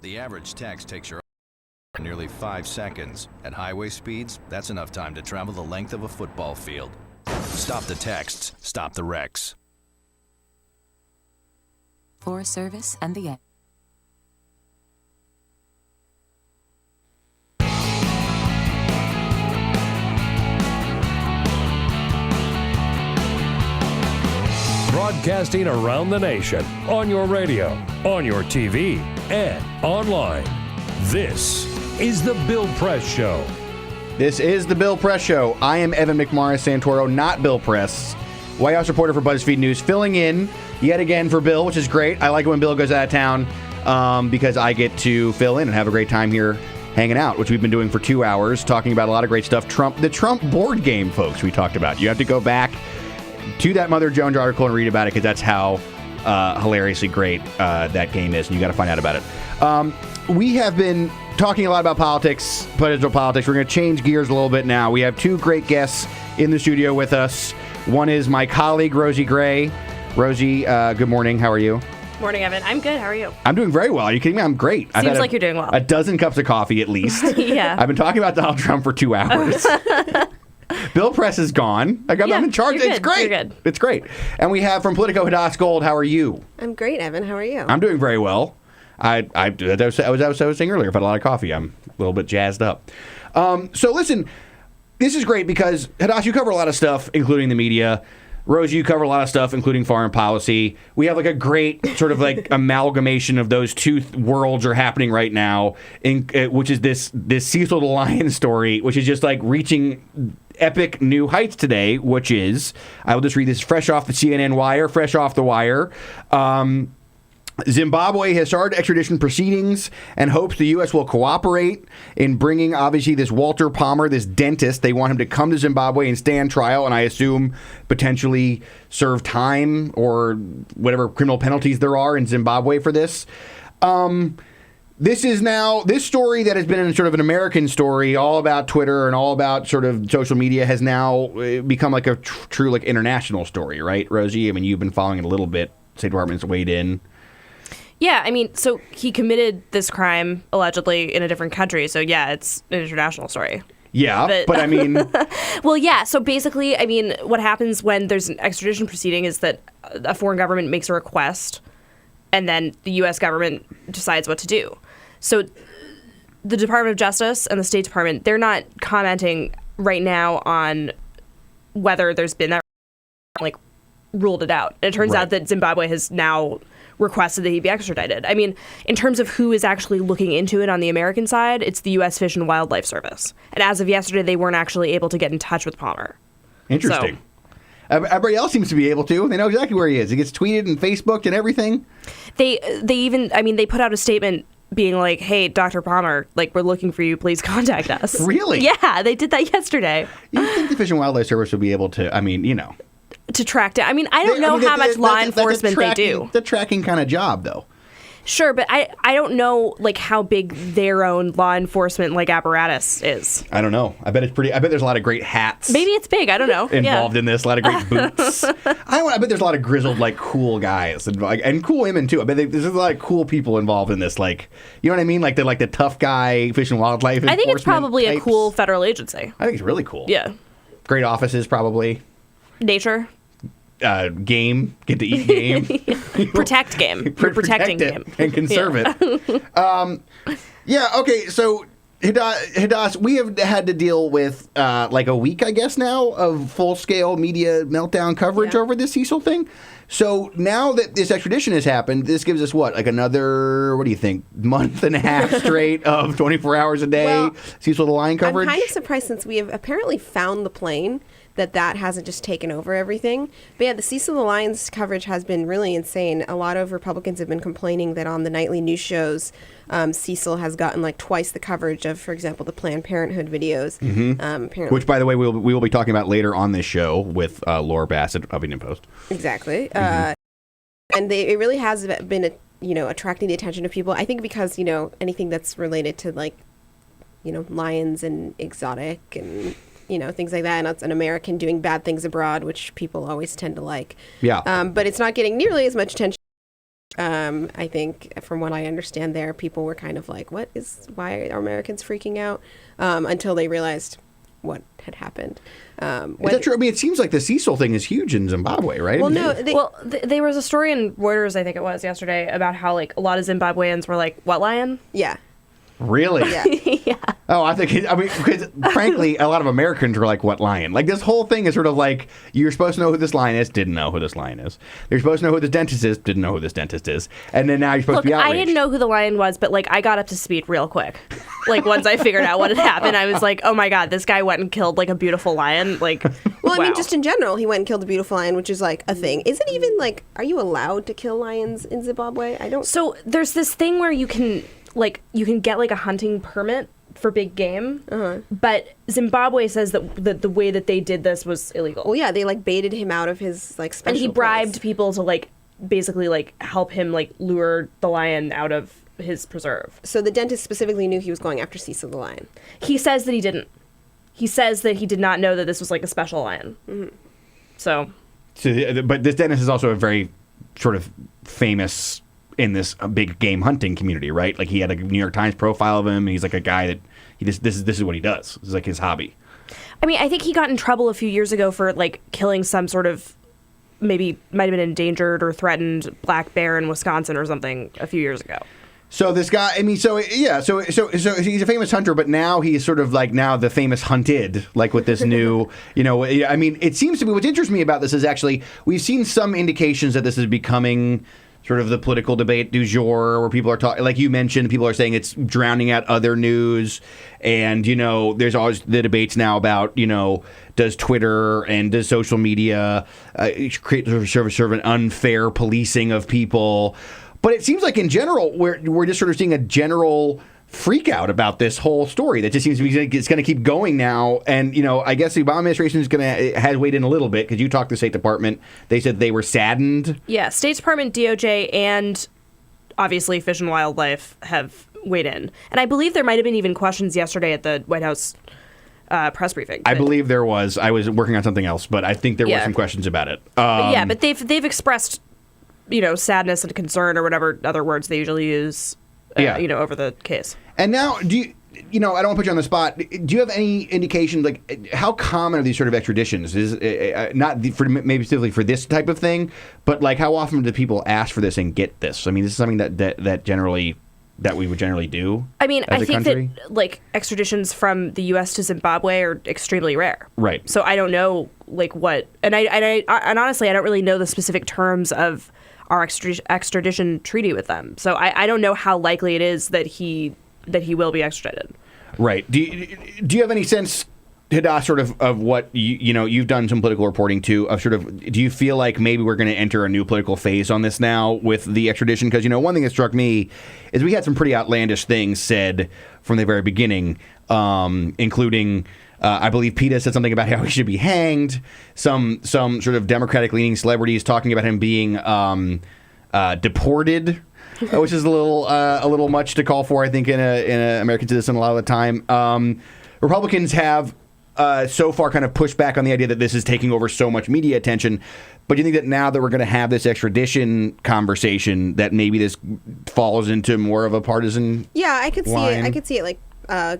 The average text takes your nearly 5 seconds. At highway speeds, that's enough time to travel the length of a football field. Stop the texts, stop the wrecks. For service and the end. Broadcasting around the nation, on your radio, on your TV, and online. This is The Bill Press Show. This is The Bill Press Show. I am Evan McMorris Santoro, not Bill Press, White House reporter for Buzzfeed News, filling in yet again for Bill, which is great. I like it when Bill goes out of town because I get to fill in and have a great time here hanging out, which we've been doing for 2 hours, talking about a lot of great stuff. The Trump board game, folks, we talked about. You have to go back to that Mother Jones article and read about it because that's how hilariously great that game is, and you got to find out about it. We have been talking a lot about politics, political politics. We're going to change gears a little bit now. We have two great guests in the studio with us. One is my colleague, Rosie Gray. Rosie, good morning. How are you? Morning, Evan. I'm good. How are you? I'm doing very well. Are you kidding me? I'm great. Seems like you're doing well. A dozen cups of coffee at least. Yeah. I've been talking about Donald Trump for 2 hours. Bill Press is gone. I'm in charge. It's great. You're good. It's great. And we have from Politico, Hadass Gold. How are you? I'm great, Evan. How are you? I'm doing very well. I was saying earlier, I've had a lot of coffee. I'm a little bit jazzed up. So listen, this is great because, Hadass, you cover a lot of stuff, including the media. Rosie, you cover a lot of stuff, including foreign policy. We have like a great sort of like amalgamation of those two worlds are happening right now, which is this Cecil the Lion story, which is just like reaching epic new heights today, which is, I will just read this fresh off the CNN wire, fresh off the wire. Zimbabwe has started extradition proceedings and hopes the U.S. will cooperate in bringing, obviously, this Walter Palmer, this dentist. They want him to come to Zimbabwe and stand trial, and I assume potentially serve time or whatever criminal penalties there are in Zimbabwe for this. This is now, this story that has been sort of an American story, all about Twitter and all about sort of social media, has now become like a true like international story, right, Rosie? I mean, you've been following it a little bit. State Department's weighed in. Yeah, I mean, so he committed this crime allegedly in a different country. So, yeah, it's an international story. Yeah, but I mean... Well, yeah, so basically, I mean, what happens when there's an extradition proceeding is that a foreign government makes a request and then the U.S. government decides what to do. So the Department of Justice and the State Department, they're not commenting right now on whether there's been that, like, ruled it out. And it turns out that Zimbabwe has now requested that he be extradited. I mean, in terms of who is actually looking into it on the American side, it's the U.S. Fish and Wildlife Service. And as of yesterday, they weren't actually able to get in touch with Palmer. Interesting. So, everybody else seems to be able to. They know exactly where he is. He gets tweeted and Facebooked and everything. They even, I mean, they put out a statement being like, hey, Dr. Palmer, like, we're looking for you. Please contact us. Really? Yeah, they did that yesterday. You think the Fish and Wildlife Service would be able to, I mean, you know. To track down. I mean, I don't know how much law enforcement they do. The tracking kind of job, though. Sure, but I don't know, like, how big their own law enforcement, like, apparatus is. I don't know. I bet there's a lot of great hats. Maybe it's big. I don't know. Involved in this. A lot of great boots. I bet there's a lot of grizzled, like, cool guys. And cool women, too. I bet there's a lot of cool people involved in this. Like, you know what I mean? Like, they're like the tough guy Fish and Wildlife I think it's probably a cool federal agency. I think it's really cool. Yeah. Great offices, probably. Nature. Game, get to eat game. Protect game. You're protecting game. And conserve it. Yeah, okay, so Hadass, we have had to deal with like a week, I guess now, of full-scale media meltdown coverage over this Cecil thing. So now that this extradition has happened, this gives us what, like another, what do you think, month and a half straight of 24 hours a day Cecil the Lion coverage? I'm kind of surprised since we have apparently found the plane that hasn't just taken over everything. But yeah, the Cecil the Lion's coverage has been really insane. A lot of Republicans have been complaining that on the nightly news shows, Cecil has gotten like twice the coverage of, for example, the Planned Parenthood videos. Apparently. Which, by the way, we will be talking about later on this show with Laura Basset of Huffington Post. Exactly. And it really has been, attracting the attention of people. I think because, anything that's related to like lions and exotic and, things like that. And it's an American doing bad things abroad, which people always tend to like. Yeah. But it's not getting nearly as much attention. I think from what I understand there, people were kind of like, why are Americans freaking out? Until they realized what had happened. Is that true? I mean, it seems like the Cecil thing is huge in Zimbabwe, right? Well, no. There was a story in Reuters, I think it was yesterday, about how like a lot of Zimbabweans were like, "What lion?" Yeah. Really? Yeah. Oh, because frankly, a lot of Americans were like, "What lion?" Like this whole thing is sort of like you're supposed to know who this lion is, didn't know who this lion is. You're supposed to know who this dentist is, didn't know who this dentist is, and then now you're supposed to be outraged. I didn't know who the lion was, but like I got up to speed real quick. Like once I figured out what had happened, I was like, "Oh my god, this guy went and killed like a beautiful lion!" Like, well, I wow. mean, just in general, he went and killed a beautiful lion, which is like a thing. Is it even like, are you allowed to kill lions in Zimbabwe? I don't. So there's this thing where you can get like a hunting permit for big game, but Zimbabwe says that the way that they did this was illegal. Well, yeah, they like baited him out of his like special and he bribed place. people to like basically like help him like lure the lion out of his preserve. So the dentist specifically knew he was going after Cecil the lion. He says that he didn't. He says that he did not know that this was like a special lion. Mm-hmm. So, but this dentist is also a very sort of famous in this big game hunting community, right? Like he had a New York Times profile of him, and he's like a guy that this is what he does. This is like his hobby. I mean, I think he got in trouble a few years ago for like killing some sort of maybe might have been endangered or threatened black bear in Wisconsin or something a few years ago. So this guy, I mean, so he's a famous hunter, but now he's sort of like now the famous hunted, like with this new, I mean, it seems to be, what interests me about this is actually, we've seen some indications that this is becoming sort of the political debate du jour, where people are talking, like you mentioned, people are saying it's drowning out other news. And, there's always the debates now about, does Twitter and does social media create sort of an unfair policing of people? But it seems like in general, we're just sort of seeing a general freak out about this whole story that just seems to be it's going to keep going now. And, I guess the Obama administration has weighed in a little bit, because you talked to the State Department. They said they were saddened. Yeah, State Department, DOJ, and obviously Fish and Wildlife have weighed in. And I believe there might have been even questions yesterday at the White House press briefing. I believe there was. I was working on something else, but I think there were some questions about it. But they've expressed, sadness and concern or whatever other words they usually use, over the case. And now, do you, I don't want to put you on the spot. Do you have any indication, like, how common are these sort of extraditions? Is maybe specifically for this type of thing, but like, how often do people ask for this and get this? I mean, this is something that generally that we would generally do. I mean, I think country? that like extraditions from the U.S. to Zimbabwe are extremely rare. Right. So I don't know like what, and honestly, I don't really know the specific terms of our extradition treaty with them. So I don't know how likely it is that he will be extradited. Right. Do you have any sense, Hada, sort of what you've done some political reporting too, of sort of, do you feel like maybe we're going to enter a new political phase on this now with the extradition? Because one thing that struck me is we had some pretty outlandish things said from the very beginning, including I believe PETA said something about how he should be hanged. Some sort of Democratic-leaning celebrities talking about him being deported, which is a little much to call for, I think, in an American citizen a lot of the time. Republicans have so far kind of pushed back on the idea that this is taking over so much media attention. But do you think that now that we're going to have this extradition conversation, that maybe this falls into more of a partisan I could line? see it. I could see it like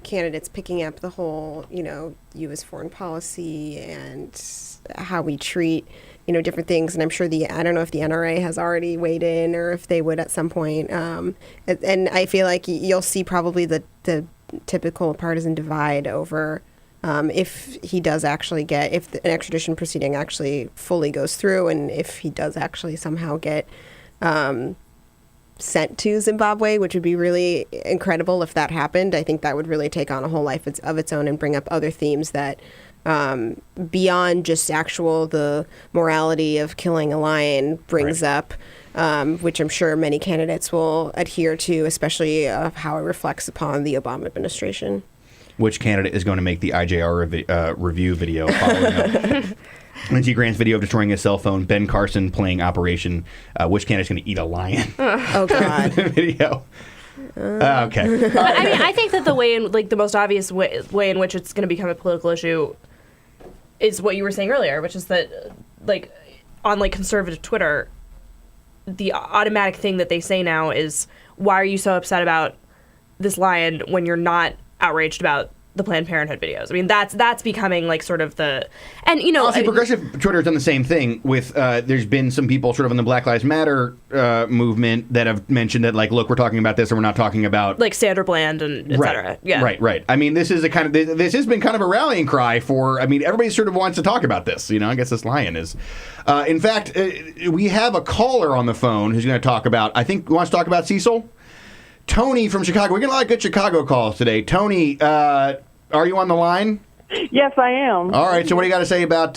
candidates picking up the whole, U.S. foreign policy and how we treat, different things. And I'm sure I don't know if the NRA has already weighed in or if they would at some point. And I feel like you'll see probably the typical partisan divide over if he does actually if an extradition proceeding actually fully goes through, and if he does actually somehow get sent to Zimbabwe, which would be really incredible if that happened. I think that would really take on a whole life of its own and bring up other themes that beyond just the morality of killing a lion brings up, which I'm sure many candidates will adhere to, especially of how it reflects upon the Obama administration. Which candidate is going to make the IJR review video following up? Lindsey Graham's video of destroying his cell phone, Ben Carson playing Operation, which candidate's going to eat a lion? Oh, God. Video. Okay. But I mean, I think that the way in the most obvious way in which it's going to become a political issue is what you were saying earlier, which is that on conservative Twitter, the automatic thing that they say now is, why are you so upset about this lion when you're not outraged about the Planned Parenthood videos? I mean, that's becoming sort of the, and honestly, progressive Twitter has done the same thing with. There's been some people sort of in the Black Lives Matter movement that have mentioned that look, we're talking about this and we're not talking about Sandra Bland and et cetera. Yeah. Right. I mean, this is this has been kind of a rallying cry for. I mean, everybody sort of wants to talk about this. I guess this lion is. In fact, we have a caller on the phone who's going to talk about. I think wants to talk about Cecil. Tony from Chicago. We're getting a lot of good Chicago calls today. Tony, are you on the line? Yes, I am. All right. So what do you got to say about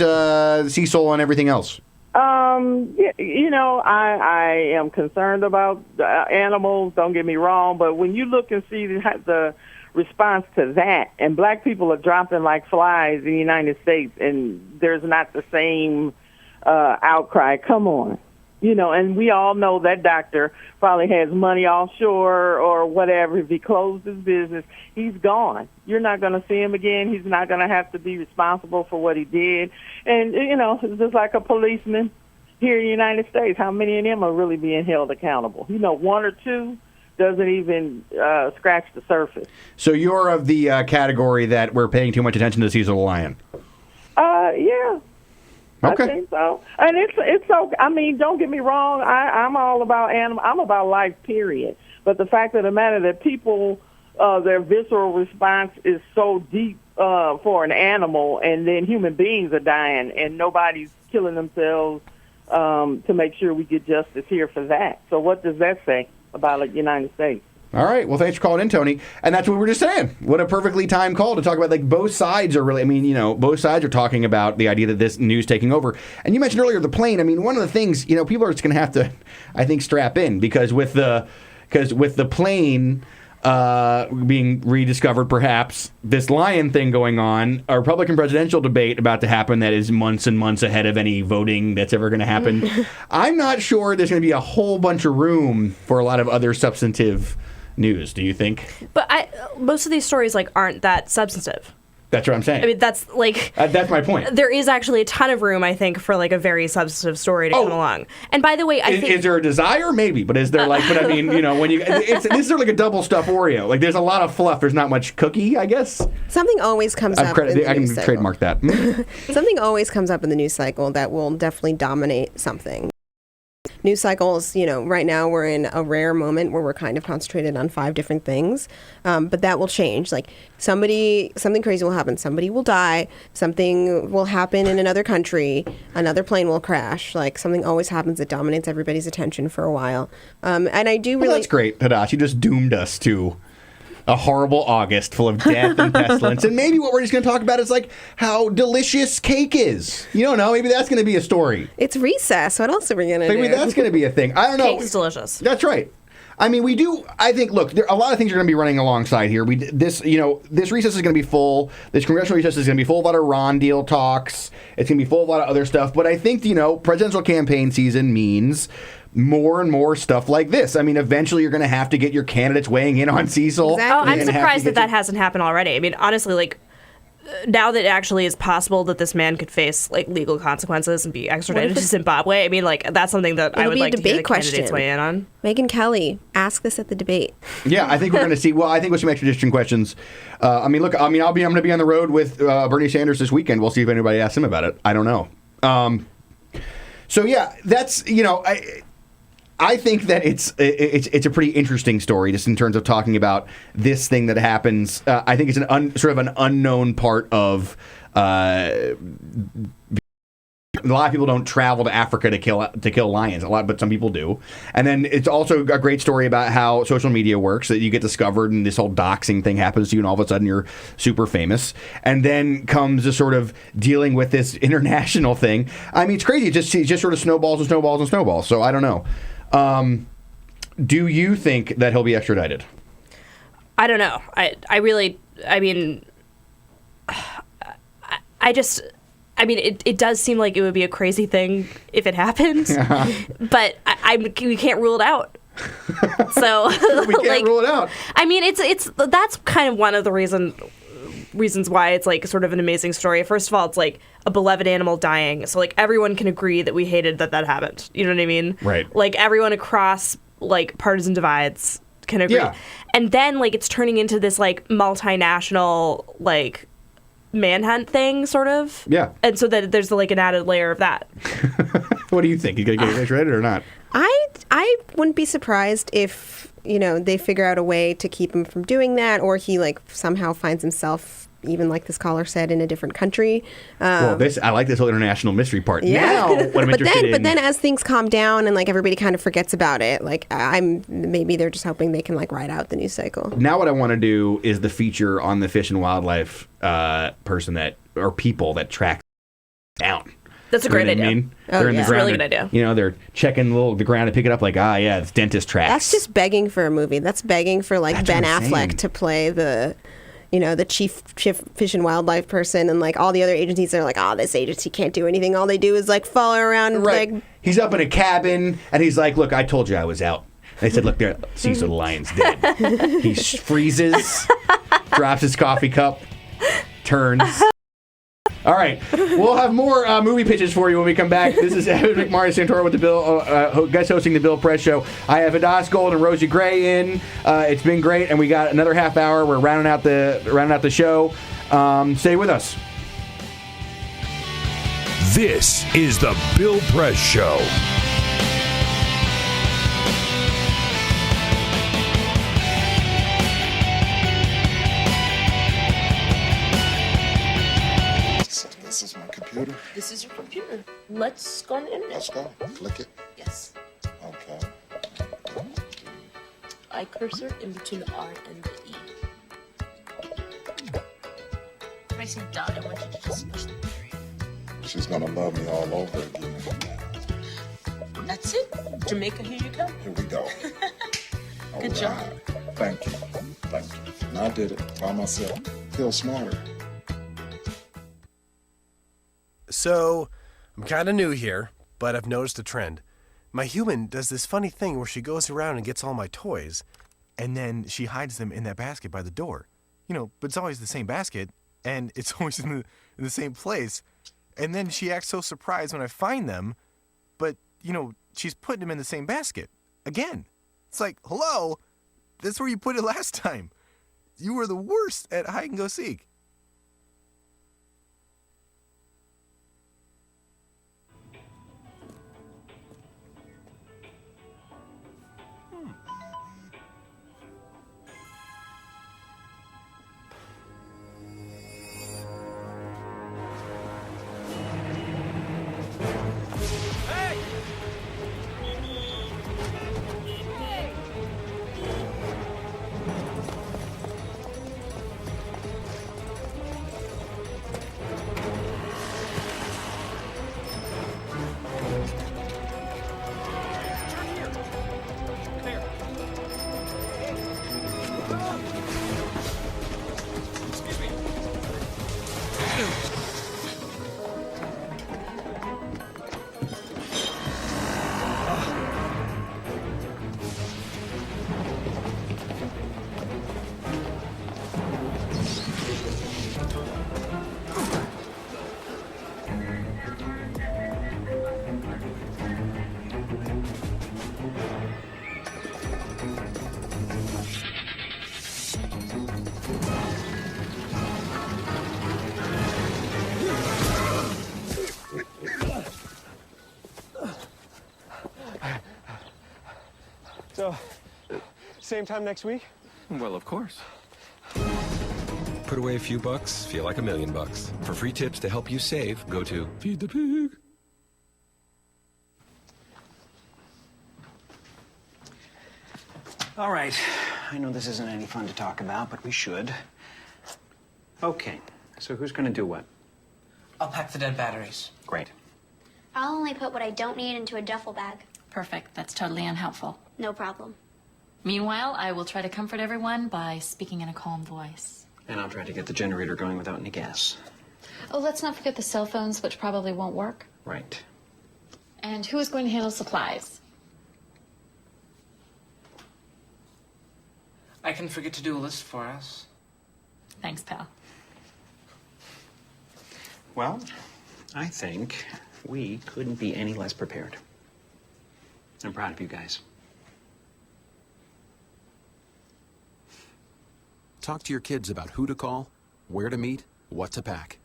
Cecil and everything else? I am concerned about animals, don't get me wrong, but when you look and see the response to that, and black people are dropping like flies in the United States, and there's not the same outcry, come on. And we all know that doctor probably has money offshore or whatever. If he closed his business, he's gone. You're not going to see him again. He's not going to have to be responsible for what he did. And, it's just like a policeman here in the United States. How many of them are really being held accountable? One or two doesn't even scratch the surface. So you're of the category that we're paying too much attention to Cecil the Lion? Yeah. Okay. I think so. And it's okay. I mean, don't get me wrong. I'm all about animals. I'm about life, period. But the fact of the matter that people, their visceral response is so deep for an animal, and then human beings are dying, and nobody's killing themselves to make sure we get justice here for that. So what does that say about the United States? All right. Well, thanks for calling in, Tony. And that's what we were just saying. What a perfectly timed call to talk about. Both sides are really, both sides are talking about the idea that this news taking over. And you mentioned earlier the plane. I mean, one of the things, people are just going to have to, I think, strap in because with the plane being rediscovered, perhaps, this lion thing going on, a Republican presidential debate about to happen that is months and months ahead of any voting that's ever going to happen. I'm not sure there's going to be a whole bunch of room for a lot of other substantive news, do you think? But most of these stories aren't that substantive. That's what I'm saying. I mean, that's that's my point. There is actually a ton of room, I think, for a very substantive story to come along. And by the way, I think is there a desire? Maybe, but is there but I mean, when you this is like a double stuffed Oreo. There's a lot of fluff. There's not much cookie, I guess. Something always comes up. In the I can news cycle. trademark that. Something always comes up in the news cycle that will definitely dominate something. News cycles, right now we're in a rare moment where we're kind of concentrated on 5 different things, but that will change. Something crazy will happen. Somebody will die. Something will happen in another country. Another plane will crash. Something always happens that dominates everybody's attention for a while. And I do really. Well, that's great, Hadash. You just doomed us to a horrible August full of death and pestilence. And maybe what we're just going to talk about is how delicious cake is. You don't know. Maybe that's going to be a story. It's recess. What else are we going to do? Maybe that's going to be a thing. I don't know. Cake's delicious. That's right. I mean, we do. I think. Look, a lot of things are going to be running alongside here. This recess is going to be full. This congressional recess is going to be full of a lot of Ron deal talks. It's going to be full of a lot of other stuff. But I think presidential campaign season means more and more stuff like this. I mean, eventually you're going to have to get your candidates weighing in on Cecil. Exactly. I'm surprised that hasn't happened already. I mean, honestly, now that it actually is possible that this man could face legal consequences and be extradited to Zimbabwe, I mean, that's something that I would like to hear the candidates weigh in on. Megyn Kelly, ask this at the debate. Yeah, I think we're going to see. Well, I think with some extradition questions. I'm going to be on the road with Bernie Sanders this weekend. We'll see if anybody asks him about it. I don't know. So yeah, that's I think that it's a pretty interesting story just in terms of talking about this thing that happens. I think it's sort of an unknown part of. A lot of people don't travel to Africa to kill lions. But some people do. And then it's also a great story about how social media works. That you get discovered, and this whole doxing thing happens to you, and all of a sudden you're super famous. And then comes the sort of dealing with this international thing. I mean, it's crazy. It just sort of snowballs and snowballs and snowballs. So I don't know. Do you think that he'll be extradited? I don't know. It does seem like it would be a crazy thing if it happened, but we can't rule it out. So we can't rule it out. I mean, that's kind of one of the reasons why it's like sort of an amazing story. First of all, it's like a beloved animal dying, so like everyone can agree that we hated that happened. You know what I mean? Right. Like everyone across like partisan divides can agree. Yeah. And then like it's turning into this like multinational like manhunt thing, sort of. Yeah. And so that there's like an added layer of that. What do you think? You gonna get extradited or not? I wouldn't be surprised if, they figure out a way to keep him from doing that, or he like somehow finds himself, even like this caller said, in a different country. I like this whole international mystery part. Yeah. Now, what I'm interested in. But then as things calm down and like everybody kind of forgets about it, like maybe they're just hoping they can like ride out the news cycle. Now what I want to do is the feature on the Fish and Wildlife people that track down. That's a great idea. I mean? Oh, They're in the yeah. ground. It's a really good idea. They're checking the ground to pick it up like, it's dentist tracks. That's just begging for a movie. That's begging for like That's Ben what I'm Affleck saying. to play the chief fish and wildlife person, and like all the other agencies are like, this agency can't do anything. All they do is like follow around. Right. Like He's up in a cabin, and he's like, look, I told you I was out. They said, look, there, Cecil the lion's dead. He freezes, drops his coffee cup, turns. All right, we'll have more movie pitches for you when we come back. This is Evan McMartin Santoro with the Bill, guest hosting the Bill Press Show. I have Adas Gold and Rosie Gray in. It's been great, and we got another half hour. We're rounding out the show. Stay with us. This is the Bill Press Show. This is my computer. This is your computer. Let's go on the internet. Let's go. Click it. Yes. Okay. I cursor in between the R and the E. Pressing dot, I want you to just push the period. She's gonna love me all over again. That's it. Jamaica, here you come. Here we go. Good job. Thank you. Thank you. And I did it by myself. Feel smarter. So, I'm kind of new here, but I've noticed a trend. My human does this funny thing where she goes around and gets all my toys, and then she hides them in that basket by the door. But it's always the same basket, and it's always in the same place. And then she acts so surprised when I find them, but, she's putting them in the same basket. Again. It's like, hello? That's where you put it last time. You were the worst at hide and go seek. So, same time next week? Well, of course. Put away a few bucks, feel like $1 million. For free tips to help you save, go to Feed the Pig. All right. I know this isn't any fun to talk about, but we should. Okay. So who's going to do what? I'll pack the dead batteries. Great. I'll only put what I don't need into a duffel bag. Perfect. That's totally unhelpful. No problem. Meanwhile, I will try to comfort everyone by speaking in a calm voice. And I'll try to get the generator going without any gas. Oh, let's not forget the cell phones, which probably won't work. Right. And who is going to handle supplies? I can forget to do a list for us. Thanks, pal. Well, I think we couldn't be any less prepared. I'm proud of you guys. Talk to your kids about who to call, where to meet, what to pack.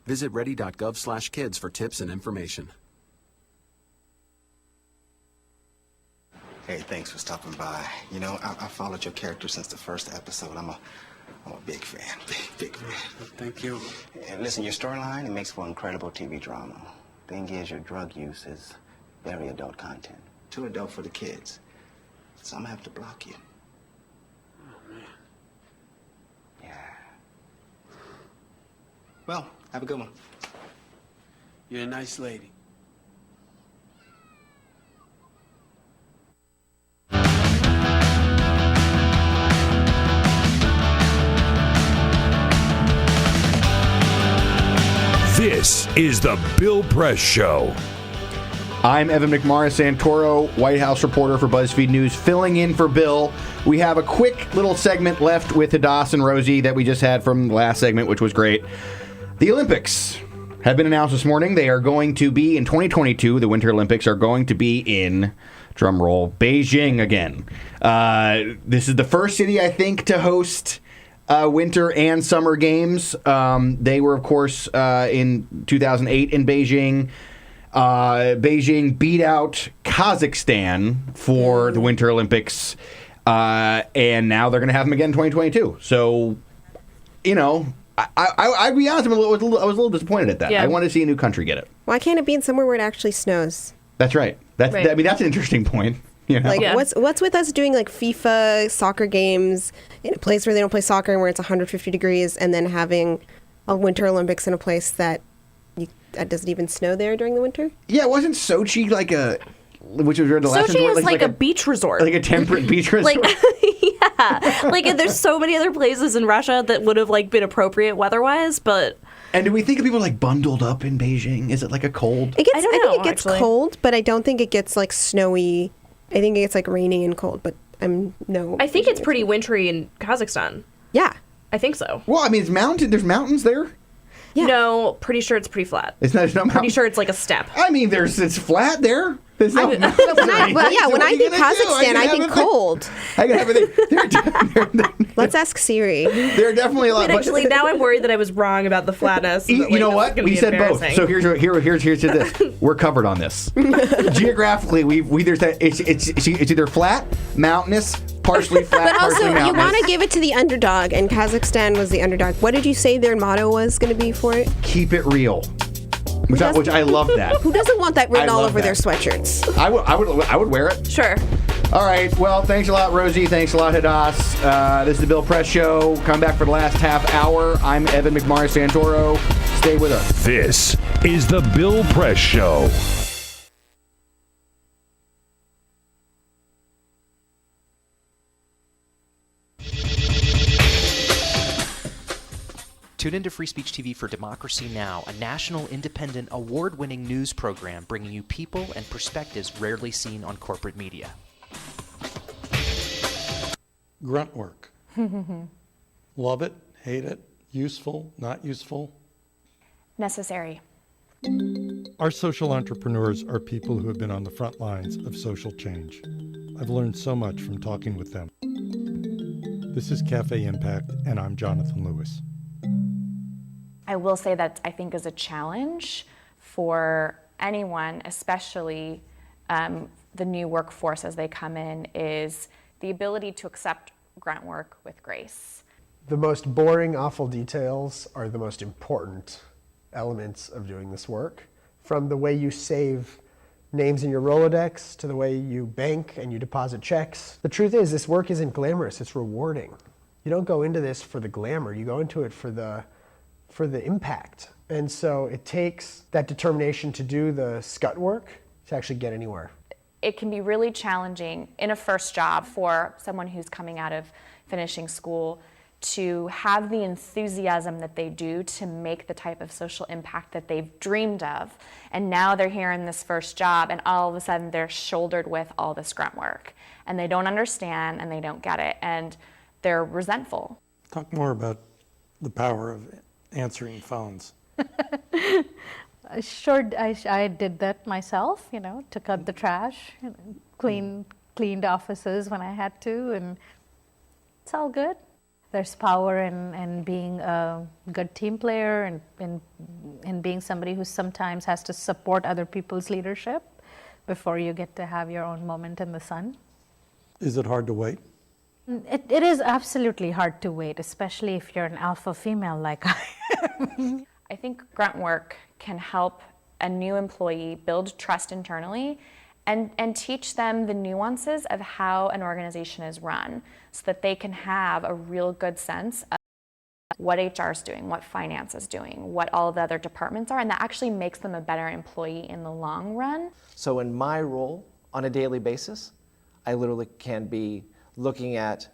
Visit ready.gov/kids for tips and information. Hey, thanks for stopping by. You know, I followed your character since the first episode. I'm a big fan. Big fan. Thank you. And listen, your storyline, it makes for incredible TV drama. Thing is, your drug use is very adult content. Too adult for the kids. So I'm gonna have to block you. Oh, man. Yeah. Well, have a good one. You're a nice lady. This is the Bill Press Show. I'm Evan McMorris Santoro, White House reporter for Buzzfeed News, filling in for Bill. We have a quick little segment left with Hadass and Rosie that we just had from the last segment, which was great. The Olympics have been announced this morning. They are going to be in 2022. The Winter Olympics are going to be in, drum roll, Beijing again. This is the first city, I think, to host winter and summer games. They were, of course, in 2008 in Beijing. Beijing beat out Kazakhstan for the Winter Olympics, and now they're going to have them again in 2022. So, you know, I'd be honest, I was a little disappointed at that. Yeah. I wanted to see a new country get it. Why can't it be in somewhere where it actually snows? That's right. I mean, that's an interesting point. You know? Like, what's with us doing like FIFA soccer games in a place where they don't play soccer and where it's 150 degrees, and then having a Winter Olympics in a place that doesn't even snow there during the winter? Yeah, wasn't Sochi like which was the last Sochi is like a beach resort. Like a temperate beach resort? Yeah. Like, there's so many other places in Russia that would have, like, been appropriate weather-wise, but... And do we think of people, like, bundled up in Beijing? Is it, like, a cold? I think it gets cold, but I don't think it gets, like, snowy. I think it gets, like, rainy and cold, but I think it's pretty wintry in Kazakhstan. Yeah. I think so. Well, I mean, there's mountains there? Yeah. No, pretty sure it's pretty flat. It's not Pretty sure it's like a stepe. I mean, it's flat there. There's no when I think Kazakhstan, I think cold. Let's ask Siri. There are definitely a lot. But actually, now I'm worried that I was wrong about the flatness. You know what? We said both. So here's this. We're covered on this. Geographically, it's either flat, mountainous, partially flat, but also, partially mountainous. You want to give it to the underdog, and Kazakhstan was the underdog. What did you say their motto was going to be for it? Keep it real. Which I love that. Who doesn't want that written all over their sweatshirts? I would wear it. Sure. All right. Well, thanks a lot, Rosie. Thanks a lot, Hadass. This is the Bill Press Show. Come back for the last half hour. I'm Evan McMorris Santoro. Stay with us. This is the Bill Press Show. Tune into Free Speech TV for Democracy Now!, a national, independent, award-winning news program bringing you people and perspectives rarely seen on corporate media. Grunt work. Love it, hate it, useful, not useful. Necessary. Our social entrepreneurs are people who have been on the front lines of social change. I've learned so much from talking with them. This is Cafe Impact, and I'm Jonathan Lewis. I will say that I think is a challenge for anyone, especially the new workforce as they come in, is the ability to accept grunt work with grace. The most boring, awful details are the most important elements of doing this work. From the way you save names in your Rolodex to the way you bank and you deposit checks. The truth is, this work isn't glamorous, it's rewarding. You don't go into this for the glamour, you go into it for the impact. And so it takes that determination to do the scut work to actually get anywhere. It can be really challenging in a first job for someone who's coming out of finishing school to have the enthusiasm that they do to make the type of social impact that they've dreamed of. And now they're here in this first job, and all of a sudden they're shouldered with all this grunt work. And they don't understand, and they don't get it. And they're resentful. Talk more about the power of answering phones. Sure, I did that myself, took out the trash, cleaned offices when I had to, and it's all good. There's power in being a good team player and in being somebody who sometimes has to support other people's leadership before you get to have your own moment in the sun. Is it hard to wait? It is absolutely hard to wait, especially if you're an alpha female like I am. I think grunt work can help a new employee build trust internally and teach them the nuances of how an organization is run so that they can have a real good sense of what HR is doing, what finance is doing, what all of the other departments are, and that actually makes them a better employee in the long run. So in my role on a daily basis, I literally can be looking at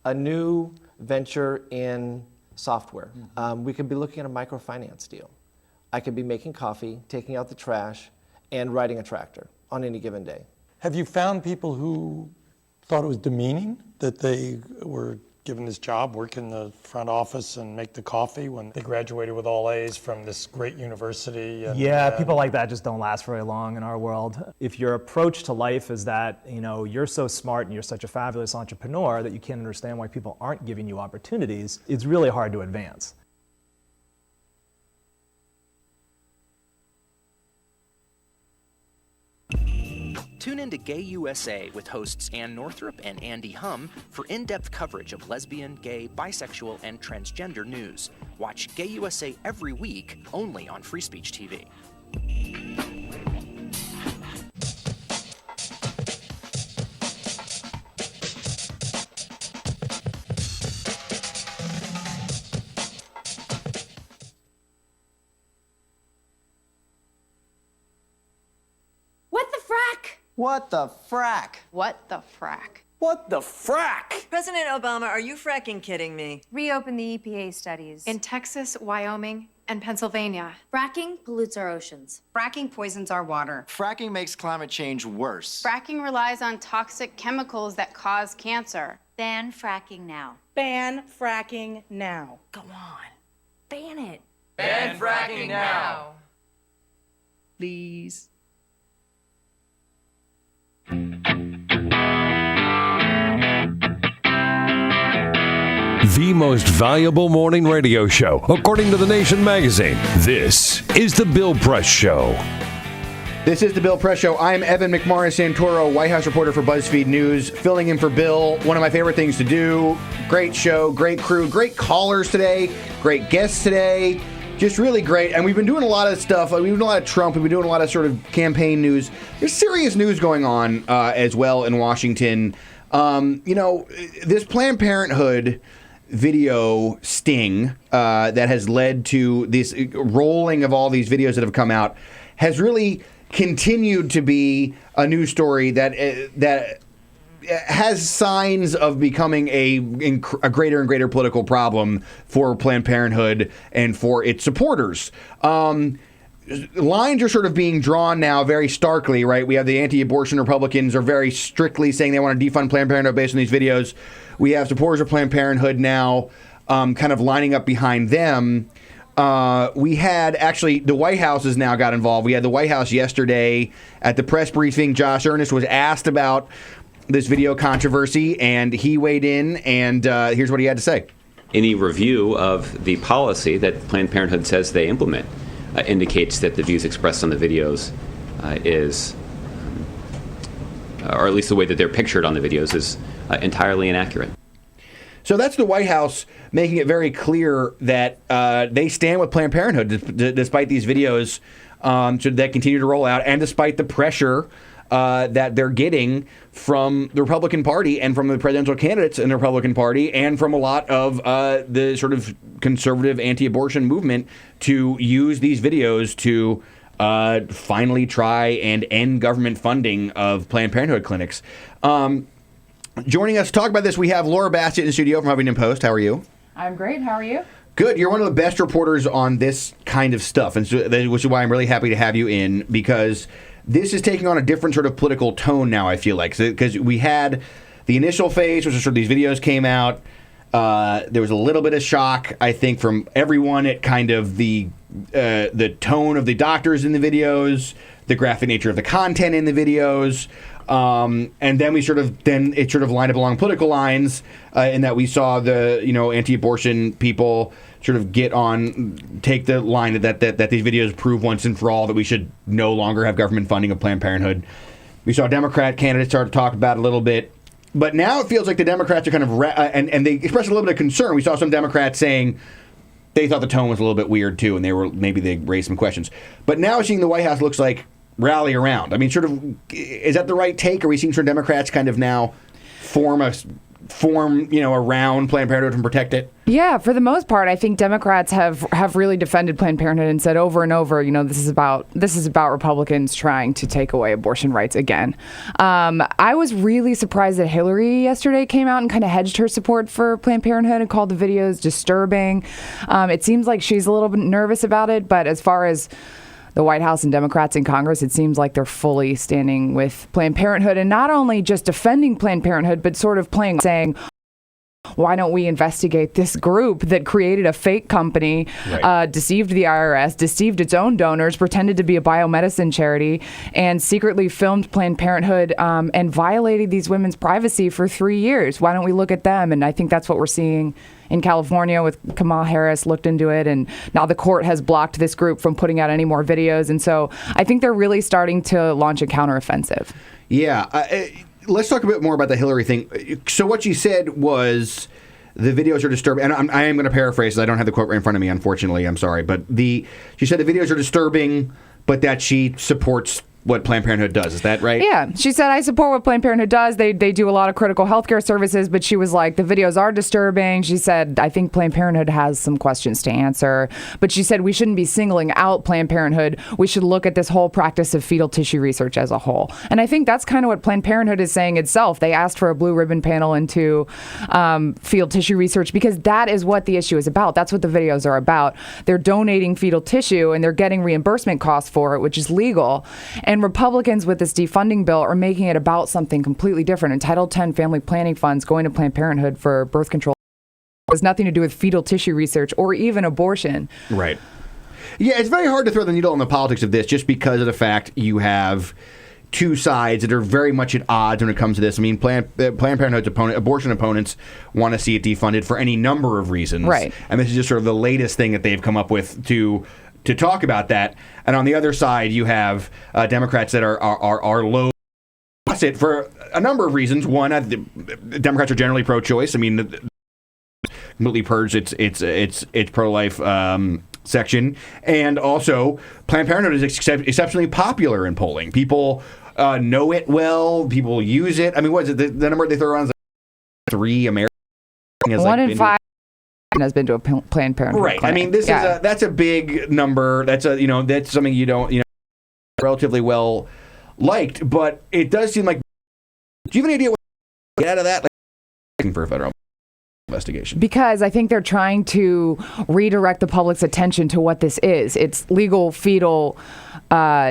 a new venture in software. We could be looking at a microfinance deal. I could be making coffee, taking out the trash, and riding a tractor on any given day. Have you found people who thought it was demeaning that they were given this job, work in the front office and make the coffee when they graduated with all A's from this great university? And, people like that just don't last very long in our world. If your approach to life is that, you're so smart and you're such a fabulous entrepreneur that you can't understand why people aren't giving you opportunities, it's really hard to advance. Tune in to Gay USA with hosts Ann Northrup and Andy Hum for in-depth coverage of lesbian, gay, bisexual, and transgender news. Watch Gay USA every week, only on Free Speech TV. What the frack? What the frack? What the frack? President Obama, are you fracking kidding me? Reopen the EPA studies. In Texas, Wyoming, and Pennsylvania. Fracking pollutes our oceans. Fracking poisons our water. Fracking makes climate change worse. Fracking relies on toxic chemicals that cause cancer. Ban fracking now. Ban fracking now. Go on. Ban it. Ban fracking now. Please. The most valuable morning radio show, according to The Nation magazine. This is The Bill Press Show. This is The Bill Press Show. I'm Evan McMorris Santoro, White House reporter for Buzzfeed News, filling in for Bill. One of my favorite things to do. Great show, great crew, great callers today, great guests today. Just really great. And we've been doing a lot of stuff. We've been doing a lot of Trump. We've been doing a lot of sort of campaign news. There's serious news going on as well in Washington. This Planned Parenthood video sting that has led to this rolling of all these videos that have come out has really continued to be a news story that has signs of becoming a greater and greater political problem for Planned Parenthood and for its supporters. Lines are sort of being drawn now very starkly, right? We have the anti-abortion Republicans are very strictly saying they want to defund Planned Parenthood based on these videos. We have supporters of Planned Parenthood now kind of lining up behind them. We had actually the White House has now got involved. We had the White House yesterday at the press briefing. Josh Earnest was asked about this video controversy, and he weighed in, and here's what he had to say. Any review of the policy that Planned Parenthood says they implement indicates that the views expressed on the videos is, or at least the way that they're pictured on the videos, is entirely inaccurate. So that's the White House making it very clear that they stand with Planned Parenthood despite these videos that continue to roll out, and despite the pressure that they're getting from the Republican Party and from the presidential candidates in the Republican Party and from a lot of the sort of conservative anti-abortion movement to use these videos to finally try and end government funding of Planned Parenthood clinics. Joining us to talk about this, we have Laura Basset in the studio from Huffington Post. How are you? I'm great. How are you? Good. You're one of the best reporters on this kind of stuff, and so, which is why I'm really happy to have you in, because this is taking on a different sort of political tone now, I feel like. Because we had the initial phase, which was sort of these videos came out, There was a little bit of shock, I think, from everyone at kind of the tone of the doctors in the videos, the graphic nature of the content in the videos. And then it sort of lined up along political lines in that we saw the anti-abortion people sort of take the line that these videos prove once and for all that we should no longer have government funding of Planned Parenthood. We saw Democrat candidates start to talk about it a little bit. But now it feels like the Democrats are kind of and they expressed a little bit of concern. We saw some Democrats saying they thought the tone was a little bit weird too, and they raised some questions. But now seeing the White House looks like rally around. I mean, sort of, is that the right take? Are we seeing sort of Democrats kind of now form around Planned Parenthood and protect it? Yeah, for the most part, I think Democrats have really defended Planned Parenthood and said over and over, this is about Republicans trying to take away abortion rights again. I was really surprised that Hillary yesterday came out and kind of hedged her support for Planned Parenthood and called the videos disturbing. It seems like she's a little bit nervous about it, but as far as the White House and Democrats in Congress, it seems like they're fully standing with Planned Parenthood, and not only just defending Planned Parenthood, but sort of saying, why don't we investigate this group that created a fake company, deceived the IRS, deceived its own donors, pretended to be a biomedicine charity, and secretly filmed Planned Parenthood and violated these women's privacy for 3 years? Why don't we look at them? And I think that's what we're seeing in California with Kamala Harris looked into it, and now the court has blocked this group from putting out any more videos. And so I think they're really starting to launch a counteroffensive. Yeah. Let's talk a bit more about the Hillary thing. So what she said was the videos are disturbing, and I am going to paraphrase. I don't have the quote right in front of me, unfortunately. I'm sorry. But she said the videos are disturbing, but that she supports what Planned Parenthood does. Is that right? Yeah. She said, I support what Planned Parenthood does. They do a lot of critical healthcare services, but she was like, the videos are disturbing. She said, I think Planned Parenthood has some questions to answer. But she said we shouldn't be singling out Planned Parenthood. We should look at this whole practice of fetal tissue research as a whole. And I think that's kind of what Planned Parenthood is saying itself. They asked for a blue ribbon panel into fetal tissue research because that is what the issue is about. That's what the videos are about. They're donating fetal tissue and they're getting reimbursement costs for it, which is legal. And Republicans with this defunding bill are making it about something completely different. And Title X family planning funds going to Planned Parenthood for birth control has nothing to do with fetal tissue research or even abortion. Right. Yeah, it's very hard to throw the needle on the politics of this just because of the fact you have two sides that are very much at odds when it comes to this. I mean, Planned Parenthood's abortion opponents want to see it defunded for any number of reasons. Right. And this is just sort of the latest thing that they've come up with to talk about that. And on the other side, you have Democrats that are low Basset for a number of reasons. One, the Democrats are generally pro-choice. I mean, completely purged its pro-life section. And also, Planned Parenthood is exceptionally popular in polling. People know it well. People use it. I mean, what is it? The number they throw around is like 3 Americans. 1 in 5 has been to a Planned Parenthood right. clinic. I mean, that's a big number. That's something you don't relatively well liked. But it does seem like. Do you have any idea what to get out of that? Like, looking for a federal investigation. Because I think they're trying to redirect the public's attention to what this is. It's legal fetal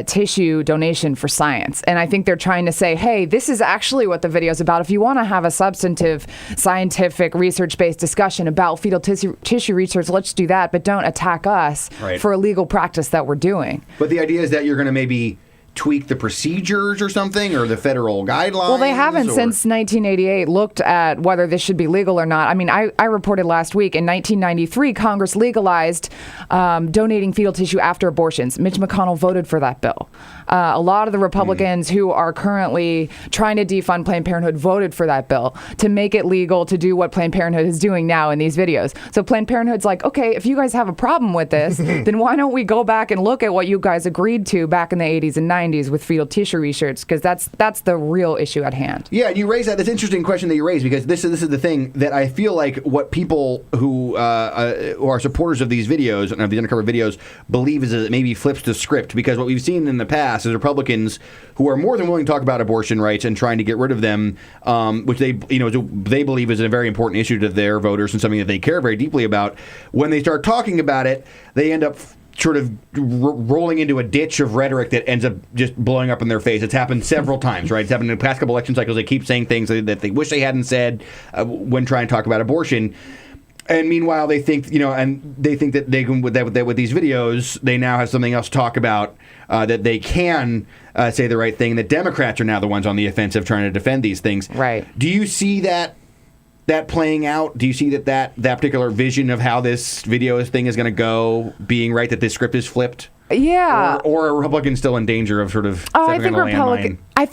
tissue donation for science. And I think they're trying to say, hey, this is actually what the video is about. If you want to have a substantive, scientific, research-based discussion about fetal tissue research, let's do that. But don't attack us for a legal practice that we're doing. But the idea is that you're going to maybe tweak the procedures or something, or the federal guidelines? Well, they haven't since 1988 looked at whether this should be legal or not. I mean, I reported last week in 1993, Congress legalized donating fetal tissue after abortions. Mitch McConnell voted for that bill. A lot of the Republicans who are currently trying to defund Planned Parenthood voted for that bill to make it legal to do what Planned Parenthood is doing now in these videos. So Planned Parenthood's like, okay, if you guys have a problem with this, then why don't we go back and look at what you guys agreed to back in the 80s and 90s with fetal tissue research, because that's the real issue at hand. Yeah, and you raise that. That's an interesting question that you raise, because this is the thing that I feel like what people who are supporters of these videos and of these undercover videos believe is that it maybe flips the script, because what we've seen in the past is Republicans who are more than willing to talk about abortion rights and trying to get rid of them, which they believe is a very important issue to their voters and something that they care very deeply about. When they start talking about it, they end up sort of rolling into a ditch of rhetoric that ends up just blowing up in their face. It's happened several times, right? It's happened in the past couple election cycles. They keep saying things that they wish they hadn't said when trying to talk about abortion. And meanwhile, they think, that they can with these videos, they now have something else to talk about, that they can say the right thing. That Democrats are now the ones on the offensive trying to defend these things. Right. Do you see that playing out? Do you see that particular vision of how this video thing is going to go being right, that this script is flipped? Yeah. Or are Republicans still in danger of sort of I think Republican. I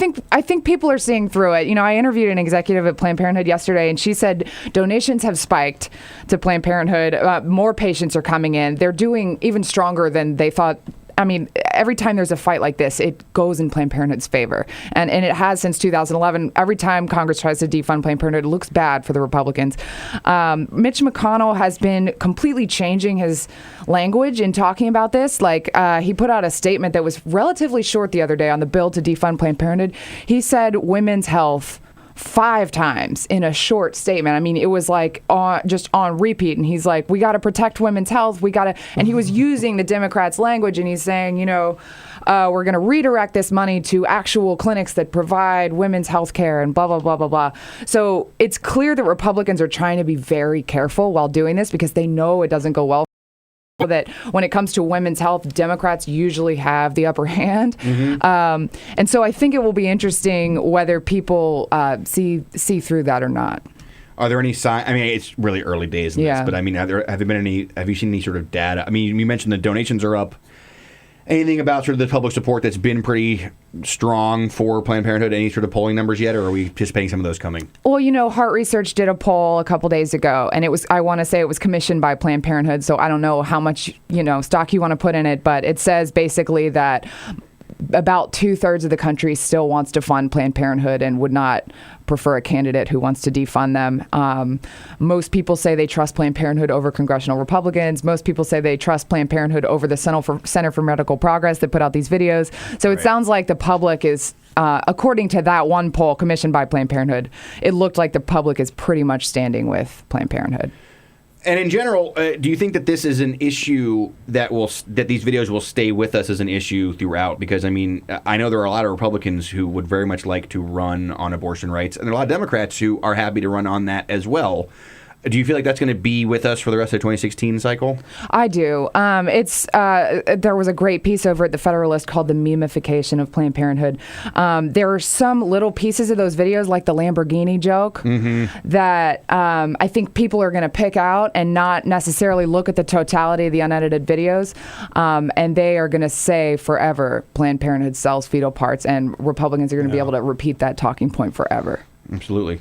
think people are seeing through it. I interviewed an executive at Planned Parenthood yesterday, and she said donations have spiked to Planned Parenthood. More patients are coming in. They're doing even stronger than they thought. I mean, every time there's a fight like this, it goes in Planned Parenthood's favor. And it has since 2011. Every time Congress tries to defund Planned Parenthood, it looks bad for the Republicans. Mitch McConnell has been completely changing his language in talking about this. Like, he put out a statement that was relatively short the other day on the bill to defund Planned Parenthood. He said women's health 5 times in a short statement. I mean, it was like just on repeat. And he's like, we got to protect women's health. And he was using the Democrats' language, and he's saying, we're going to redirect this money to actual clinics that provide women's health care and blah, blah, blah, blah, blah. So it's clear that Republicans are trying to be very careful while doing this because they know it doesn't go well. That when it comes to women's health, Democrats usually have the upper hand. Mm-hmm. And so I think it will be interesting whether people see through that or not. Are there any signs? I mean, it's really early days in this, but I mean, have you seen any sort of data? I mean, you mentioned the donations are up. Anything about sort of the public support that's been pretty strong for Planned Parenthood? Any sort of polling numbers yet, or are we anticipating some of those coming? Well, Heart Research did a poll a couple days ago, and I want to say it was commissioned by Planned Parenthood, so I don't know how much, stock you want to put in it, but it says basically that about 2/3 of the country still wants to fund Planned Parenthood and would not prefer a candidate who wants to defund them. Most people say they trust Planned Parenthood over congressional Republicans. Most people say they trust Planned Parenthood over the Center for Medical Progress that put out these videos. So it sounds like the public is, according to that one poll commissioned by Planned Parenthood, it looked like the public is pretty much standing with Planned Parenthood. And in general, do you think that this is an issue that these videos will stay with us as an issue throughout? Because, I mean, I know there are a lot of Republicans who would very much like to run on abortion rights, and there are a lot of Democrats who are happy to run on that as well. Do you feel like that's going to be with us for the rest of the 2016 cycle? I do. There was a great piece over at the Federalist called The Memification of Planned Parenthood. There are some little pieces of those videos, like the Lamborghini joke, that I think people are going to pick out and not necessarily look at the totality of the unedited videos. And they are going to say forever, Planned Parenthood sells fetal parts, and Republicans are going to be able to repeat that talking point forever. Absolutely.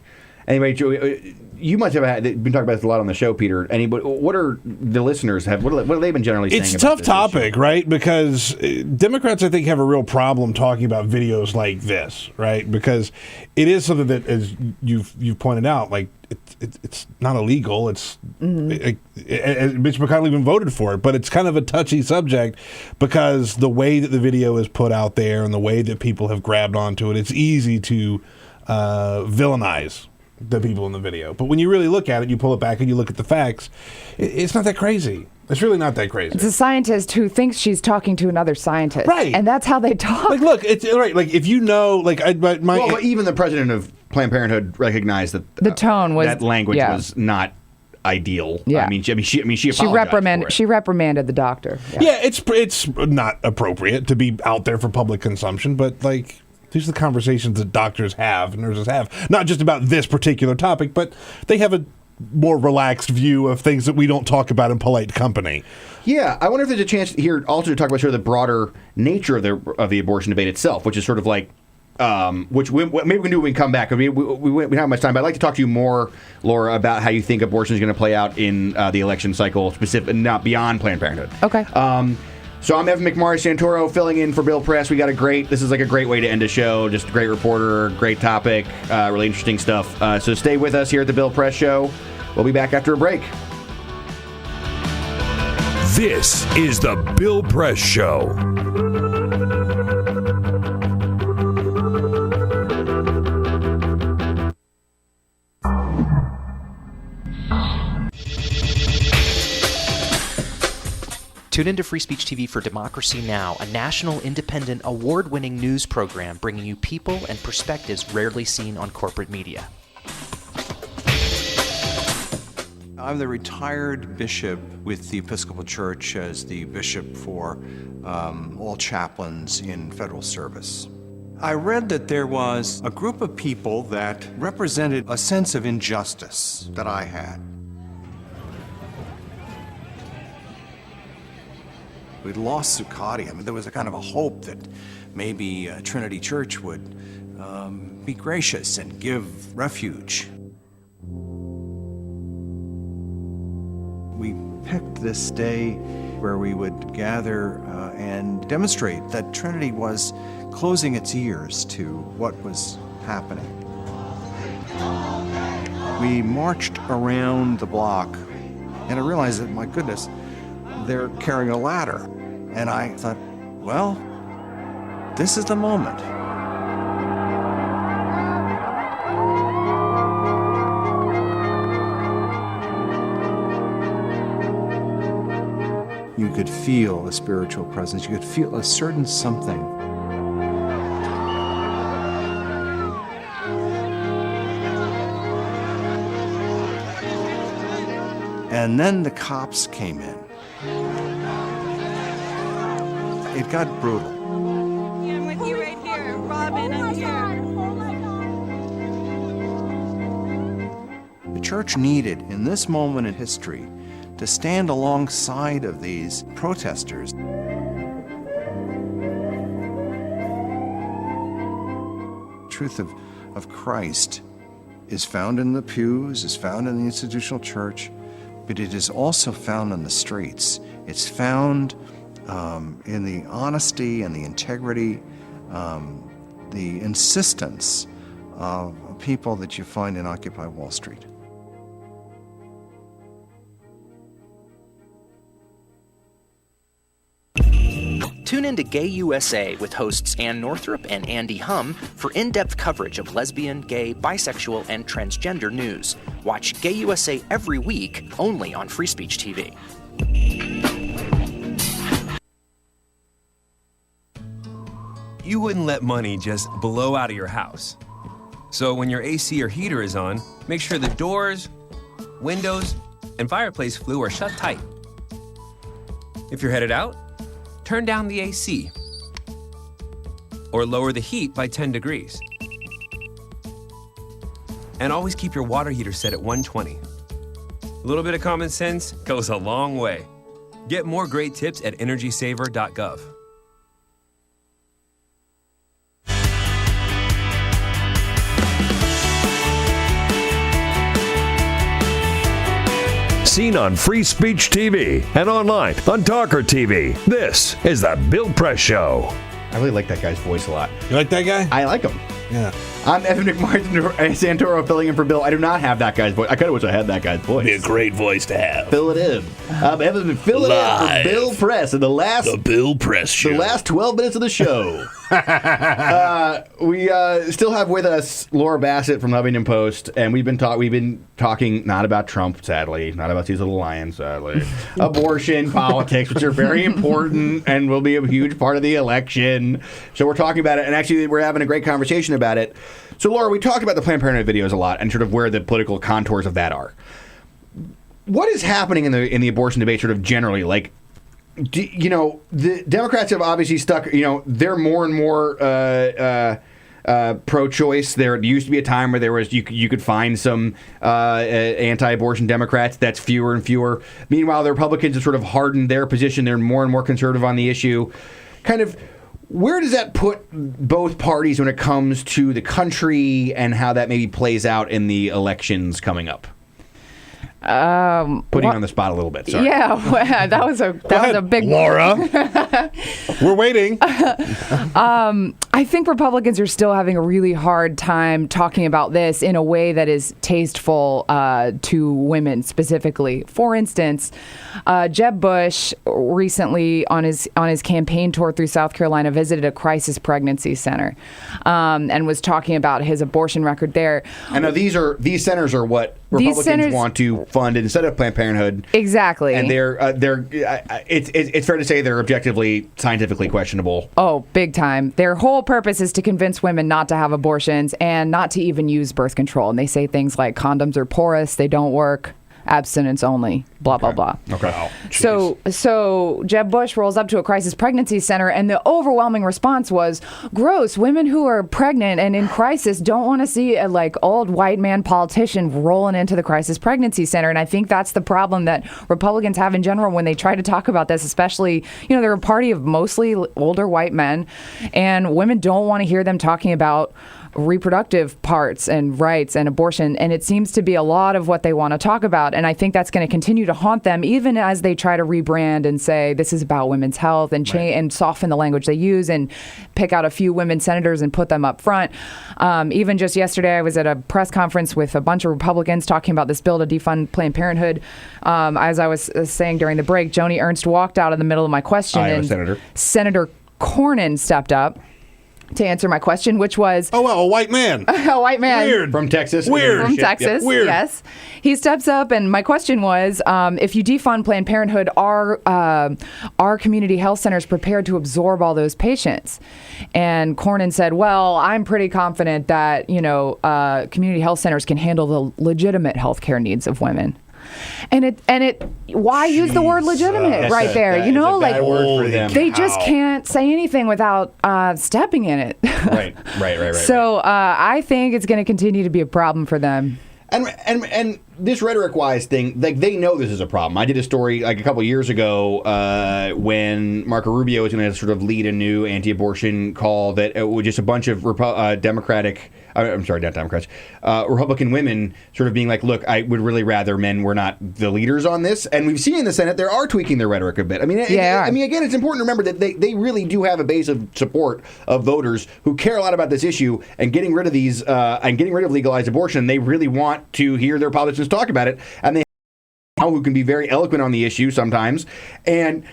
Anyway, Joey, you must have been talking about this a lot on the show, Peter. What are the listeners what have they been generally saying? It's a tough topic, right? Because Democrats, I think, have a real problem talking about videos like this, right? Because it is something that, as you've pointed out, like it's not illegal. It's Mitch McConnell even voted for it, but it's kind of a touchy subject because the way that the video is put out there and the way that people have grabbed onto it, it's easy to villainize the people in the video. But when you really look at it, you pull it back and you look at the facts, it's not that crazy. It's really not that crazy. It's a scientist who thinks she's talking to another scientist. Right. And that's how they talk. Like, look, it's right. Like, if you know, like, well, even the president of Planned Parenthood recognized that the tone was, that language was not ideal. Yeah. I mean, she apologized. She reprimanded the doctor. Yeah, it's not appropriate to be out there for public consumption, but like, these are the conversations that doctors have and nurses have, not just about this particular topic, but they have a more relaxed view of things that we don't talk about in polite company. Yeah, I wonder if there's a chance here also to talk about sort of the broader nature of the abortion debate itself, which is sort of like, which maybe we can do when we come back. I mean, we don't have much time, but I'd like to talk to you more, Laura, about how you think abortion is going to play out in the election cycle, not beyond Planned Parenthood. Okay. So I'm Evan McMarra-Santoro filling in for Bill Press. This is like a great way to end a show. Just a great reporter, great topic, really interesting stuff. So stay with us here at the Bill Press Show. We'll be back after a break. This is the Bill Press Show. Tune into Free Speech TV for Democracy Now!, a national, independent, award-winning news program bringing you people and perspectives rarely seen on corporate media. I'm the retired bishop with the Episcopal Church as the bishop for all chaplains in federal service. I read that there was a group of people that represented a sense of injustice that I had. We'd lost Zuccotti. I mean, there was a kind of a hope that maybe Trinity Church would be gracious and give refuge. We picked this day where we would gather and demonstrate that Trinity was closing its ears to what was happening. We marched around the block, and I realized that, my goodness, they're carrying a ladder. And I thought, well, this is the moment. You could feel a spiritual presence. You could feel a certain something. And then the cops came in. It got brutal. Yeah, I'm with you right here. Robin, I'm here. The church needed, in this moment in history, to stand alongside of these protesters. The truth of Christ is found in the pews, is found in the institutional church, but it is also found on the streets. It's found in the honesty and the integrity, the insistence of people that you find in Occupy Wall Street. Tune in to Gay USA with hosts Ann Northrup and Andy Hum for in-depth coverage of lesbian, gay, bisexual, and transgender news. Watch Gay USA every week, only on Free Speech TV. You wouldn't let money just blow out of your house. So when your AC or heater is on, make sure the doors, windows, and fireplace flue are shut tight. If you're headed out, turn down the AC or lower the heat by 10 degrees. And always keep your water heater set at 120. A little bit of common sense goes a long way. Get more great tips at energysaver.gov. Seen on Free Speech TV and online on Talker TV. This is the Bill Press Show. I really like that guy's voice a lot. You like that guy? I like him. Yeah. I'm Evan Santoro filling in for Bill. I do not have that guy's voice. I kind of wish I had that guy's voice. Be a great voice to have. Fill it in. Evan's been filling in for Bill Press in the Bill Press Show. The last 12 minutes of the show. We still have with us Laura Basset from Huffington Post, and we've been talking not about Trump, sadly, not about these little lions, sadly, abortion, politics, which are very important and will be a huge part of the election. So we're talking about it, and actually we're having a great conversation about it. So Laura, we talked about the Planned Parenthood videos a lot and sort of where the political contours of that are. What is happening in the abortion debate sort of generally? Like, the Democrats have obviously stuck, they're more and more pro-choice. There used to be a time where you could find some anti-abortion Democrats. That's fewer and fewer. Meanwhile, the Republicans have sort of hardened their position. They're more and more conservative on the issue. Kind of, where does that put both parties when it comes to the country and how that maybe plays out in the elections coming up? Putting you on the spot a little bit. Sorry. Yeah, that was a big Laura. We're waiting. I think Republicans are still having a really hard time talking about this in a way that is tasteful to women specifically. For instance, Jeb Bush recently on his campaign tour through South Carolina visited a crisis pregnancy center and was talking about his abortion record there. I know these centers are what Republicans want to fund it instead of Planned Parenthood. Exactly. And it's fair to say they're objectively, scientifically questionable. Oh, big time. Their whole purpose is to convince women not to have abortions and not to even use birth control. And they say things like condoms are porous, they don't work, abstinence only, blah, blah, blah. Okay. Wow. So Jeb Bush rolls up to a crisis pregnancy center, and the overwhelming response was, gross, women who are pregnant and in crisis don't want to see a old white man politician rolling into the crisis pregnancy center. And I think that's the problem that Republicans have in general when they try to talk about this, especially, they're a party of mostly older white men, and women don't want to hear them talking about reproductive parts and rights and abortion, and it seems to be a lot of what they want to talk about. And I think that's going to continue to haunt them even as they try to rebrand and say this is about women's health and change and soften the language they use and pick out a few women senators and put them up front. Even just yesterday, I was at a press conference with a bunch of Republicans talking about this bill to defund Planned Parenthood. As I was saying during the break, Joni Ernst walked out in the middle of my question, Iowa and Senator. Senator Cornyn stepped up to answer my question, which was... Oh, well, a white man. A white man. Weird. From Texas. Weird. From Texas, Yep. Weird. yes. He steps up, and my question was, if you defund Planned Parenthood, are community health centers prepared to absorb all those patients? And Cornyn said, well, I'm pretty confident that, community health centers can handle the legitimate health care needs of women. Why use the word legitimate right there? They just can't say anything without stepping in it. Right. So I think it's going to continue to be a problem for them. And this rhetoric-wise thing, they know this is a problem. I did a story a couple years ago when Marco Rubio was going to sort of lead a new anti-abortion call that was just a bunch of Republican women sort of being like, look, I would really rather men were not the leaders on this. And we've seen in the Senate, they are tweaking their rhetoric a bit. Again, it's important to remember that they really do have a base of support of voters who care a lot about this issue, and getting rid of these and getting rid of legalized abortion. They really want to hear their politicians talk about it, and they who can be very eloquent on the issue sometimes. And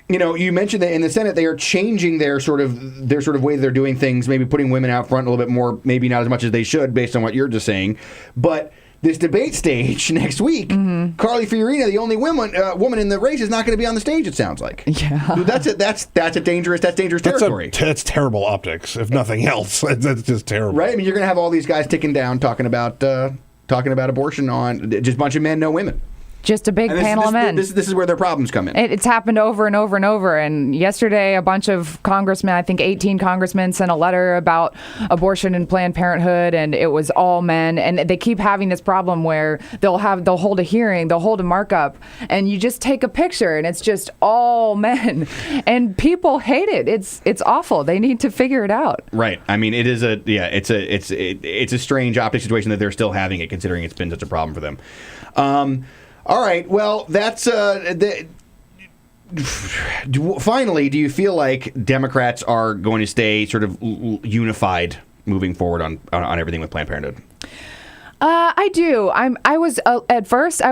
you mentioned that in the Senate they are changing their sort of way they're doing things, maybe putting women out front a little bit more, maybe not as much as they should, based on what you're just saying. But this debate stage next week, Carly Fiorina, the only woman in the race, is not going to be on the stage. It sounds like. Yeah, that's dangerous territory. That's terrible optics, if nothing else. That's just terrible, right? I mean, you're going to have all these guys ticking down talking about abortion on just a bunch of men, no women. Just a big panel of men. This is where their problems come in. It's happened over and over and over. And yesterday, a bunch of congressmen, I think 18 congressmen, sent a letter about abortion and Planned Parenthood, and it was all men. And they keep having this problem where they'll hold a hearing, they'll hold a markup, and you just take a picture, and it's just all men. And people hate it. It's awful. They need to figure it out. Right. I mean, it's a strange optic situation that they're still having it, considering it's been such a problem for them. All right. Well, that's finally. Do you feel like Democrats are going to stay sort of unified moving forward on everything with Planned Parenthood? I do. At first.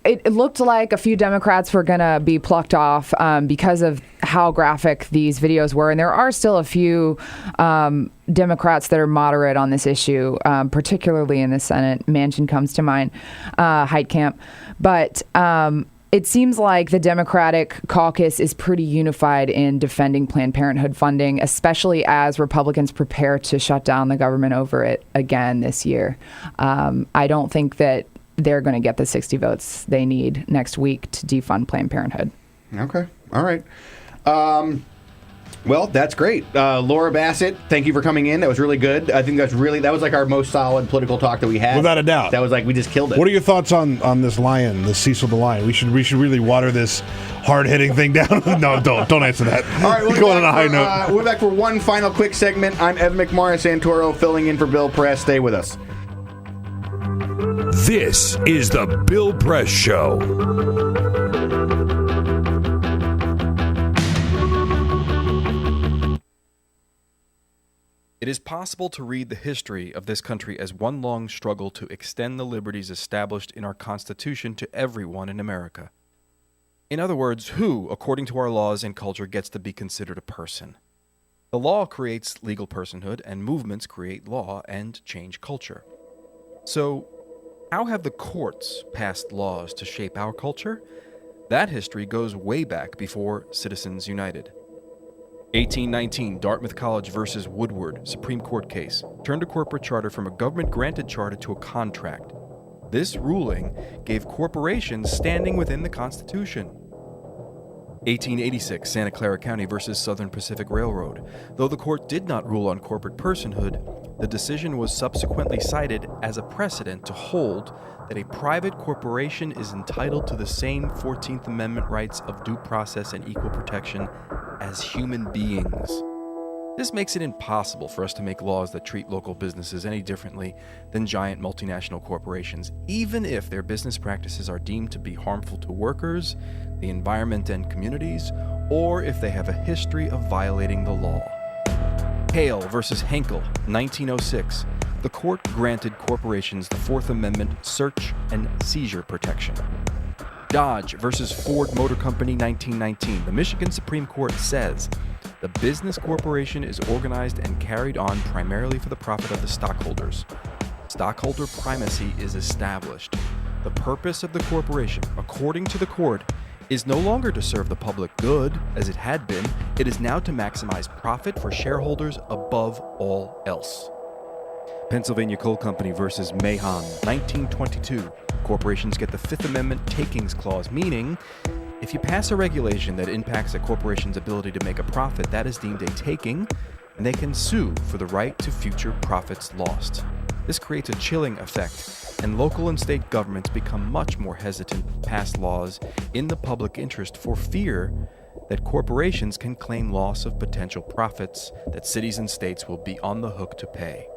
It looked like a few Democrats were going to be plucked off because of how graphic these videos were. And there are still a few Democrats that are moderate on this issue, particularly in the Senate. Manchin comes to mind, Heitkamp. But it seems like the Democratic caucus is pretty unified in defending Planned Parenthood funding, especially as Republicans prepare to shut down the government over it again this year. I don't think that they're going to get the 60 votes they need next week to defund Planned Parenthood. Okay. All right. Well, that's great. Laura Basset, thank you for coming in. That was really good. I think that was like our most solid political talk that we had. Without a doubt. That was like, we just killed it. What are your thoughts on this lion, this Cecil the lion? We should really water this hard-hitting thing down. No, don't answer that. All right, we're going on a high note. We're back for one final quick segment. I'm Evan McMorris-Santoro, filling in for Bill Press. Stay with us. This is the Bill Press Show. It is possible to read the history of this country as one long struggle to extend the liberties established in our Constitution to everyone in America. In other words, who, according to our laws and culture, gets to be considered a person? The law creates legal personhood, and movements create law and change culture. So, How have the courts passed laws to shape our culture? That history goes way back before Citizens United. 1819, Dartmouth College versus Woodward, Supreme Court case, turned a corporate charter from a government-granted charter to a contract. This ruling gave corporations standing within the Constitution. 1886, Santa Clara County versus Southern Pacific Railroad. Though the court did not rule on corporate personhood, the decision was subsequently cited as a precedent to hold that a private corporation is entitled to the same 14th Amendment rights of due process and equal protection as human beings. This makes it impossible for us to make laws that treat local businesses any differently than giant multinational corporations, even if their business practices are deemed to be harmful to workers, the environment and communities, or if they have a history of violating the law. Hale versus Henkel, 1906. The court granted corporations the Fourth Amendment search and seizure protection. Dodge versus Ford Motor Company, 1919. The Michigan Supreme Court says the business corporation is organized and carried on primarily for the profit of the stockholders. Stockholder primacy is established. The purpose of the corporation, according to the court, is no longer to serve the public good, as it had been. It is now to maximize profit for shareholders above all else. Pennsylvania Coal Company versus Mahon, 1922. Corporations get the Fifth Amendment takings clause, meaning if you pass a regulation that impacts a corporation's ability to make a profit, that is deemed a taking, and they can sue for the right to future profits lost. This creates a chilling effect, and local and state governments become much more hesitant to pass laws in the public interest for fear that corporations can claim loss of potential profits that cities and states will be on the hook to pay.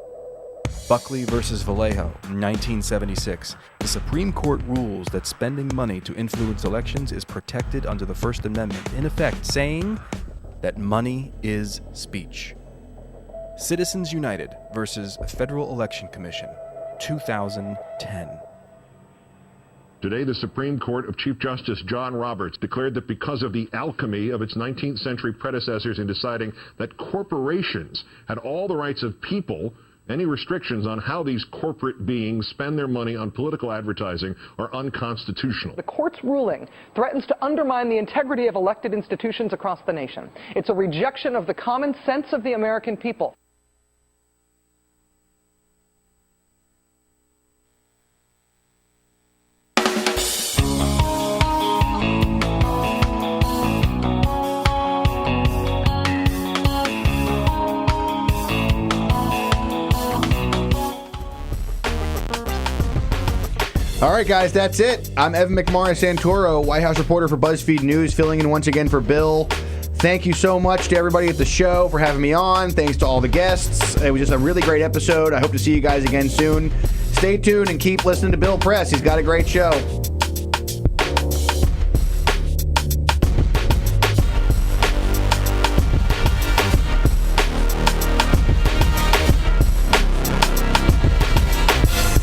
Buckley versus Vallejo, 1976. The Supreme Court rules that spending money to influence elections is protected under the First Amendment, in effect saying that money is speech. Citizens United versus Federal Election Commission, 2010. Today, the Supreme Court of Chief Justice John Roberts declared that because of the alchemy of its 19th century predecessors in deciding that corporations had all the rights of people, any restrictions on how these corporate beings spend their money on political advertising are unconstitutional. The court's ruling threatens to undermine the integrity of elected institutions across the nation. It's a rejection of the common sense of the American people. All right, guys, that's it. I'm Evan McMorris Santoro, White House reporter for Buzzfeed News, filling in once again for Bill. Thank you so much to everybody at the show for having me on. Thanks to all the guests. It was just a really great episode. I hope to see you guys again soon. Stay tuned and keep listening to Bill Press. He's got a great show.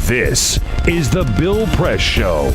This is the Bill Press Show.